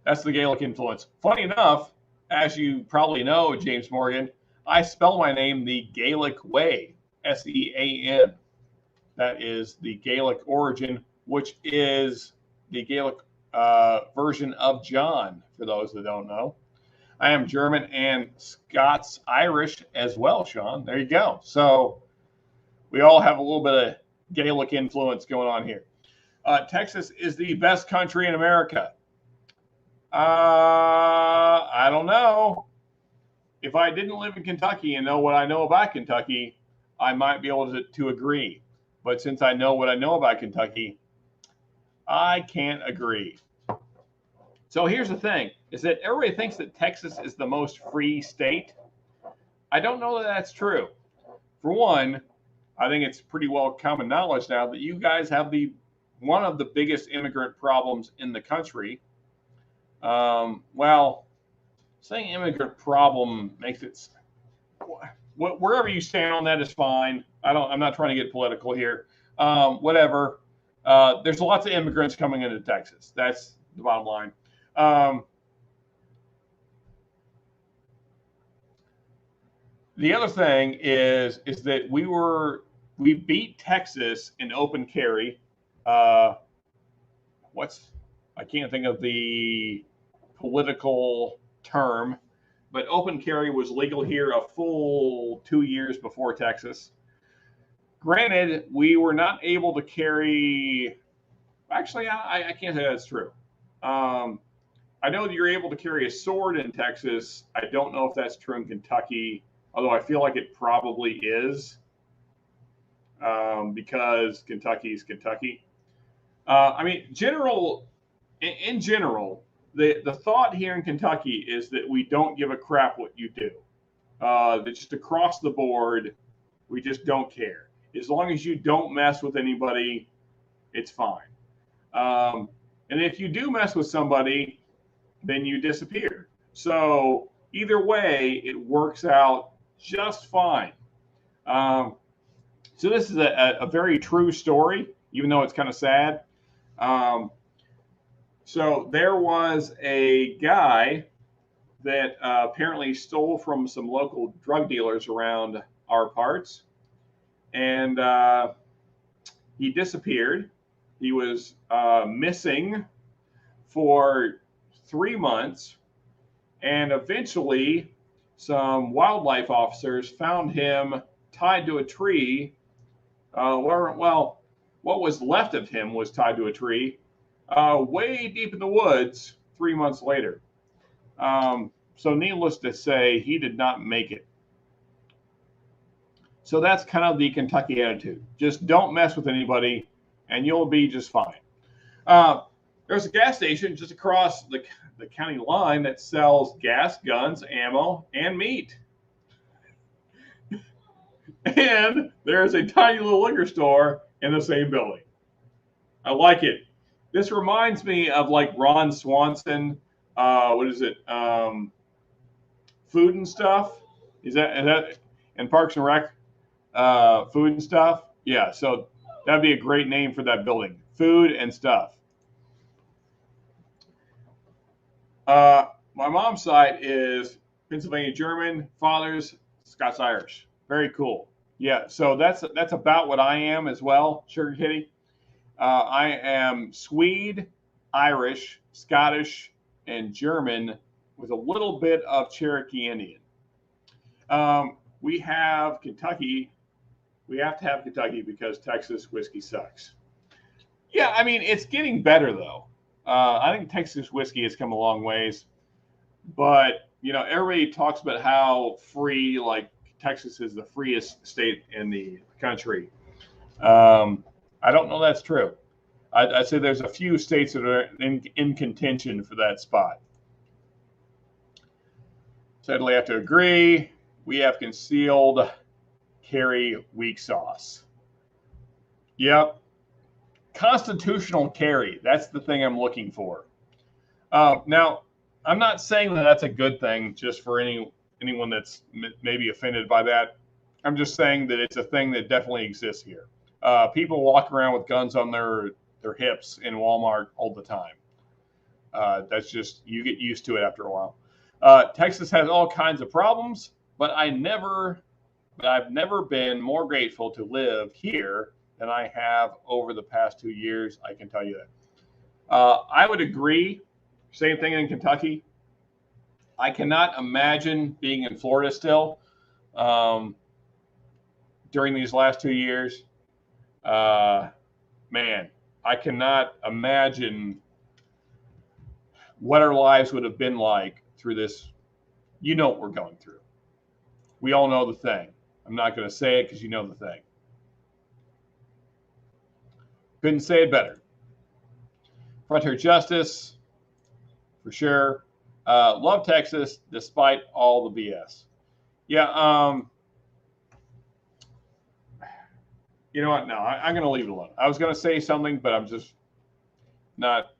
[SPEAKER 1] That's the Gaelic influence. Funny enough, as you probably know, James Morgan, I spell my name the Gaelic way, S-E-A-N. That is the Gaelic origin, which is the Gaelic version of John, for those that don't know. I am German and Scots-Irish as well, Sean. There you go. So we all have a little bit of Gaelic influence going on here. Texas is the best country in America. I don't know. If I didn't live in Kentucky and know what I know about Kentucky, I might be able to agree. But since I know what I know about Kentucky, I can't agree. So here's the thing, is that everybody thinks that Texas is the most free state. I don't know that that's true. For one, I think it's pretty well common knowledge now that you guys have one of the biggest immigrant problems in the country. Well, saying immigrant problem makes it, wherever you stand on that is fine. I'm not trying to get political here. Whatever. There's lots of immigrants coming into Texas. That's the bottom line. The other thing is that we beat Texas in open carry. I can't think of the political term, but open carry was legal here a full 2 years before Texas. Granted, we were not able to carry. Actually, I can't say that's true. I know that you're able to carry a sword in Texas. I don't know if that's true in Kentucky, although I feel like it probably is, because Kentucky's Kentucky. I mean, in general, the thought here in Kentucky is that we don't give a crap what you do. That just across the board, we just don't care. As long as you don't mess with anybody, it's fine. And if you do mess with somebody, then you disappear. So either way, it works out just fine. So this is a very true story, even though it's kind of sad. So there was a guy that apparently stole from some local drug dealers around our parts, and he disappeared. He was missing for 3 months, and eventually some wildlife officers found him tied to a tree. What was left of him was tied to a tree way deep in the woods 3 months later. So needless to say, he did not make it. So that's kind of the Kentucky attitude. Just don't mess with anybody, and you'll be just fine. There's a gas station just across the county line that sells gas, guns, ammo, and meat. And there's a tiny little liquor store in the same building. I like it. This reminds me of like Ron Swanson. What is it? Food and Stuff. Is that in Parks and Rec? Food and Stuff. Yeah. So that'd be a great name for that building. Food and Stuff. My mom's side is Pennsylvania German, father's Scots Irish. Very cool. Yeah, so that's about what I am as well, Sugar Kitty. I am Swede, Irish, Scottish, and German with a little bit of Cherokee Indian. We have Kentucky. We have to have Kentucky because Texas whiskey sucks. Yeah, I mean, it's getting better, though. I think Texas whiskey has come a long ways. But, everybody talks about how free, like, Texas is the freest state in the country. I don't know that's true. I'd say there's a few states that are in contention for that spot. Sadly, I have to agree. We have concealed carry weak sauce. Yep. Constitutional carry. That's the thing I'm looking for. Now, I'm not saying that that's a good thing just for anyone that's maybe offended by that. I'm just saying that it's a thing that definitely exists here. People walk around with guns on their hips in Walmart all the time. That's just, you get used to it after a while. Texas has all kinds of problems, but I've never been more grateful to live here than I have over the past 2 years. I can tell you that. I would agree. Same thing in Kentucky. I cannot imagine being in Florida still during these last 2 years. Man, I cannot imagine what our lives would have been like through this. You know what we're going through. We all know the thing. I'm not going to say it because you know the thing. Couldn't say it better. Frontier justice, for sure. Love Texas despite all the BS. Yeah. You know what? No, I'm going to leave it alone. I was going to say something, but I'm just not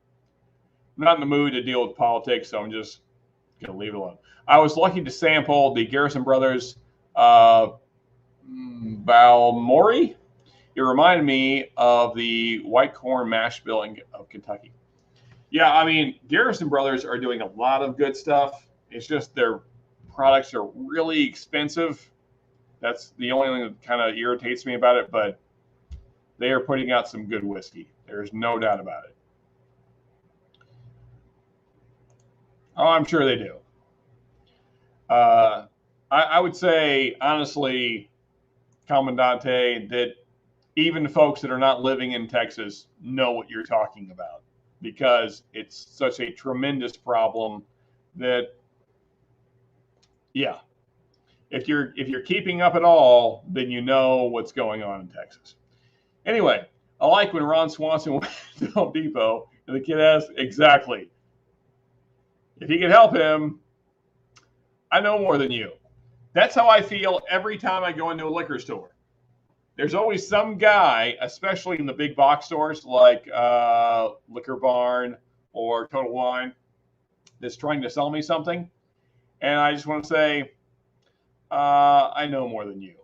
[SPEAKER 1] in the mood to deal with politics, so I'm just going to leave it alone. I was lucky to sample the Garrison Brothers Uh, Balmori. It reminded me of the white corn mash bill of Kentucky. Yeah, I mean, Garrison Brothers are doing a lot of good stuff. It's just their products are really expensive. That's the only thing that kind of irritates me about it, but they are putting out some good whiskey. There's no doubt about it. Oh, I'm sure they do. I would say, honestly, Commandante, that even folks that are not living in Texas know what you're talking about because it's such a tremendous problem that, yeah, if you're keeping up at all, then you know what's going on in Texas. Anyway, I like when Ron Swanson went to Home Depot and the kid asked exactly if he could help him. I know more than you. That's how I feel every time I go into a liquor store. There's always some guy, especially in the big box stores like Liquor Barn or Total Wine, that's trying to sell me something. And I just want to say, I know more than you.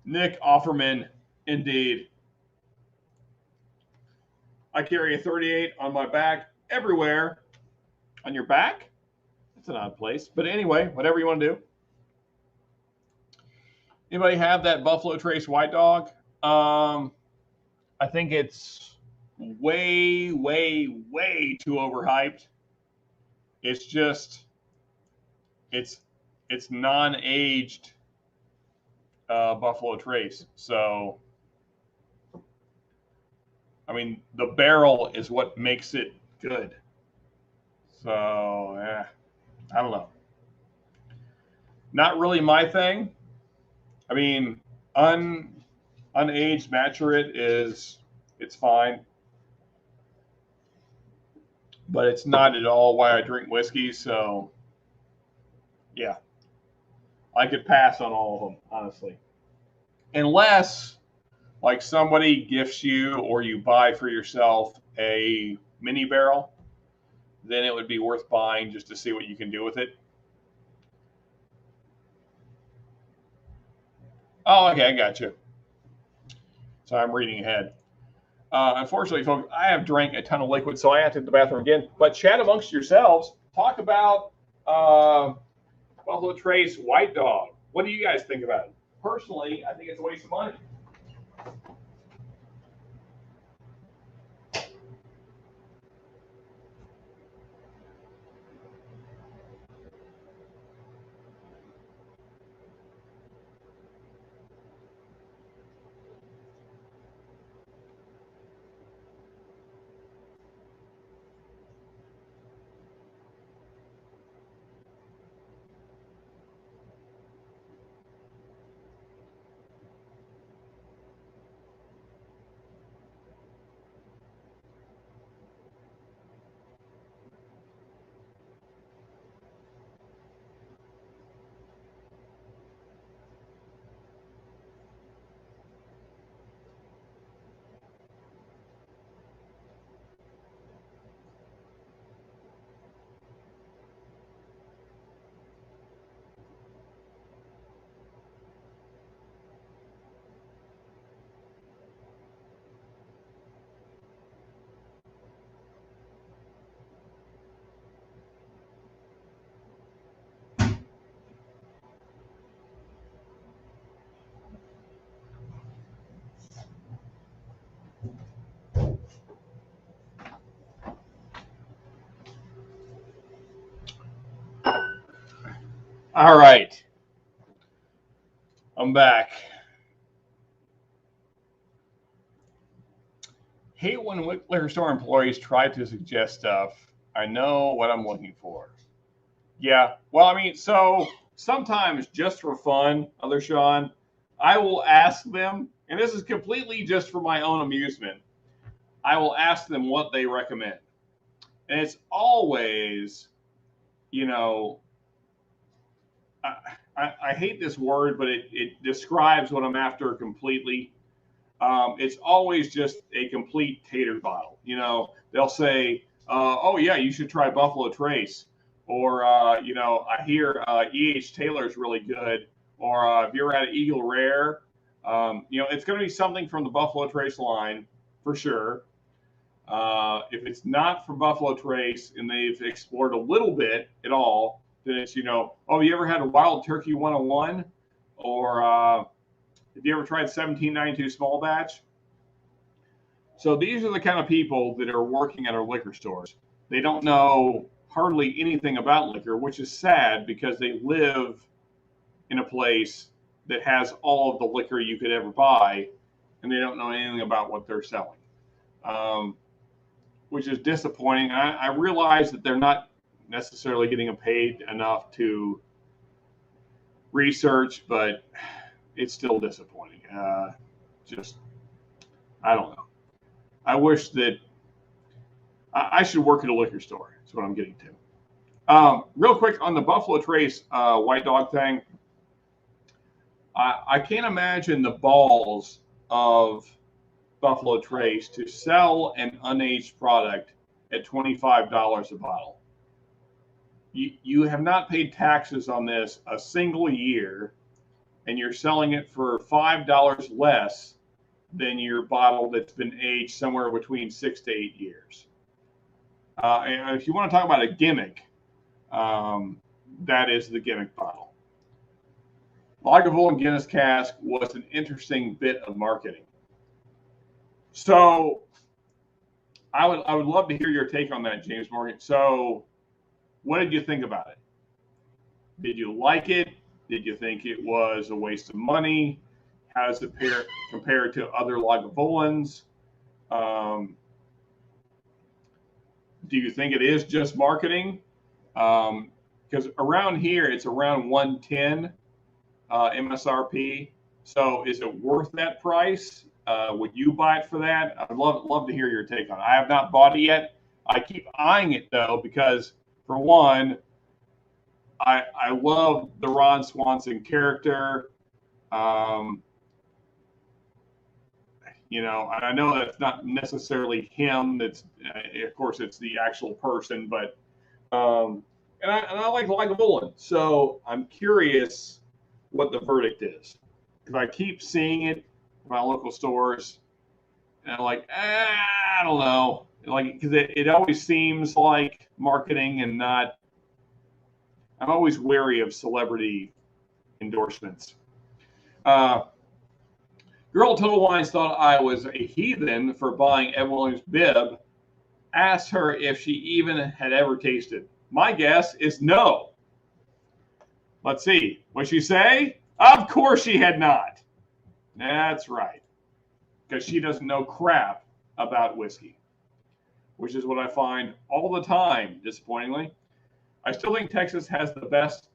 [SPEAKER 1] Nick Offerman, indeed. I carry a 38 on my back everywhere. On your back? That's an odd place. But anyway, whatever you want to do. Anybody have that Buffalo Trace White Dog? I think it's way, way, way too overhyped. It's just, it's non-aged Buffalo Trace. So, I mean, the barrel is what makes it good. So, I don't know. Not really my thing. I mean, unaged Maturit it's fine, but it's not at all why I drink whiskey. So, yeah, I could pass on all of them, honestly, unless like somebody gifts you or you buy for yourself a mini barrel, then it would be worth buying just to see what you can do with it. Oh, okay, I got you. So I'm reading ahead. Unfortunately, folks, I have drank a ton of liquid, so I have to hit the bathroom again. But chat amongst yourselves. Talk about Buffalo Trace White Dog. What do you guys think about it? Personally, I think it's a waste of money. All right, I'm back. Hate when liquor store employees try to suggest stuff. I know what I'm looking for. Yeah. Well, I mean, so sometimes just for fun, other Sean, I will ask them, and this is completely just for my own amusement. I will ask them what they recommend. And it's always, you know, I, I hate this word, but it describes what I'm after completely. It's always just a complete tater bottle. You know, they'll say, oh, yeah, you should try Buffalo Trace. or I hear E.H. Taylor's really good, or if you're at Eagle Rare, it's going to be something from the Buffalo Trace line for sure. If it's not from Buffalo Trace and they've explored a little bit at all, then it's, oh, you ever had a Wild Turkey 101? Or have you ever tried 1792 small batch? So these are the kind of people that are working at our liquor stores. They don't know hardly anything about liquor, which is sad because they live in a place that has all of the liquor you could ever buy, and they don't know anything about what they're selling. Which is disappointing. I realize that they're not necessarily getting paid enough to research, but it's still disappointing. I don't know. I wish that I should work at a liquor store. That's what I'm getting to. Real quick on the Buffalo Trace White Dog thing, I can't imagine the balls of Buffalo Trace to sell an unaged product at $25 a bottle. You have not paid taxes on this a single year, and you're selling it for $5 less than your bottle that's been aged somewhere between 6 to 8 years. And if you want to talk about a gimmick, that is the gimmick bottle. Lagavulin Guinness cask was an interesting bit of marketing. So I would love to hear your take on that, James Morgan. So what did you think about it? Did you like it? Did you think it was a waste of money? How does it compare to other Lagavulins? Do you think it is just marketing? Because around here, it's around 110 MSRP. So is it worth that price? Would you buy it for that? I'd love to hear your take on it. I have not bought it yet. I keep eyeing it, though, because, for one, I love the Ron Swanson character. I know that's not necessarily him. That's, of course, it's the actual person, but and I like Lagavulin. So I'm curious what the verdict is, because I keep seeing it in my local stores, and I'm like, I don't know, because it always seems like marketing and not. I'm always wary of celebrity endorsements. Girl Total Wines thought I was a heathen for buying Evan Williams' bib. Asked her if she even had ever tasted. My guess is no. Let's see. What'd she say? Of course she had not. That's right. Because she doesn't know crap about whiskey, which is what I find all the time, disappointingly. I still think Texas has the best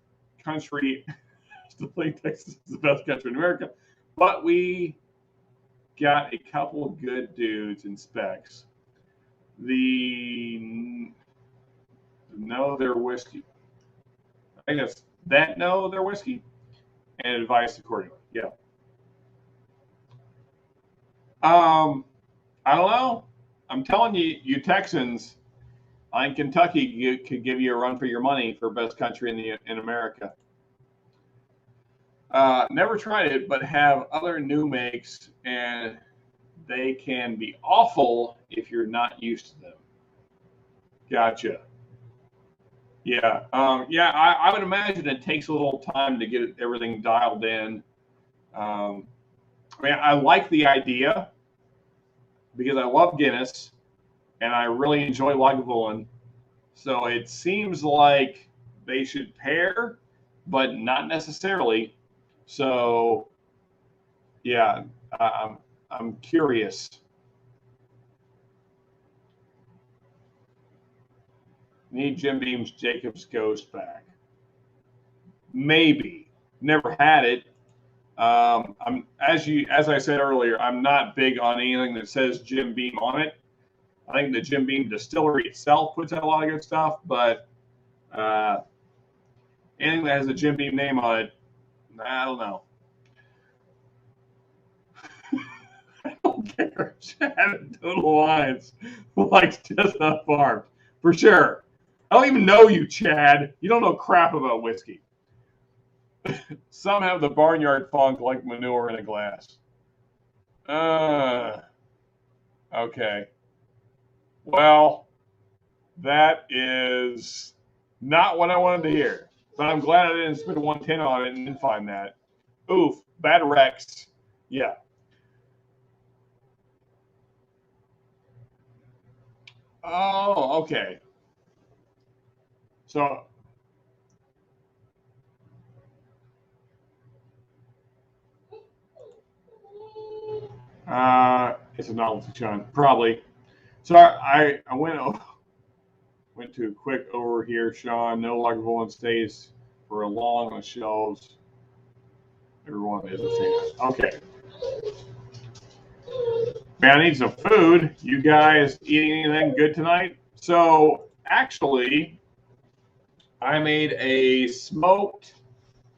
[SPEAKER 1] country. I still think Texas is the best country in America. But we got a couple of good dudes in specs. The know their whiskey. I think that's that know their whiskey and advice accordingly. Yeah. I don't know. I'm telling you, you Texans, I think Kentucky could give you a run for your money for best country in America. Never tried it, but have other new makes, and they can be awful if you're not used to them. Gotcha. Yeah. I would imagine it takes a little time to get everything dialed in. I like the idea because I love Guinness and I really enjoy Lagavulin. So it seems like they should pair, but not necessarily. So, yeah, I'm curious. Need Jim Beam's Jacob's Ghost back. Maybe. Never had it. As I said earlier, I'm not big on anything that says Jim Beam on it. I think the Jim Beam distillery itself puts out a lot of good stuff, but anything that has a Jim Beam name on it, I don't know. I don't care. Chad Total Wines likes Chestnut Farm for sure. I don't even know you, Chad. You don't know crap about whiskey. Some have the barnyard funk like manure in a glass. Okay. Well, that is not what I wanted to hear. But I'm glad I didn't spend 110 on it and didn't find that. Oof, bad Rex. Yeah. Oh, okay. So, it's a novelty chun, probably. So I went to a quick over here, Sean. No Lagavulin stays for a long on the shelves. Everyone is a fan. Okay. Man, I need some food. You guys eating anything good tonight? So actually, I made a smoked,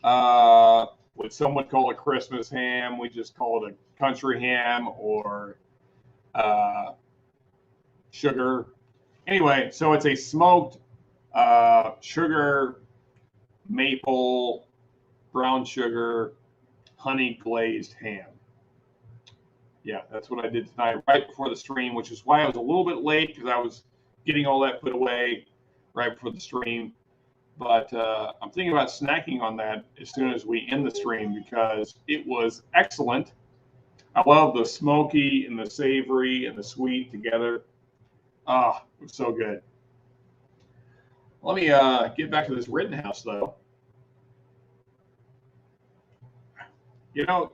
[SPEAKER 1] what some would call a Christmas ham. We just call it a country ham or sugar. Anyway, so it's a smoked sugar, maple, brown sugar, honey glazed ham. Yeah, that's what I did tonight right before the stream, which is why I was a little bit late because I was getting all that put away right before the stream. But I'm thinking about snacking on that as soon as we end the stream because it was excellent. I love the smoky and the savory and the sweet together. Ah, it was so good. Let me get back to this Rittenhouse, though. You know,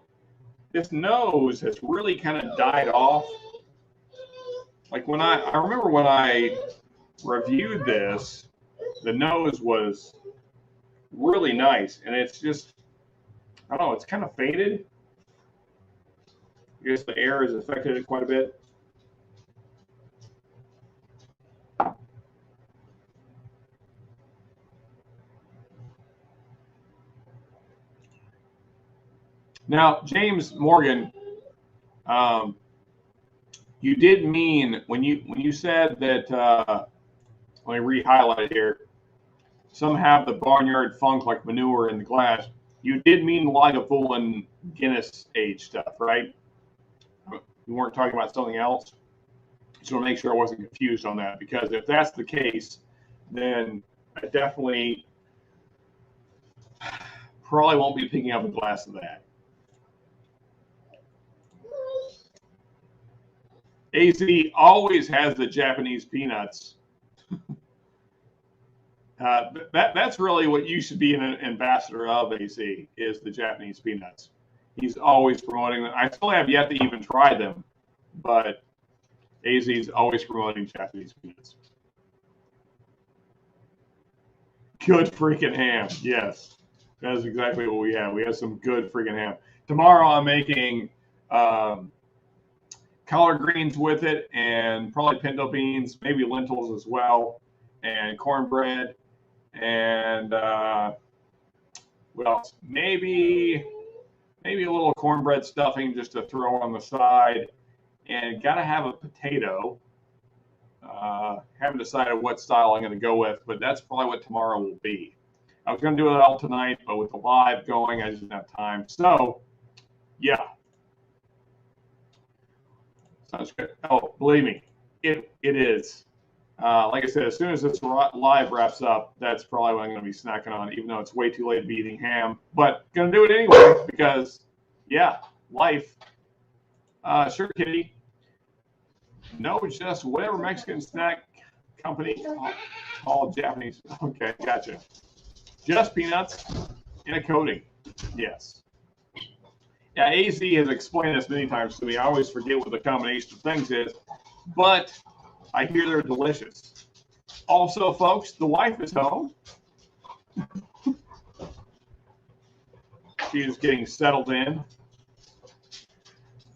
[SPEAKER 1] this nose has really kind of died off. Like when I remember when I reviewed this, the nose was really nice, and it's just, I don't know, it's kind of faded. I guess the air has affected it quite a bit. Now, James Morgan, you did mean when you said that. Let me re-highlight it here. Some have the barnyard funk like manure in the glass. You did mean Lagavulin Guinness age stuff, right? You weren't talking about something else. Just want to make sure I wasn't confused on that, because if that's the case, then I definitely probably won't be picking up a glass of that. AZ always has the Japanese peanuts. That's really what you should be an ambassador of, AZ, is the Japanese peanuts. He's always promoting them. I still have yet to even try them, but AZ's always promoting Japanese peanuts. Good freaking ham. Yes, that is exactly what we have. We have some good freaking ham. Tomorrow I'm making collard greens with it, and probably pinto beans, maybe lentils as well, and cornbread, and what else? Maybe a little cornbread stuffing just to throw on the side, and got to have a potato. Haven't decided what style I'm going to go with, but that's probably what tomorrow will be. I was going to do it all tonight, but with the live going, I just didn't have time. So, yeah. Sounds good. Oh, believe me, it is. Like I said, as soon as this live wraps up, that's probably what I'm going to be snacking on, even though it's way too late to be eating ham. But going to do it anyway because, yeah, life. Sure, Kitty. No, just whatever Mexican snack company called Japanese. Okay, gotcha. Just peanuts in a coating. Yes. Yeah, AZ has explained this many times to me. I always forget what the combination of things is, but I hear they're delicious. Also, folks, the wife is home. She is getting settled in.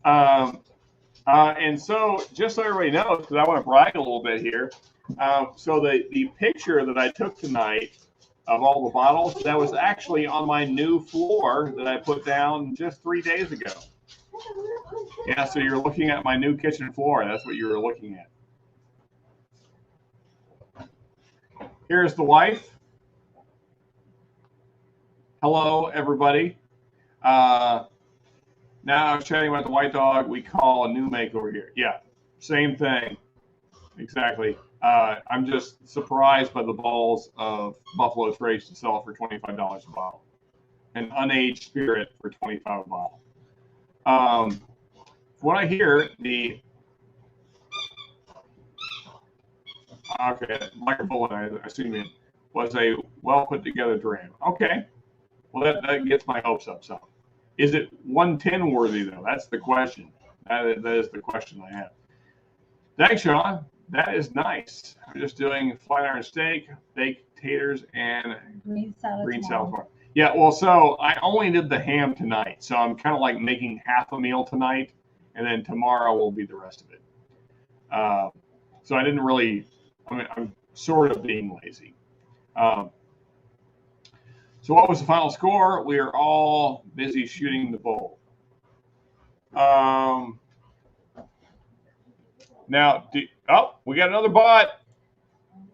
[SPEAKER 1] And so, just so everybody knows, because I want to brag a little bit here. So the picture that I took tonight of all the bottles, that was actually on my new floor that I put down just 3 days ago. Yeah, so you're looking at my new kitchen floor. That's what you were looking at. Here's the wife. Hello, everybody. Now I was chatting about the white dog. We call a new make over here. Yeah, same thing. Exactly. I'm just surprised by the balls of Buffalo Trace to sell for $25 a bottle. An unaged spirit for $25 a bottle. From what I hear, the microphone, I assume it was a well put together dram. Okay. Well, that gets my hopes up. So, is it 110 worthy though? That's the question. That is the question I have. Thanks, Sean. That is nice. I'm just doing flat iron steak, baked taters, and green salad. Yeah, well, so I only did the ham tonight, so I'm kind of like making half a meal tonight, and then tomorrow will be the rest of it. So I didn't really. I mean, I'm sort of being lazy. So what was the final score? We are all busy shooting the bull. Now, we got another bot.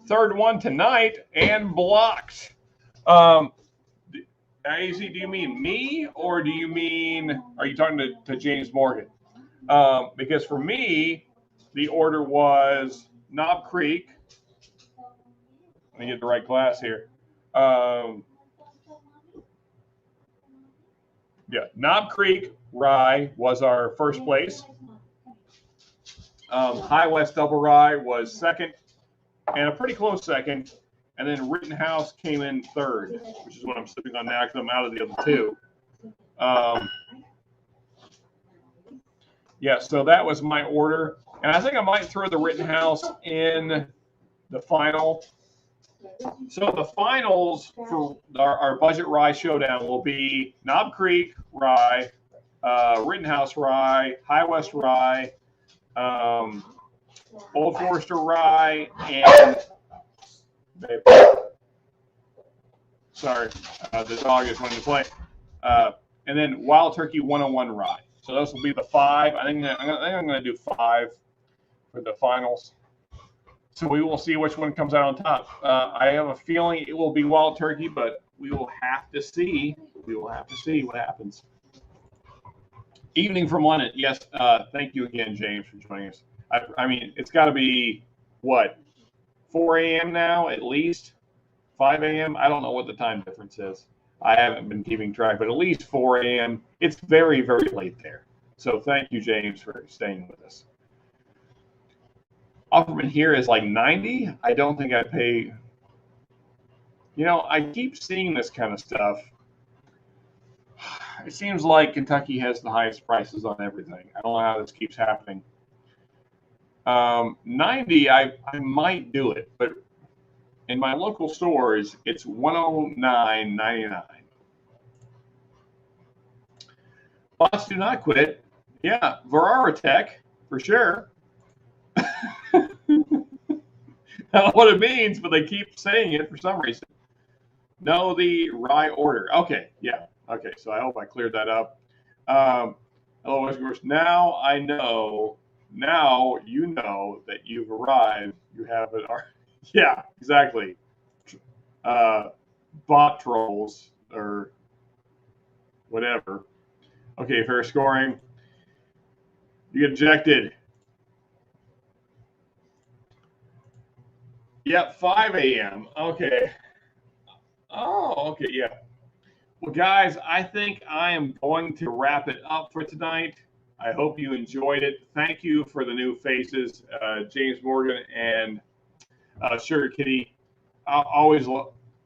[SPEAKER 1] Third one tonight and blocked. AZ, do you mean me or do you mean, are you talking to James Morgan? Because for me, the order was Knob Creek. Let me get the right glass here. Yeah, Knob Creek Rye was our first place. High West Double Rye was second, and a pretty close second. And then Rittenhouse came in third, which is what I'm sipping on now because I'm out of the other two. Yeah, so that was my order. And I think I might throw the Rittenhouse in the final. So the finals for our budget rye showdown will be Knob Creek Rye, Rittenhouse Rye, High West Rye, Old Forester Rye, and sorry, the dog is wanting to play. And then Wild Turkey 101 Rye. So those will be the five. I think I'm going to do five for the finals. So we will see which one comes out on top. I have a feeling it will be Wild Turkey, but we will have to see. We will have to see what happens. Evening from London. Yes, thank you again, James, for joining us. I mean, it's got to be, what, 4 a.m. now at least? 5 a.m.? I don't know what the time difference is. I haven't been keeping track, but at least 4 a.m. It's very, very late there. So thank you, James, for staying with us. Offerman here is like 90. I don't think I pay. You know, I keep seeing this kind of stuff. It seems like Kentucky has the highest prices on everything. I don't know how this keeps happening. 90, I might do it, but in my local stores, it's $109.99. Bots do not quit. Yeah, Verara Tech, for sure. I don't know what it means, but they keep saying it for some reason. No, the rye order. Okay, yeah. Okay, so I hope I cleared that up. Hello, Westcoast. Now I know. Now you know that you've arrived. You have it. Yeah, exactly. Bot trolls or whatever. Okay, fair scoring. You get ejected. Yep, 5 a.m. Okay. Oh, okay, yeah. Well, guys, I think I am going to wrap it up for tonight. I hope you enjoyed it. Thank you for the new faces, James Morgan and Sugar Kitty. Always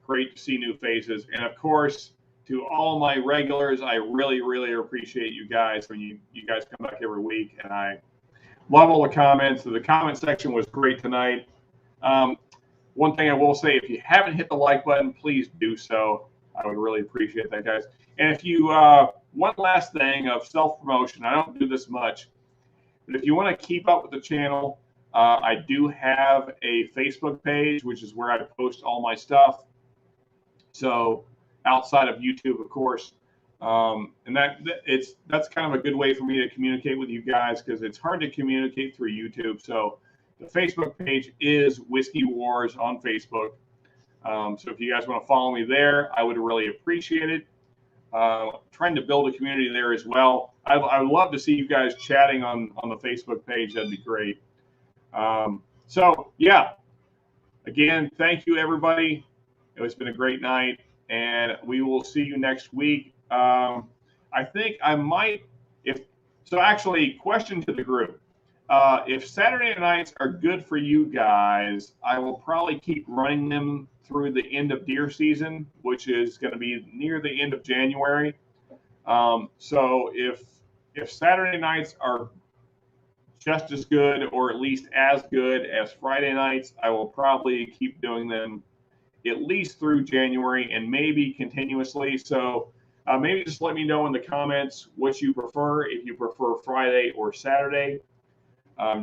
[SPEAKER 1] great to see new faces. And, of course, to all my regulars, I really, really appreciate you guys when you guys come back every week. And I love all the comments. The comment section was great tonight. One thing I will say, if you haven't hit the like button, please do so. I would really appreciate that, guys. And if you, one last thing of self-promotion, I don't do this much, but if you want to keep up with the channel, I do have a Facebook page, which is where I post all my stuff. So outside of YouTube, of course. And that's kind of a good way for me to communicate with you guys because it's hard to communicate through YouTube. So the Facebook page is Whiskey Wars on Facebook. So if you guys want to follow me there, I would really appreciate it. Trying to build a community there as well. I would love to see you guys chatting on the Facebook page. That'd be great. So yeah, again, thank you everybody. It's been a great night, and we will see you next week. I think I might, if so. Actually, question to the group: if Saturday nights are good for you guys, I will probably keep running them through the end of deer season, which is going to be near the end of January. So if Saturday nights are just as good or at least as good as Friday nights, I will probably keep doing them at least through January and maybe continuously. So maybe just let me know in the comments what you prefer, if you prefer Friday or Saturday,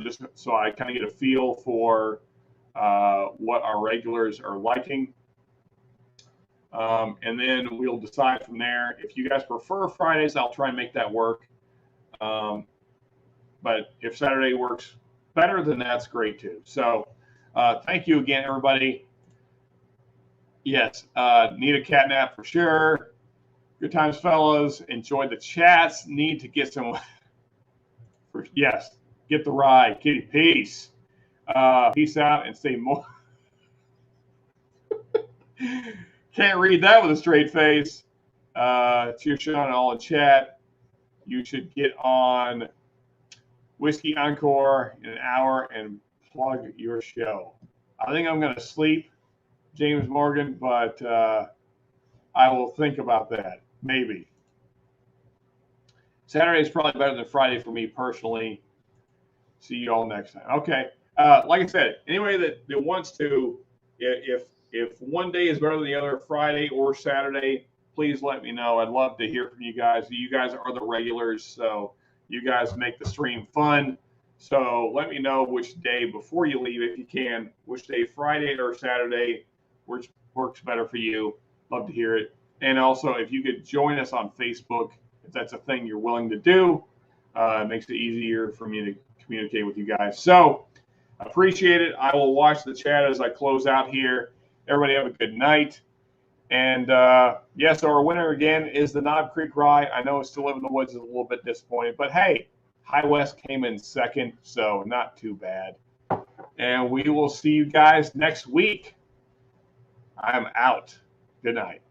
[SPEAKER 1] just so I kind of get a feel for what our regulars are liking. And then we'll decide from there. If you guys prefer Fridays, I'll try and make that work. But if Saturday works better, then that's great too. So thank you again, everybody. Yes, need a cat nap for sure. Good times, fellas. Enjoy the chats. Need to get some. Yes, get the rye. Kitty, peace. Peace out and stay more. Can't read that with a straight face. Cheers, Sean, and all in chat. You should get on Whiskey Encore in an hour and plug your show. I think I'm going to sleep, James Morgan, but I will think about that. Maybe. Saturday is probably better than Friday for me personally. See you all next time. Okay. Like I said, anybody that wants to, if one day is better than the other, Friday or Saturday, please let me know. I'd love to hear from you guys. You guys are the regulars, so you guys make the stream fun. So let me know which day before you leave, if you can, which day, Friday or Saturday, which works better for you. Love to hear it. And also, if you could join us on Facebook, if that's a thing you're willing to do, it makes it easier for me to communicate with you guys. So appreciate it. I will watch the chat as I close out here. Everybody have a good night. And yes, our winner again is the Knob Creek Rye. I know it's still Live in the Woods is a little bit disappointed, but hey, High West came in second, so not too bad. And we will see you guys next week. I'm out. Good night.